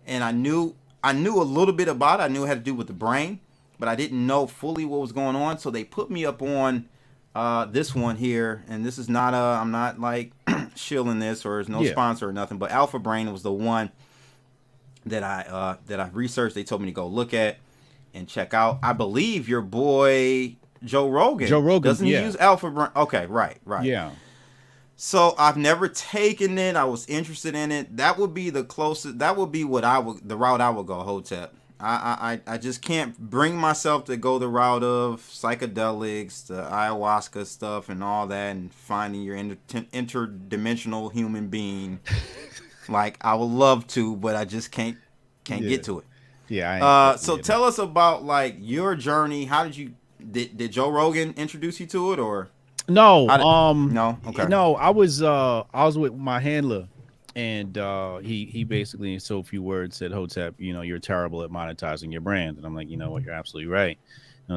and I knew a little bit about it. I knew it had to do with the brain, but I didn't know fully what was going on. So they put me up on this one here, and this is not I'm not like shilling this, or there's no sponsor or nothing. But Alpha Brain was the one that I researched. They told me to go look at and check out. I believe your boy Joe Rogan. Doesn't he use Alpha Brain? Okay, right. Yeah. So I've never taken it. I was interested in it. That would be the closest. That would be the route I would go. Hotep. I just can't bring myself to go the route of psychedelics, the ayahuasca stuff, and all that, and finding your interdimensional human being. Like, I would love to, but I just can't get to it. Yeah. So tell us about like your journey. How did Joe Rogan introduce you to it, or no? No. Okay. No, I was with my handler, and he basically, in so few words, said, "Hotep, you're terrible at monetizing your brand." And I'm like, you know what, you're absolutely right.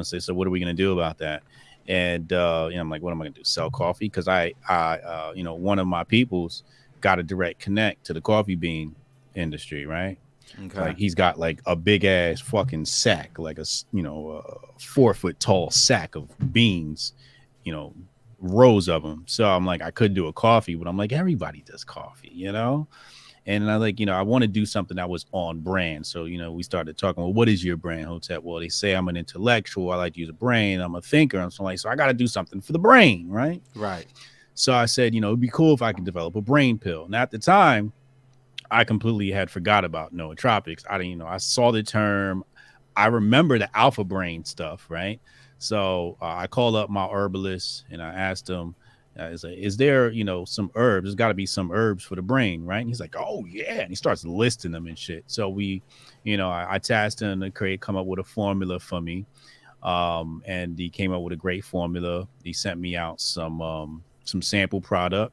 So what are we gonna do about that? And I'm like, what am I gonna do? Sell coffee? Because I one of my peoples got a direct connect to the coffee bean industry, right? Okay. Like, he's got like a big ass fucking sack, like a 4 foot tall sack of beans, rows of them. So I'm like, I could do a coffee, but I'm like, everybody does coffee, And I like, I want to do something that was on brand. So, we started talking, well, what is your brand, Hotep? Well, they say I'm an intellectual. I like to use a brain. I'm a thinker. And so I got to do something for the brain, right? Right. So I said, it'd be cool if I could develop a brain pill. Now, at the time, I completely had forgot about nootropics. I saw the term. I remember the alpha brain stuff, right? So I called up my herbalist and I asked him, is there, some herbs? There's got to be some herbs for the brain, right? And he's like, oh, yeah. And he starts listing them and shit. So we, I tasked him to come up with a formula for me. And he came up with a great formula. He sent me out some sample product.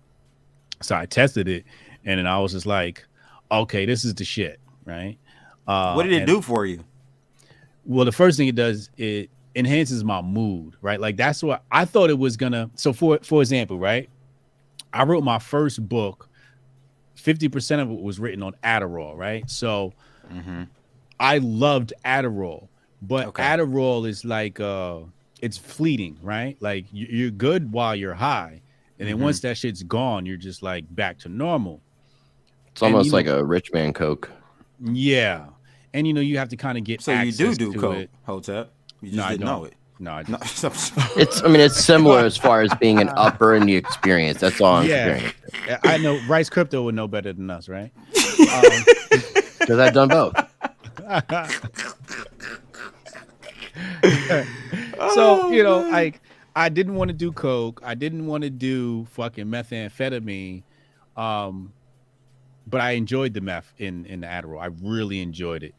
So I tested it. And then I was just like, okay, this is the shit, right? What did it do for you? Well, the first thing it does, it enhances my mood, right? Like, that's what I thought it was gonna. So for example, right? I wrote my first book. 50% of it was written on Adderall, right? So I loved Adderall, but Adderall is like it's fleeting, right? Like, you're good while you're high, and then once that shit's gone, you're just like back to normal. It's almost like a rich man coke. Yeah. And you have to kind of get so you do coke, Hotep. You just didn't know it. No, I don't. It's similar as far as being an upper in the experience. That's all I'm experiencing. I know Rice Crypto would know better than us, right? Because I've done both. So, I didn't want to do coke. I didn't want to do fucking methamphetamine. But I enjoyed the meth in the Adderall. I really enjoyed it.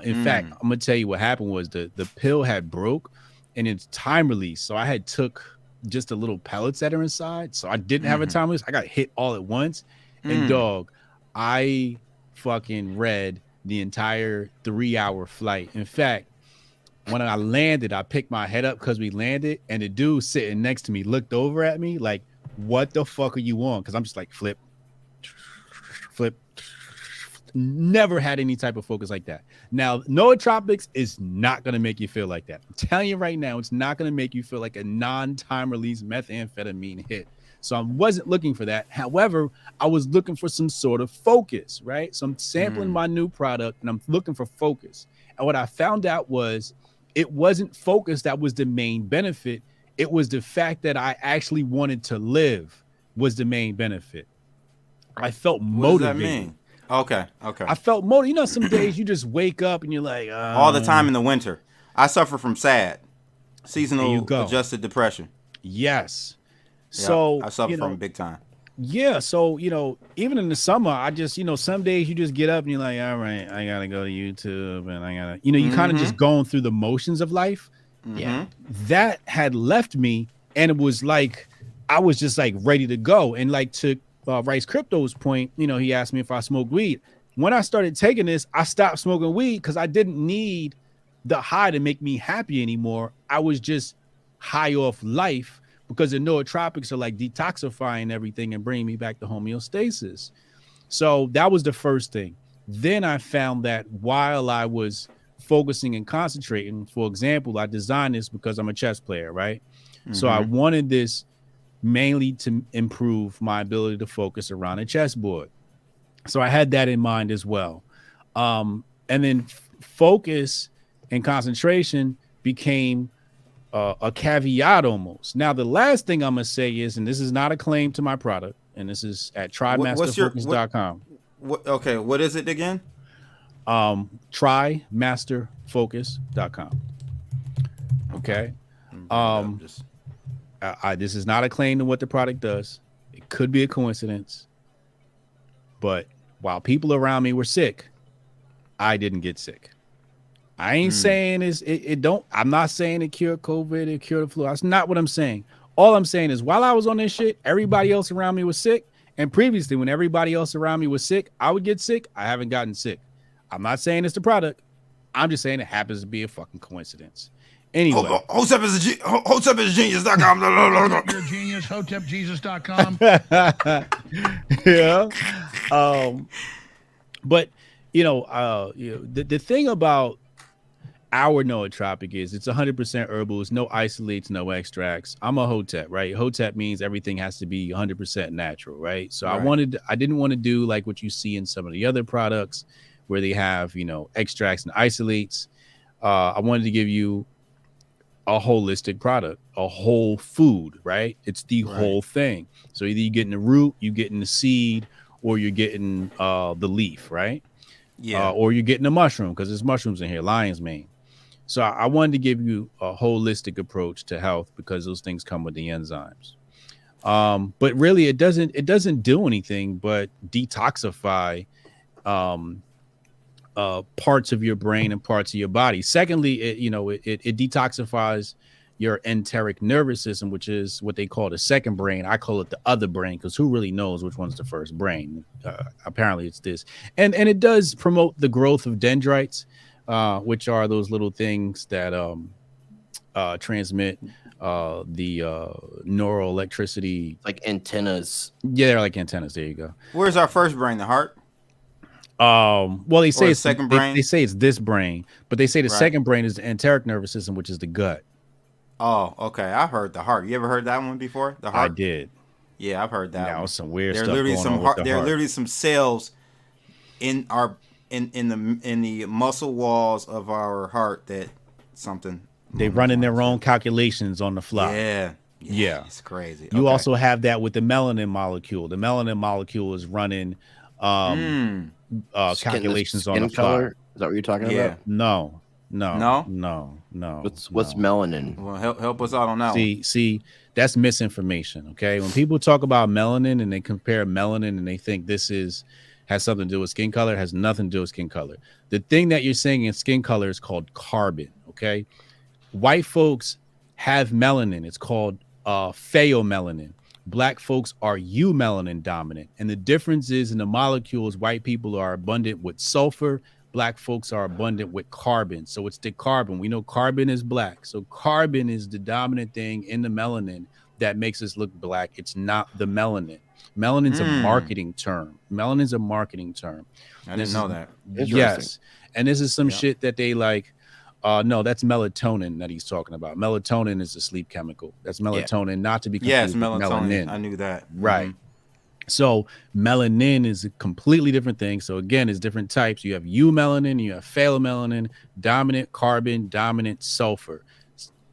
In fact, I'm gonna tell you what happened was the pill had broke, and it's time release. So I had took just a little pellets that are inside. So I didn't have a time release. I got hit all at once, and dog, I fucking read the entire 3-hour flight. In fact, when I landed, I picked my head up because we landed, and the dude sitting next to me looked over at me like, "What the fuck are you on?" Because I'm just like flip. Never had any type of focus like that. Now, nootropics is not going to make you feel like that. I'm telling you right now, it's not going to make you feel like a non-time release methamphetamine hit. So I wasn't looking for that. However, I was looking for some sort of focus, right? So I'm sampling my new product and I'm looking for focus. And what I found out was it wasn't focus that was the main benefit. It was the fact that I actually wanted to live was the main benefit. I felt motivated. What does that mean? Okay. I felt motivated. You know, some days you just wake up and you're like, all the time in the winter. I suffer from seasonal adjusted depression. Yes. Yep, So I suffer from big time. Yeah. So, even in the summer, I just, some days you just get up and you're like, all right, I got to go to YouTube and I got to, you kind of just going through the motions of life. Yeah. That had left me, and it was like, I was just like ready to go. And like to Rice Crypto's point, he asked me if I smoked weed. When I started taking this, I stopped smoking weed because I didn't need the high to make me happy anymore. I was just high off life because the nootropics are like detoxifying everything and bringing me back to homeostasis. So that was the first thing. Then I found that while I was focusing and concentrating, for example, I designed this because I'm a chess player, right? So I wanted this mainly to improve my ability to focus around a chessboard. So I had that in mind as well. And then focus and concentration became a caveat almost. Now, the last thing I'm going to say is, and this is not a claim to my product, and this is at trymasterfocus.com. What is it again? Trymasterfocus.com. Okay. This is not a claim to what the product does. It could be a coincidence. But while people around me were sick, I didn't get sick. I ain't saying I'm not saying it cured COVID, it cured the flu. That's not what I'm saying. All I'm saying is while I was on this shit, everybody else around me was sick. And previously, when everybody else around me was sick, I would get sick. I haven't gotten sick. I'm not saying it's the product. I'm just saying it happens to be a fucking coincidence. Anyway. Hotep is genius.com. You're a genius. HotepJesus.com. Yeah. But, the thing about our nootropic is it's 100% herbal. It's no isolates, no extracts. I'm a Hotep, right? Hotep means everything has to be 100% natural, right? So right. I didn't want to do like what you see in some of the other products where they have, extracts and isolates. I wanted to give you a holistic product, a whole food, right? It's the whole thing. So either you're getting the root, you're getting the seed, or you're getting the leaf, right? Yeah. Or you're getting the mushroom because there's mushrooms in here, lion's mane. So I wanted to give you a holistic approach to health because those things come with the enzymes. But really, it doesn't do anything but detoxify parts of your brain and parts of your body. Secondly, it detoxifies your enteric nervous system, which is what they call the second brain. I call it the other brain because who really knows which one's the first brain? Apparently, it's this, and it does promote the growth of dendrites, which are those little things that transmit the neural electricity, like antennas. Yeah, they're like antennas. There you go. Where's our first brain? The heart? Well, they say it's second brain. They say it's this brain, but they say the second brain is the enteric nervous system, which is the gut. Oh, okay. I've heard the heart. You ever heard that one before? The heart. I did. Yeah, I've heard that. Now some weird there stuff. Literally going some on with the there are heart. literally some cells in our in the muscle walls of our heart that something. They running their own calculations on the fly. Yeah. It's crazy. You also have that with the melanin molecule. The melanin molecule is running calculations on the fly. Is that what you're talking about? No. What's melanin? Well, help us out on that one. See, that's misinformation. Okay, when people talk about melanin and they compare melanin and they think this has something to do with skin color, it has nothing to do with skin color. The thing that you're seeing in skin color is called carbon. Okay, white folks have melanin. It's called pheomelanin. Black folks are eumelanin dominant, and the difference is in the molecules. White people are abundant with sulfur. Black folks are abundant with carbon. So it's the carbon. We know carbon is black. So carbon is the dominant thing in the melanin that makes us look black. It's not the melanin. Melanin's a marketing term. Melanin's a marketing term. I didn't know that. Yes. And this is some shit that they like. No, that's melatonin that he's talking about. Melatonin is a sleep chemical. That's melatonin, not to be confused with melatonin. melanin. I knew that. Right. So melanin is a completely different thing. So again, it's different types. You have eumelanin, you have phenylmelanin, dominant carbon, dominant sulfur.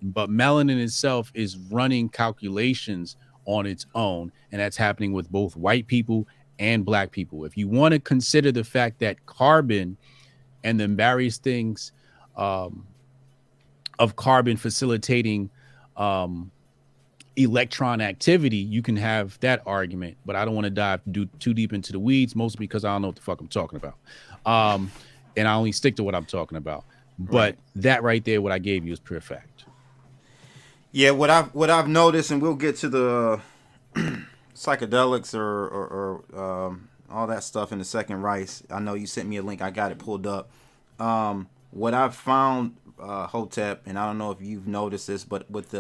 But melanin itself is running calculations on its own, and that's happening with both white people and black people. If you want to consider the fact that carbon and the various things of carbon facilitating electron activity, you can have that argument, but I don't want to dive too deep into the weeds, mostly because I don't know what the fuck I'm talking about. And I only stick to what I'm talking about. But that right there, what I gave you is pure fact. Yeah, what I've noticed, and we'll get to the psychedelics or all that stuff in a second, Rice. I know you sent me a link. I got it pulled up. What I've found, Hotep, and I don't know if you've noticed this, but with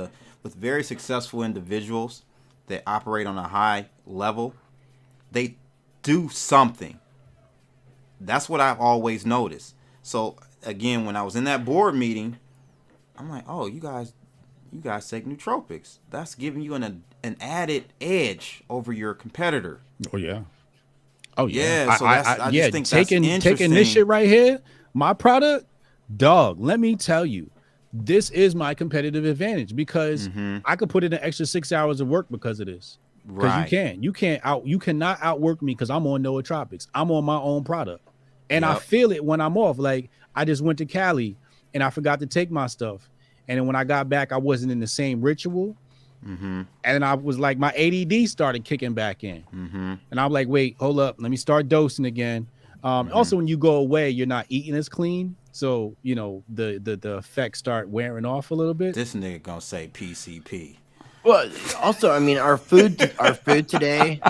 very successful individuals that operate on a high level, they do something. That's what I've always noticed. So again, when I was in that board meeting, I'm like, oh, you guys take nootropics. That's giving you an added edge over your competitor. Oh yeah. Oh yeah. Yeah. So I just think taking this shit right here, my product, dog. Let me tell you, this is my competitive advantage because I could put in an extra 6 hours of work because of this. Because you cannot outwork me because I'm on nootropics. I'm on my own product, and I feel it when I'm off. Like I just went to Cali and I forgot to take my stuff, and then when I got back, I wasn't in the same ritual. And I was like, my ADD started kicking back in, and I'm like, wait, hold up, let me start dosing again. Also, when you go away, you're not eating as clean, so you know the effects start wearing off a little bit. This nigga gonna say PCP. Well, also, I mean, our food today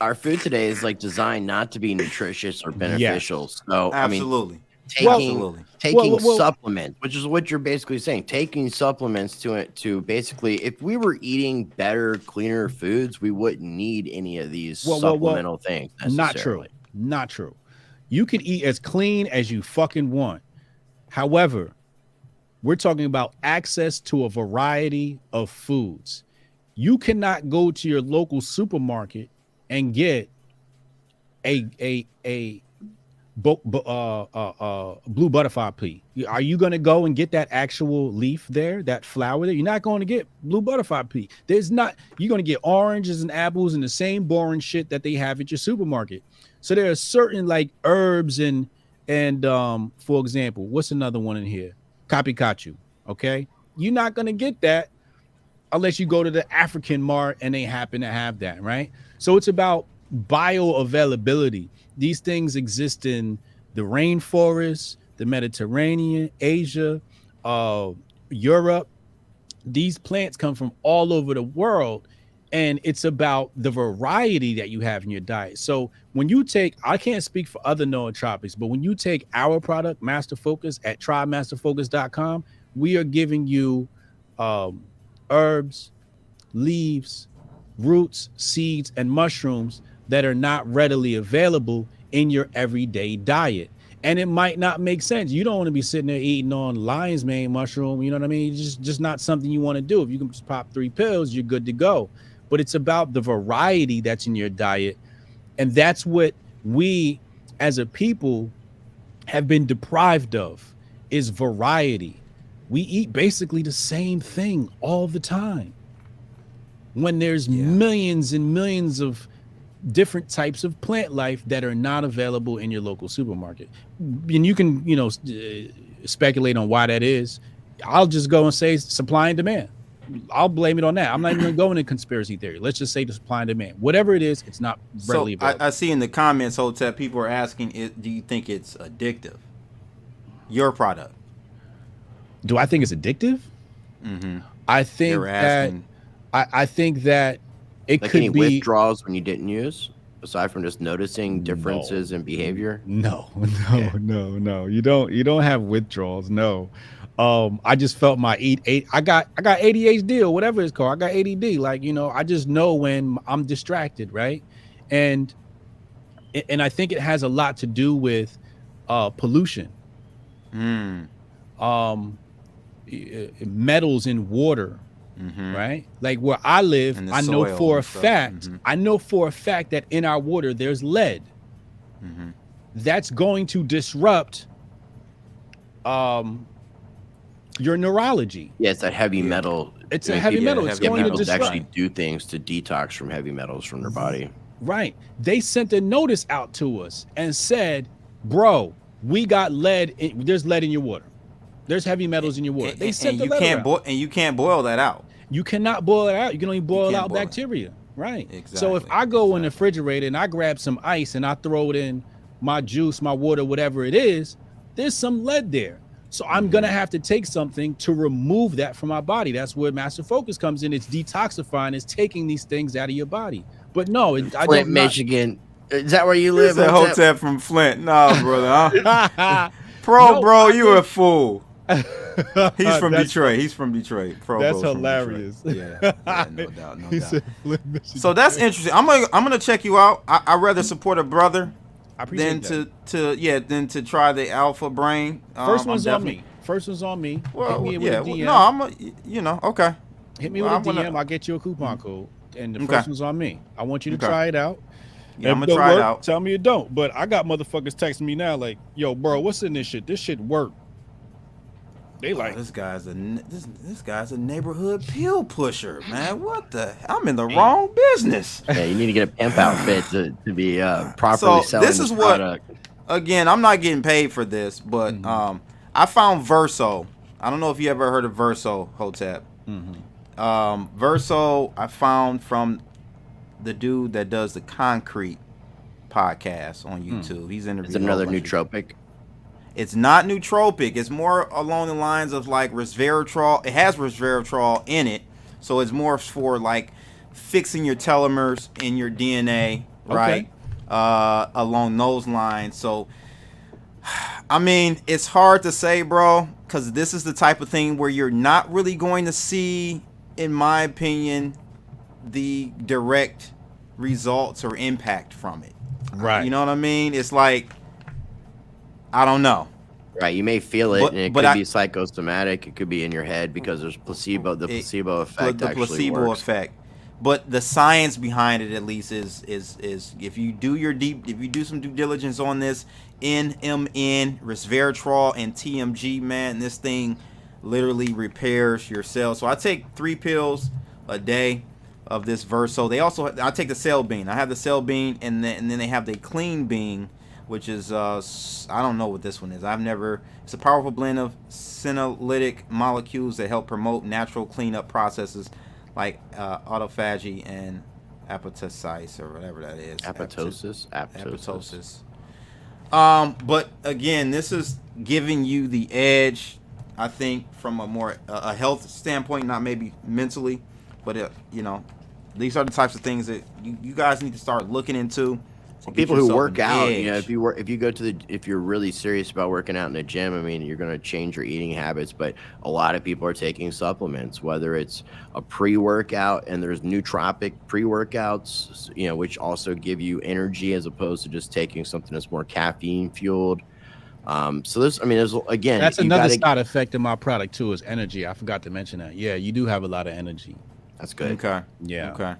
is like designed not to be nutritious or beneficial. So absolutely. I mean, taking supplements, which is what you're basically saying, taking supplements to basically, if we were eating better, cleaner foods, we wouldn't need any of these supplemental things. Not true. You can eat as clean as you fucking want. However, we're talking about access to a variety of foods. You cannot go to your local supermarket and get a blue butterfly pea. Are you going to go and get that actual leaf there, that flower there? You're not going to get blue butterfly pea. You're going to get oranges and apples and the same boring shit that they have at your supermarket. So there are certain like herbs and for example, what's another one in here? Kapikachu. Okay. You're not going to get that unless you go to the African mart and they happen to have that. Right. So it's about bioavailability. These things exist in the rainforest, the Mediterranean, Asia, Europe. These plants come from all over the world, and it's about the variety that you have in your diet. So when you take, I can't speak for other nootropics, but when you take our product, Master Focus, at trymasterfocus.com, we are giving you herbs, leaves, roots, seeds, and mushrooms that are not readily available in your everyday diet. And it might not make sense. You don't want to be sitting there eating on lion's mane mushroom. You know what I mean? Just not something you want to do. If you can just pop 3 pills, you're good to go. But it's about the variety that's in your diet. And that's what we as a people have been deprived of, is variety. We eat basically the same thing all the time. When there's millions and millions of different types of plant life that are not available in your local supermarket. And you can, speculate on why that is. I'll just go and say supply and demand. I'll blame it on that. I'm not even going to go into conspiracy theory. Let's just say the supply and demand. Whatever it is, it's not readily available. I see in the comments, Hotep, people are asking, do you think it's addictive? Your product. Do I think it's addictive? I think that I think that it like could any be withdrawals when you didn't use, aside from just noticing differences in behavior. No. You don't have withdrawals. No. I just felt my I got ADHD or whatever it's called. I got ADD. Like, I just know when I'm distracted, right? And I think it has a lot to do with pollution. Metals in water right? Like where I live, I know for a fact, that in our water there's lead. That's going to disrupt your neurology. Yeah, it's that heavy metal. It's a heavy metal. It's going to disrupt. Actually do things to detox from heavy metals from their body. Right. They sent a notice out to us and said, bro, we got lead. There's lead in your water. There's heavy metals in your water. They sent the letter out. And you can't boil that out. You cannot boil it out. You can only boil out bacteria. Right. Exactly. So if I go in the refrigerator and I grab some ice and I throw it in my juice, my water, whatever it is, there's some lead there. So I'm going to have to take something to remove that from my body. That's where Master Focus comes in. It's detoxifying. It's taking these things out of your body. But no, Flint, Michigan. Is that where you live? Hotep from Flint. No, brother. Huh? Bro, you a fool. He's from Detroit. He's from Detroit. That's hilarious. Yeah, no doubt. So that's interesting. I'm gonna check you out. I'd rather support a brother than to try the Alpha Brain. First one's on me. Well, hit me with a DM. No, okay. Hit me with a DM. I'll get you a coupon code, and the first one's on me. I want you to try it out. Yeah, I'm gonna try it out. Tell me it don't. But I got motherfuckers texting me now like, "Yo, bro, what's in this shit? This shit work." They like this guy's a neighborhood pill pusher, man. What the? I'm in the wrong business. Yeah, you need to get a pimp outfit to be properly selling this product. Again, I'm not getting paid for this, but I found Verso. I don't know if you ever heard of Verso, Hotep. Verso, I found from the dude that does the Concrete podcast on YouTube. He's interviewed. It's another nootropic. It's not nootropic. It's more along the lines of like resveratrol. It has resveratrol in it, so it's more for like fixing your telomeres in your DNA, right? Along those lines. So, I mean, it's hard to say, bro, because this is the type of thing where you're not really going to see, in my opinion, the direct results or impact from it. Right. You know what I mean? It's like, I don't know. Right, you may feel it, and it could be psychosomatic. It could be in your head because there's placebo. The placebo effect. The placebo effect. But the science behind it, at least, is if you do some due diligence on this, NMN, resveratrol, and TMG, man, this thing literally repairs your cells. So I take 3 pills a day of this Verso. I take the Cell Bean. I have the Cell Bean, and then they have the Clean Bean, which is I don't know what this one is. It's a powerful blend of senolytic molecules that help promote natural cleanup processes like autophagy and apoptosis or whatever that is. Apoptosis. But again, this is giving you the edge, I think, from a more a health standpoint, not maybe mentally, but these are the types of things that you guys need to start looking into. People who work out, if you're really serious about working out in the gym, I mean, you're going to change your eating habits, but a lot of people are taking supplements, whether it's a pre-workout, and there's nootropic pre-workouts, which also give you energy as opposed to just taking something that's more caffeine fueled. So there's again, that's another side effect of my product too, is energy. I forgot to mention that. Yeah, you do have a lot of energy. That's good. Okay. Yeah. Okay.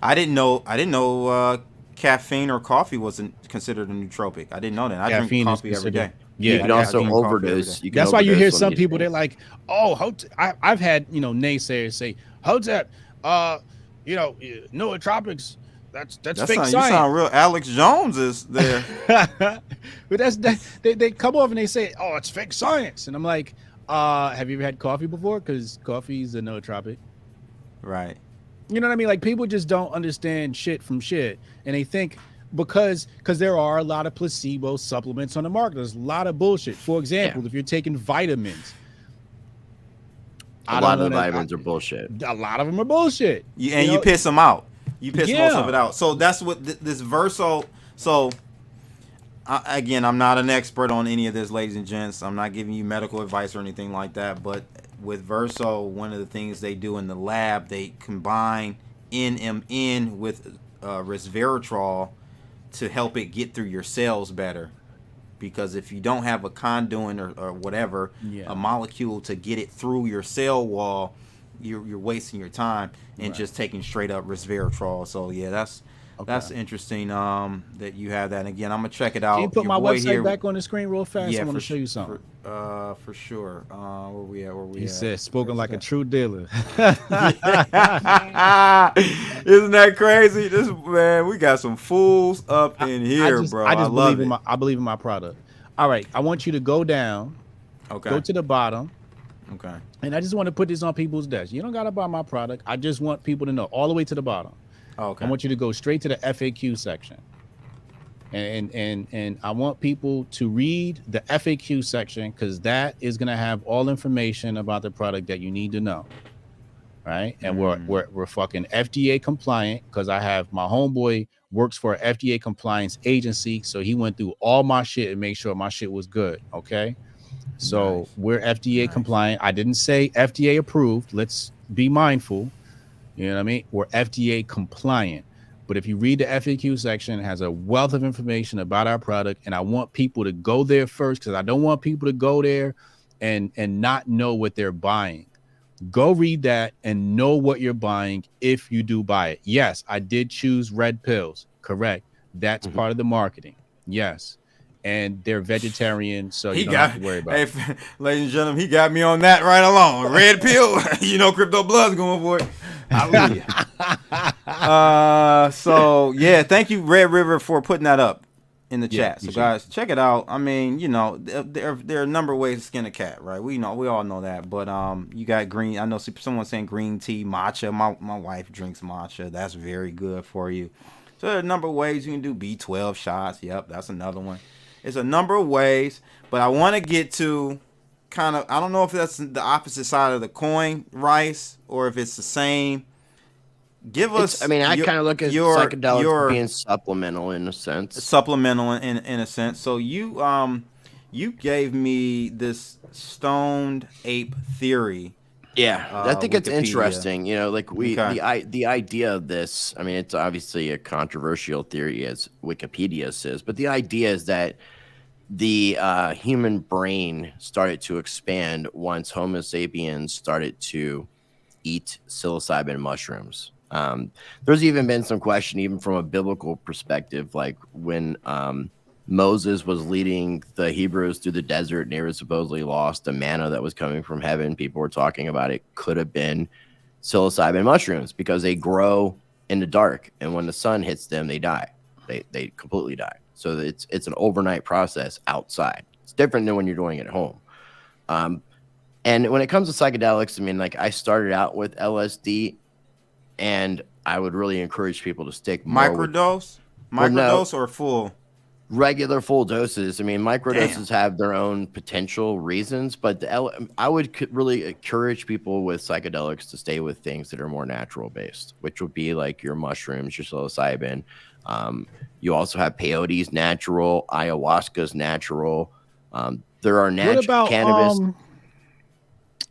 I didn't know caffeine or coffee wasn't considered a nootropic. I didn't know that. I drink coffee every day. Yeah, you can also overdose. That's why you hear some people, they're like, "Oh, I've had naysayers say, Hotep, nootropics, that's fake science." You sound real Alex Jones is there. But they come off and they say, "Oh, it's fake science," and I'm like, have you ever had coffee before? Because coffee is a nootropic, right? You know what I mean? Like, people just don't understand shit from shit, and they think because there are a lot of placebo supplements on the market. There's a lot of bullshit. For example, if you're taking vitamins, a lot of the vitamins are bullshit. A lot of them are bullshit. You piss them out. You piss most of it out. So that's what this Verso. So again, I'm not an expert on any of this, ladies and gents. I'm not giving you medical advice or anything like that, but with Verso, one of the things they do in the lab, they combine NMN with resveratrol to help it get through your cells better. Because if you don't have a conduit or whatever, a molecule to get it through your cell wall, you're wasting your time and just taking straight up resveratrol. So yeah, that's interesting. That you have that. And again, I'm gonna check it out. Can you put Your my boy website here, back on the screen real fast? yeah, I want for to show you something. For sure. Where we at? He said, "Spoken like a true dealer." Isn't that crazy? This man, we got some fools up in here, bro. I love it. I believe in my product. All right, I want you to go down. Okay. Go to the bottom. Okay. And I just want to put this on people's desks. You don't gotta buy my product. I just want people to know all the way to the bottom. Okay. I want you to go straight to the FAQ section. And I want people to read the FAQ section, because that is gonna have all information about the product that you need to know. Right? And we're fucking FDA compliant, because I have my homeboy works for an FDA compliance agency, so he went through all my shit and made sure my shit was good. Okay. So we're FDA compliant. I didn't say FDA approved. Let's be mindful. You know what I mean? We're FDA compliant. But if you read the FAQ section, it has a wealth of information about our product. And I want people to go there first, because I don't want people to go there and not know what they're buying. Go read that and know what you're buying if you do buy it. Yes, I did choose red pills. Correct. That's part of the marketing. Yes. And they're vegetarian, so you don't have to worry about it. Hey, ladies and gentlemen, he got me on that right along. Red pill, you know, Crypto Blood's going for it. Hallelujah. So yeah, thank you, Red River, for putting that up in the chat. So guys, check it out. I mean, you know, there are a number of ways to skin a cat, right? We all know that. But you got green. I know someone's saying green tea, matcha. My wife drinks matcha. That's very good for you. So there are a number of ways you can do B12 shots. Yep, that's another one. It's a number of ways, but I want to get to kind of, I don't know if that's the opposite side of the coin, Rice, or if it's the same. Give us. I kind of look at psychedelics being supplemental in a sense. Supplemental in a sense. So you gave me this stoned ape theory. Yeah, I think it's interesting. You know, like the idea of this. I mean, it's obviously a controversial theory, as Wikipedia says, but the idea is that the human brain started to expand once Homo sapiens started to eat psilocybin mushrooms. There's even been some question, even from a biblical perspective, like when Moses was leading the Hebrews through the desert and they were supposedly lost, the manna that was coming from heaven, people were talking about it could have been psilocybin mushrooms, because they grow in the dark, and when the sun hits them, they die. They completely die. So it's an overnight process outside. It's different than when you're doing it at home. And when it comes to psychedelics, I mean, like, I started out with LSD, and I would really encourage people to stick more microdose or full? Regular full doses. I mean, microdoses have their own potential reasons, but I would really encourage people with psychedelics to stay with things that are more natural based, which would be like your mushrooms, your psilocybin. You also have peyote's natural, ayahuasca's natural. There are natural cannabis.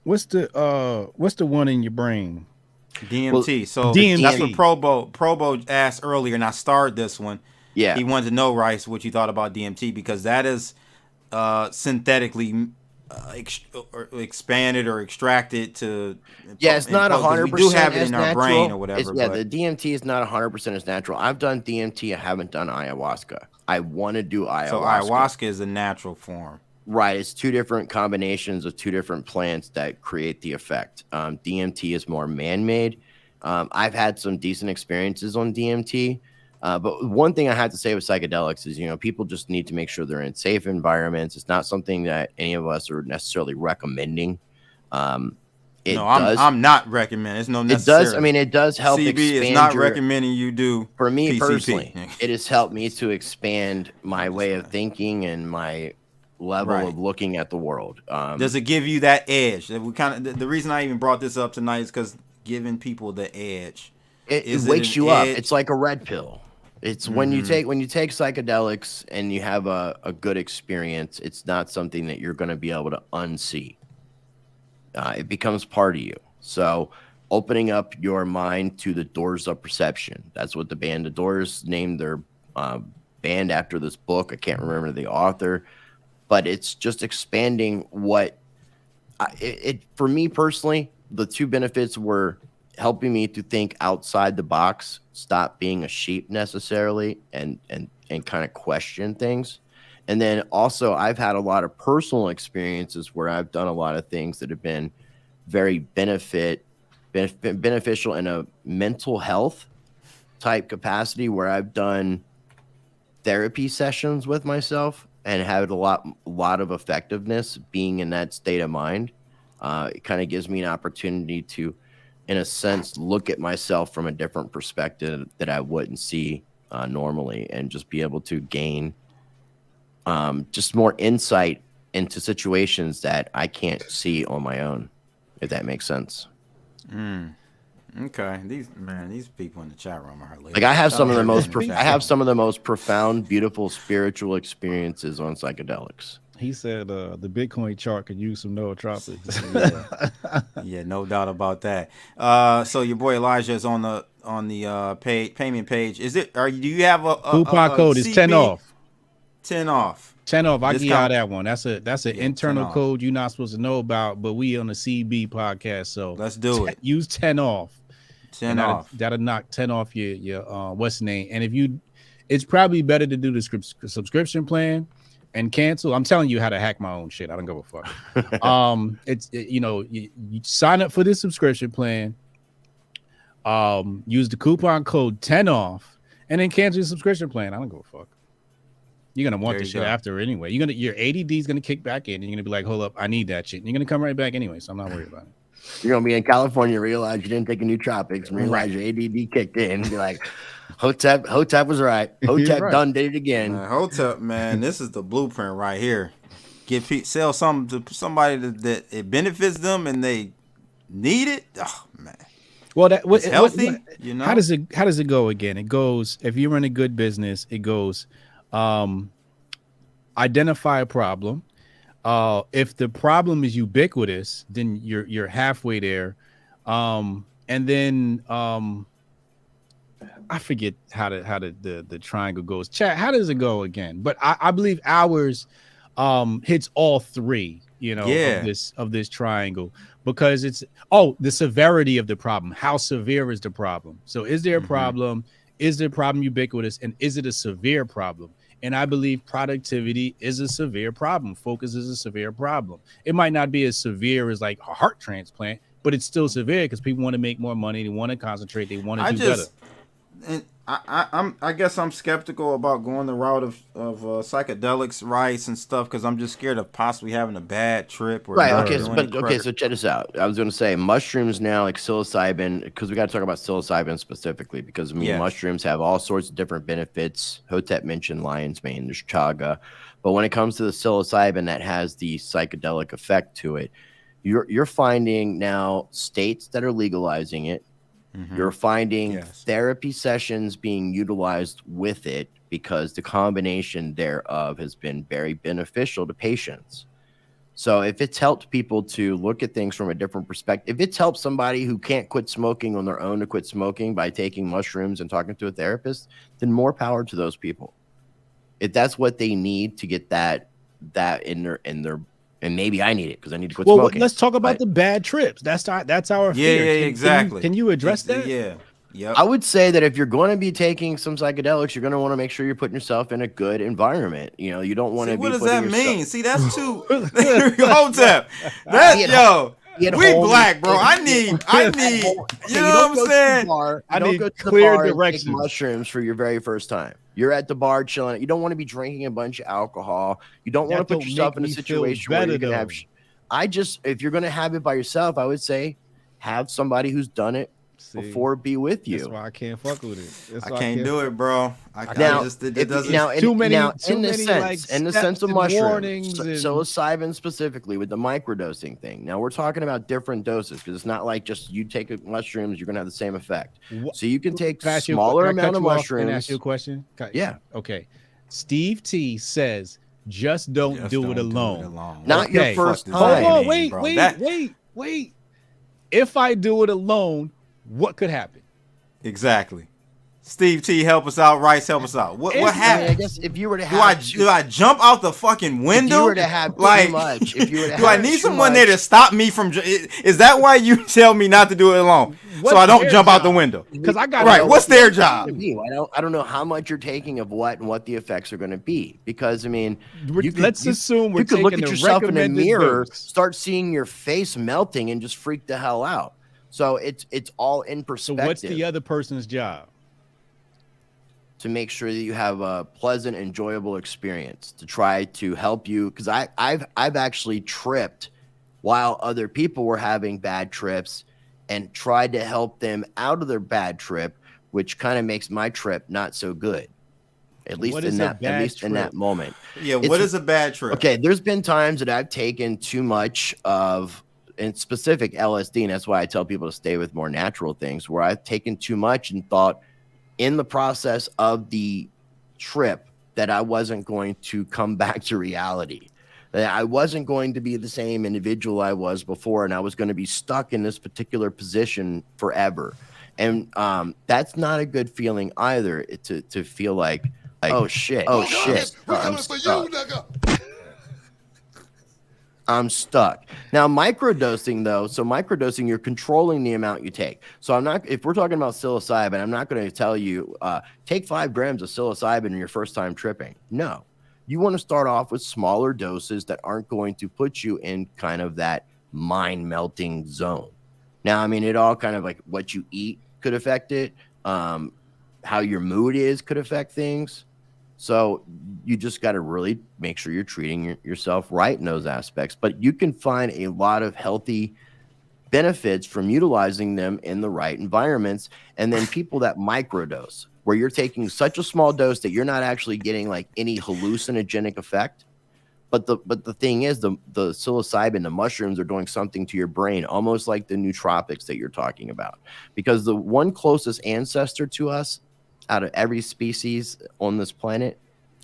What's the one in your brain? DMT. So DMT. That's what Probo asked earlier, and I started this one. Yeah, he wanted to know, Rice, what you thought about DMT, because that is synthetically expanded or extracted to. Yeah, it's not 100%. We do have it in our natural. brain or whatever. The DMT is not 100% as natural. I've done DMT. I haven't done ayahuasca. I want to do ayahuasca. So ayahuasca is a natural form. Right. It's two different combinations of two different plants that create the effect. DMT is more man-made. I've had some decent experiences on DMT. But one thing I have to say with psychedelics is, you know, people just need to make sure they're in safe environments. It's not something that any of us are necessarily recommending. I'm not recommending. It's no necessary. It does. I mean, it does help. CB expand is not recommending you do. For me PCP. Personally, it has helped me to expand my way of thinking and my level of looking at the world. Does it give you that edge? We kind of the reason I even brought this up tonight is because giving people the edge. It wakes you up. It's like a red pill. It's when you take psychedelics and you have a good experience, it's not something that you're going to be able to unsee. It becomes part of you. So opening up your mind to the doors of perception. That's what the band The Doors named their band after this book. I can't remember the author, but it's just expanding what for me personally, the two benefits were helping me to think outside the box, stop being a sheep necessarily, and kind of question things. And then also I've had a lot of personal experiences where I've done a lot of things that have been very beneficial in a mental health type capacity, where I've done therapy sessions with myself and had a lot of effectiveness being in that state of mind. It kind of gives me an opportunity to, in a sense, look at myself from a different perspective that I wouldn't see normally, and just be able to gain just more insight into situations that I can't see on my own, if that makes sense. Okay, these people in the chat room are hilarious. Like I have some of the most profound, beautiful spiritual experiences on psychedelics. He said the Bitcoin chart could use some nootropics. Yeah, no doubt about that. So your boy Elijah is on the payment page. Is it? Do you have a coupon code? Is 10 off. 10 off. 10 off. I give y'all that one. That's an internal code you're not supposed to know about, but we on the CB podcast, so let's do it. Use 10 off. 10 off. That'll knock 10 off your what's the name? And it's probably better to do the subscription plan and cancel. I'm telling you how to hack my own shit. I don't give a fuck. You sign up for this subscription plan, use the coupon code 10 off, and then cancel your subscription plan. I don't give a fuck. You're gonna want this shit after anyway. Your ADD is gonna kick back in, and you're gonna be like, hold up, I need that shit. And you're gonna come right back anyway, so I'm not worried about it. You're gonna be in California, realize you didn't take a nootropics, and realize your ADD kicked in, and be like, Hotep was right. Hotep done did it again. Hotep, man, this is the blueprint right here. Sell something to somebody that it benefits them and they need it. Oh man. Well, it's healthy. You know, how does it go again? It goes, if you're in a good business, it goes, identify a problem. If the problem is ubiquitous, then you're halfway there. And then I forget how the triangle goes. Chat, how does it go again? But I believe ours hits all three, of this triangle, because it's the severity of the problem. How severe is the problem? So is there a problem? Is the problem ubiquitous? And is it a severe problem? And I believe productivity is a severe problem. Focus is a severe problem. It might not be as severe as like a heart transplant, but it's still severe because people want to make more money. They want to concentrate. They want to do better. And I guess I'm skeptical about going the route of psychedelics, rice, and stuff, because I'm just scared of possibly having a bad trip. Or so check this out. I was going to say mushrooms now, like psilocybin, because we got to talk about psilocybin specifically, because mushrooms have all sorts of different benefits. Hotep mentioned lion's mane, there's chaga, but when it comes to the psilocybin that has the psychedelic effect to it, you're finding now states that are legalizing it. You're finding therapy sessions being utilized with it, because the combination thereof has been very beneficial to patients. So if it's helped people to look at things from a different perspective, if it's helped somebody who can't quit smoking on their own to quit smoking by taking mushrooms and talking to a therapist, then more power to those people. If that's what they need to get that in their and maybe I need it because I need to quit smoking. Let's talk about the bad trips. That's our fear. Yeah, exactly. Can you address that? Yeah. I would say that if you're going to be taking some psychedelics, you're going to want to make sure you're putting yourself in a good environment. You don't want to be. What does that mean? See, that's too. Hotep. We black, bro. I need. You know what I'm saying? I don't go to the bar and take mushrooms for your very first time. You're at the bar chilling. You don't want to be drinking a bunch of alcohol. You don't want to put yourself in a situation where you're gonna have. If you're gonna have it by yourself, I would say have somebody who's done it before be with you. That's why I can't fuck with it. I can't do it, bro. In the sense of mushrooms, psilocybin specifically with the microdosing thing. Now we're talking about different doses, because it's not like just you take mushrooms, you're gonna have the same effect. So you can take smaller amount of mushrooms. Can I ask you a question? Yeah. Okay. Steve T says, just don't do it alone. Not your first time. Hold on, wait. If I do it alone, what could happen? Exactly. Steve T, help us out. Rice, help us out. What happened? I guess if you were to have, do I jump out the fucking window? If you were to have too much, if you were to do I need someone there to stop me from? Is that why you tell me not to do it alone? So I don't jump out the window? Because I got right. What's their job? I don't know how much you're taking of what and what the effects are going to be. Because I mean, let's assume we're you could look at taking the yourself in the mirror, dose. start seeing your face melting, and just freak the hell out. So it's all in perspective. So what's the other person's job? To make sure that you have a pleasant, enjoyable experience, to try to help you. Because I've actually tripped while other people were having bad trips and tried to help them out of their bad trip, which kind of makes my trip not so good. At least in that moment. Yeah, what is a bad trip? Okay, there's been times that I've taken too much of, in specific, LSD, and that's why I tell people to stay with more natural things, where I've taken too much and thought in the process of the trip that I wasn't going to come back to reality, that I wasn't going to be the same individual I was before, and I was going to be stuck in this particular position forever. And that's not a good feeling either, to feel like oh shit, I'm stuck. Now, microdosing though, so microdosing, you're controlling the amount you take. So if we're talking about psilocybin, I'm not going to tell you, take 5 grams of psilocybin in your first time tripping. No, you want to start off with smaller doses that aren't going to put you in kind of that mind melting zone. Now, I mean, it all kind of like what you eat could affect it. How your mood is could affect things. So you just got to really make sure you're treating yourself right in those aspects. But you can find a lot of healthy benefits from utilizing them in the right environments. And then people that microdose, where you're taking such a small dose that you're not actually getting like any hallucinogenic effect. But the thing is, the psilocybin, the mushrooms are doing something to your brain, almost like the nootropics that you're talking about. Because the one closest ancestor to us out of every species on this planet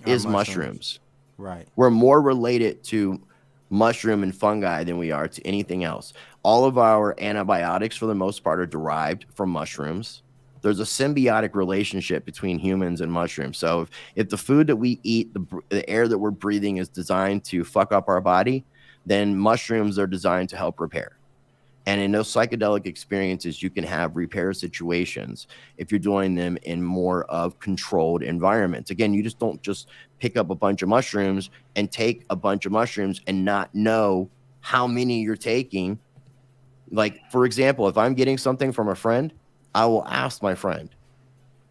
is mushrooms. Right. We're more related to mushroom and fungi than we are to anything else. All of our antibiotics, for the most part, are derived from mushrooms. There's a symbiotic relationship between humans and mushrooms. So if the food that we eat, the air that we're breathing is designed to fuck up our body, then mushrooms are designed to help repair. And in those psychedelic experiences, you can have repair situations if you're doing them in more of controlled environments. Again, you just don't just pick up a bunch of mushrooms and take a bunch of mushrooms and not know how many you're taking. Like, for example, if I'm getting something from a friend, I will ask my friend,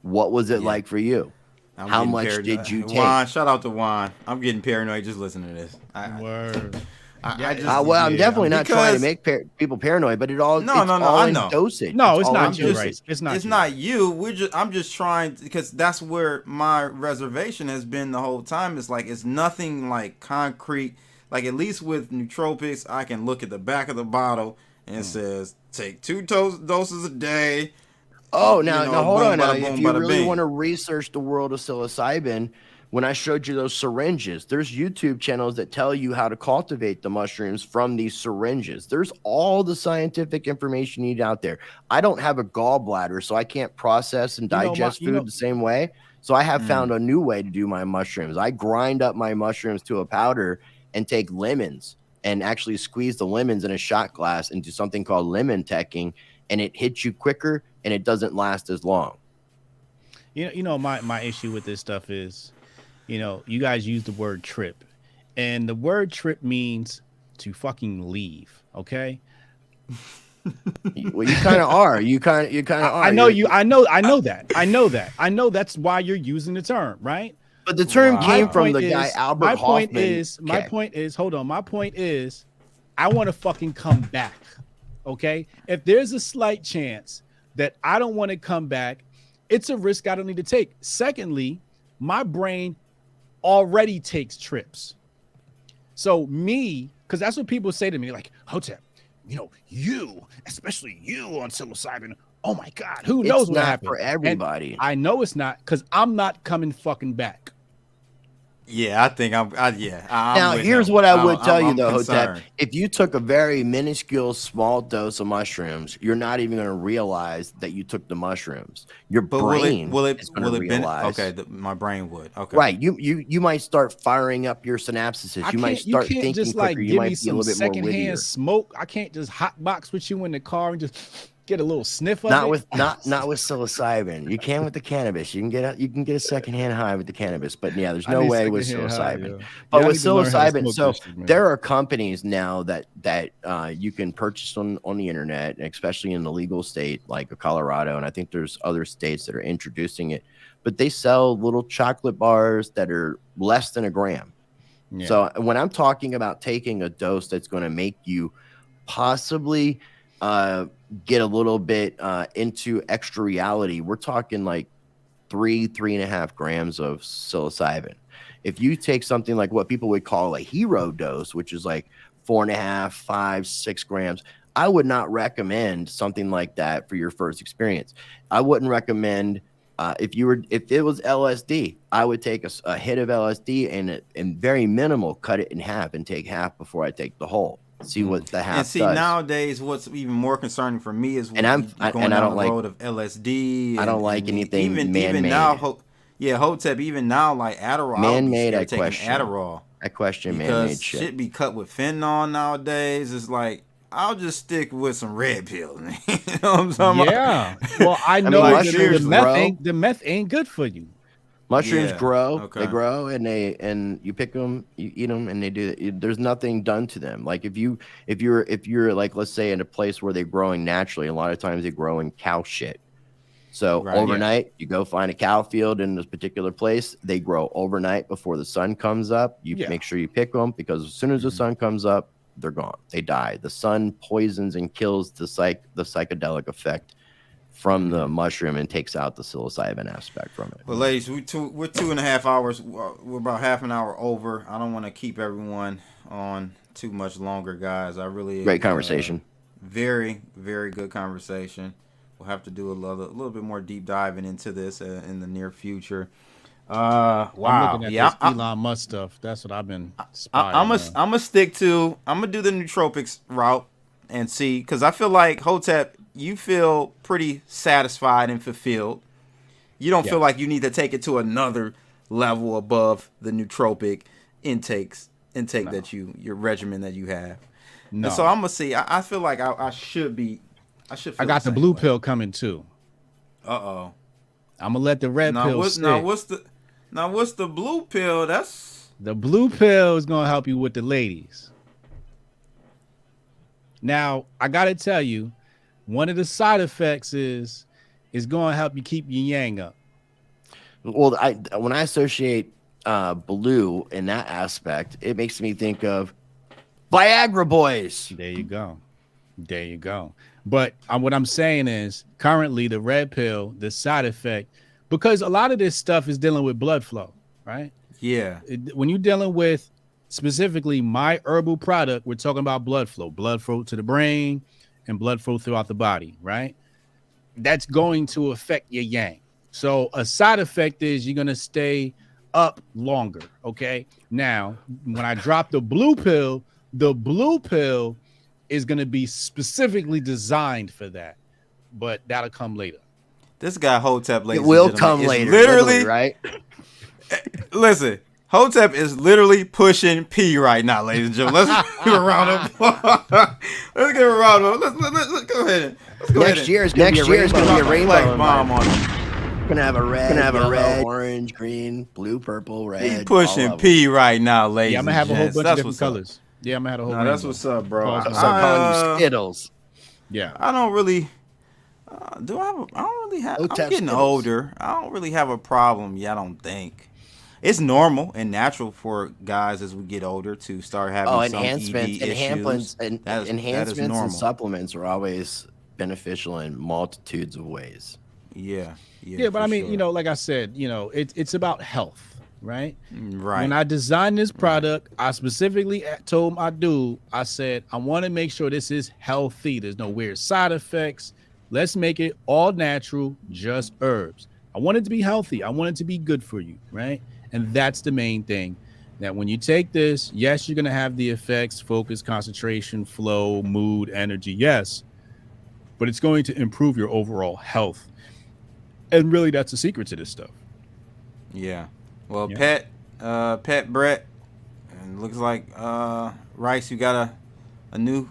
what was it like for you? How much did you take? Juan, shout out to Juan. I'm getting paranoid just listening to this. Word. I'm definitely not trying to make people paranoid, but I know dosage. No, it's not you, right? It's not you. I'm just trying, because that's where my reservation has been the whole time. It's like it's nothing like concrete. Like, at least with nootropics, I can look at the back of the bottle and it says take 2 doses a day. Oh, now hold on. Now, if you really want to research the world of psilocybin, when I showed you those syringes, there's YouTube channels that tell you how to cultivate the mushrooms from these syringes. There's all the scientific information you need out there. I don't have a gallbladder, so I can't process and digest food the same way. So I have found a new way to do my mushrooms. I grind up my mushrooms to a powder and take lemons and actually squeeze the lemons in a shot glass and do something called lemon teching, and it hits you quicker and it doesn't last as long. My issue with this stuff is, you guys use the word trip, and the word trip means to fucking leave. Okay. Well, you kind of are. You kind of are. I know that. I know that's why you're using the term, right? But the term came from the guy Albert Hoffman. My point is, I want to fucking come back. Okay. If there's a slight chance that I don't want to come back, it's a risk I don't need to take. Secondly, my brain already takes trips. So because that's what people say to me, like, Hotep, you, especially you on psilocybin, oh my God, who knows what happened? For everybody. And I know it's not, because I'm not coming fucking back. Yeah, I think I'm Now, with here's him. what I would tell you, I'm though, concerned. Hotep. If you took a very minuscule, small dose of mushrooms, you're not even going to realize that you took the mushrooms. Your But brain will it is going to realize. okay, my brain would. Okay. Right. You might start firing up your synapses. You might start thinking just quicker. like You give me might be a some little bit more wittier. secondhand smoke. I can't just hotbox with you in the car and just get a little sniff of Not it. with not with psilocybin. You can with the cannabis. You can get a secondhand high with the cannabis, but yeah, there's no way with psilocybin. But with psilocybin, so there are companies now that you can purchase on the internet, especially in the legal state like Colorado, and I think there's other states that are introducing it. But they sell little chocolate bars that are less than a gram. Yeah. So when I'm talking about taking a dose that's going to make you possibly get a little bit into extra reality, we're talking like 3.5 grams of psilocybin. If you take something like what people would call a hero dose, which is like 4.5, 5, 6 grams, I would not recommend something like that for your first experience. I wouldn't recommend if it was LSD, I would take a hit of LSD and very minimal, cut it in half and take half before I take the whole. See what the half does. Nowadays, what's even more concerning for me is going down the road of LSD. I don't like anything man-made. Even now, Hotep, even now, like Adderall. Man-made, I question. Adderall. I question man-made shit be cut with fentanyl nowadays. It's like, I'll just stick with some red pills. You know what I'm talking about? Well, I know the meth ain't good for you. Mushrooms grow, okay. They grow, and you pick them, you eat them, and they do. There's nothing done to them. Like if you're like, let's say in a place where they're growing naturally, a lot of times they grow in cow shit. So overnight, you go find a cow field in this particular place. They grow overnight before the sun comes up. You make sure you pick them, because as soon as the sun comes up, they're gone. They die. The sun poisons and kills the psychedelic effect from the mushroom and takes out the psilocybin aspect from it. Well, ladies, we're 2.5 hours. We're about half an hour over. I don't want to keep everyone on too much longer, guys. I really great conversation. Very, very good conversation. We'll have to do a little bit more deep diving into this in the near future. Wow. I'm looking at this Elon Musk stuff. That's what I've been. I'm gonna do the nootropics route and see, because I feel like Hotep, you feel pretty satisfied and fulfilled. You don't feel like you need to take it to another level above the nootropic intake that your regimen that you have. No. And so I'm gonna see. I feel like I should be. I got the blue pill coming too. I'm gonna let the red pill sit. What's the blue pill? That's the blue pill is gonna help you with the ladies. Now I gotta tell you, one of the side effects is going to help you keep your yang up. Well, when I associate blue in that aspect, it makes me think of Viagra boys. There you go. But what I'm saying is, currently the red pill, the side effect, because a lot of this stuff is dealing with blood flow, right? Yeah. When you're dealing with specifically my herbal product, we're talking about blood flow to the brain and blood flow throughout the body, right? That's going to affect your yang. So a side effect is you're going to stay up longer, okay? Now, when I drop the blue pill is going to be specifically designed for that, but that'll come later. This guy Hotep, ladies, it will come later. Literally, right? Listen, Hotep is literally pushing P right now, ladies and gentlemen. Let's give a round of applause. Let's give a round of applause. Let's go ahead. Next year is going to be a rainbow bomb on it. We're going to have a red, yellow, orange, green, blue, purple, red. He's pushing P right now, ladies. Yeah, I'm going to have a whole bunch of different colors. Yeah, I'm going to have a whole bunch. That's what's up, bro. I'm calling you Skittles. Yeah. I don't really... I don't really have... I'm getting Skittles. Older. I don't really have a problem yet, I don't think. It's normal and natural for guys as we get older to start having some ED issues. Enhancements and supplements are always beneficial in multitudes of ways. Yeah, but I mean, sure. Like I said, it's about health, right? Right. When I designed this product, I specifically told my dude, I said, I want to make sure this is healthy. There's no weird side effects. Let's make it all natural, just herbs. I want it to be healthy. I want it to be good for you, right? And that's the main thing. That when you take this, yes, you're going to have the effects, focus, concentration, flow, mood, energy. Yes. But it's going to improve your overall health. And really, that's the secret to this stuff. Yeah. Well, yeah. Pet Brett, and looks like Rice, you got a new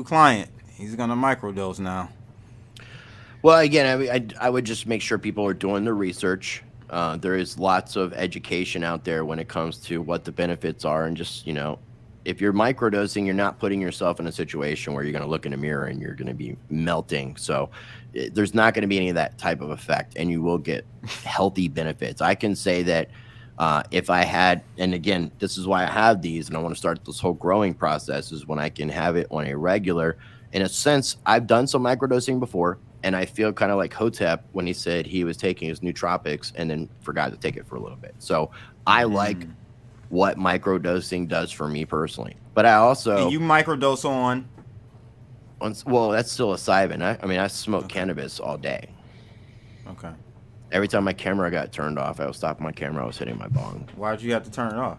client. He's going to microdose now. Well, again, I would just make sure people are doing the research. There is lots of education out there when it comes to what the benefits are, and just, you know, if you're microdosing, you're not putting yourself in a situation where you're going to look in a mirror and you're going to be melting. So there's not going to be any of that type of effect, and you will get healthy benefits. I can say that if I had, and again, this is why I have these, and I want to start this whole growing process, is when I can have it on a regular. In a sense, I've done some microdosing before, and I feel kind of like Hotep when he said he was taking his nootropics and then forgot to take it for a little bit. So I like what microdosing does for me personally. But I also... And you microdose on? Well, that's psilocybin. I mean, I smoke cannabis all day. Okay. Every time my camera got turned off, I was stopping my camera, I was hitting my bong. Why'd you have to turn it off?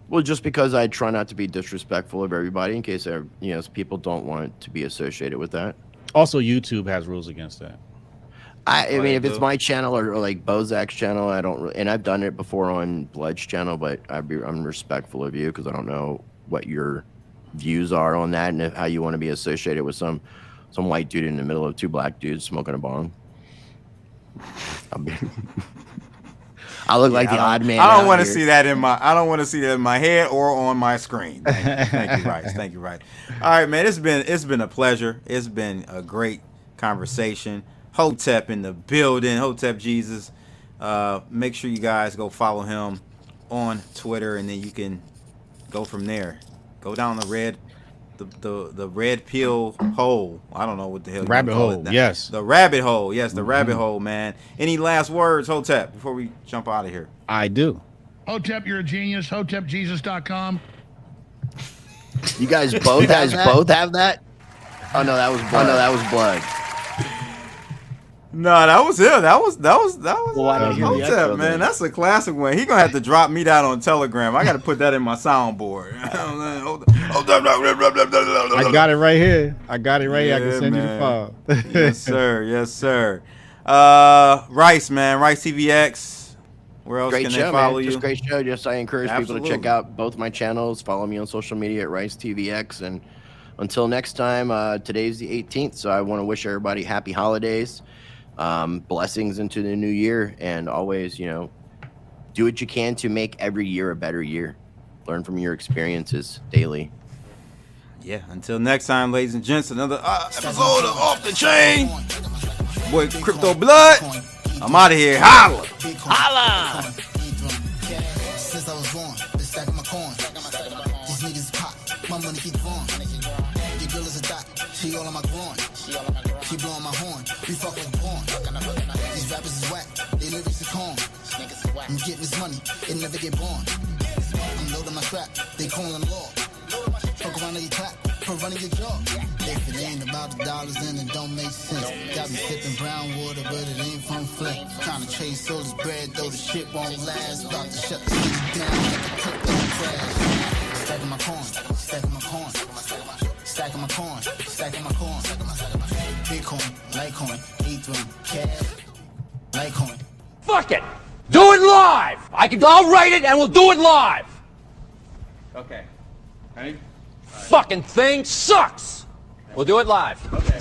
Well, just because I try not to be disrespectful of everybody in case people don't want to be associated with that. Also, YouTube has rules against that. I mean, if it's my channel or like Bozak's channel, I don't really, and I've done it before on Blood's channel, but I'm respectful of you because I don't know what your views are on that and how you want to be associated with some white dude in the middle of two black dudes smoking a bong. I look like the odd man. I don't want to see that in my. I don't want to see that in my head or on my screen. Thank you, Rice. Thank you, Rice. All right, man. It's been a pleasure. It's been a great conversation. Hotep in the building. Hotep Jesus. Make sure you guys go follow him on Twitter, and then you can go from there. Go down the red pill hole. I don't know what the hell. Rabbit hole. Yes. The rabbit hole. Yes, the rabbit hole, man. Any last words, Hotep, before we jump out of here? I do. Hotep, you're a genius. HotepJesus.com. You guys both have that? Oh no, that was blood. No, that was him. That was Well, why did you hear the Hotep, echo, man. then? That's a classic one. He gonna have to drop me that on Telegram. I gotta put that in my soundboard. I got it right here. I can send you the file. Yes, sir. Yes, sir. Rice, man. Rice TVX. Where else can they follow you? Just great show. Just I encourage people to check out both my channels. Follow me on social media at Rice TVX. And until next time, today's the 18th, so I want to wish everybody happy holidays. Blessings into the new year, and always, do what you can to make every year a better year. Learn from your experiences daily. Yeah, until next time, ladies and gents, another episode of Off the Chain. Boy, Crypto Blood. I'm out of here. Holla! Holla! Since I was born, been stacking my coins. These niggas pop, my money keep growing. Your girl is a dot, she all on my groin. She blowing my horn, we fuck like porn. These rappers is whack, they lyrics are corn. I'm getting this money, it never get born. I'm loading my strap, they calling law. Fuck around and you clap for running your jaw. If it ain't about the dollars, then it don't make sense. Got me sipping brown water, but it ain't from Flint. Trying to chase all this bread, though the shit won't last. About to shut the city down like the crypto crash. Stacking my coin, stacking my coin. Stacking my coin, stacking my coin. Bitcoin, Litecoin, Ethereum, cash, Litecoin. Fuck it! Do it live! I'll write it and we'll do it live! Okay. Ready? Fucking thing sucks! We'll do it live. Okay.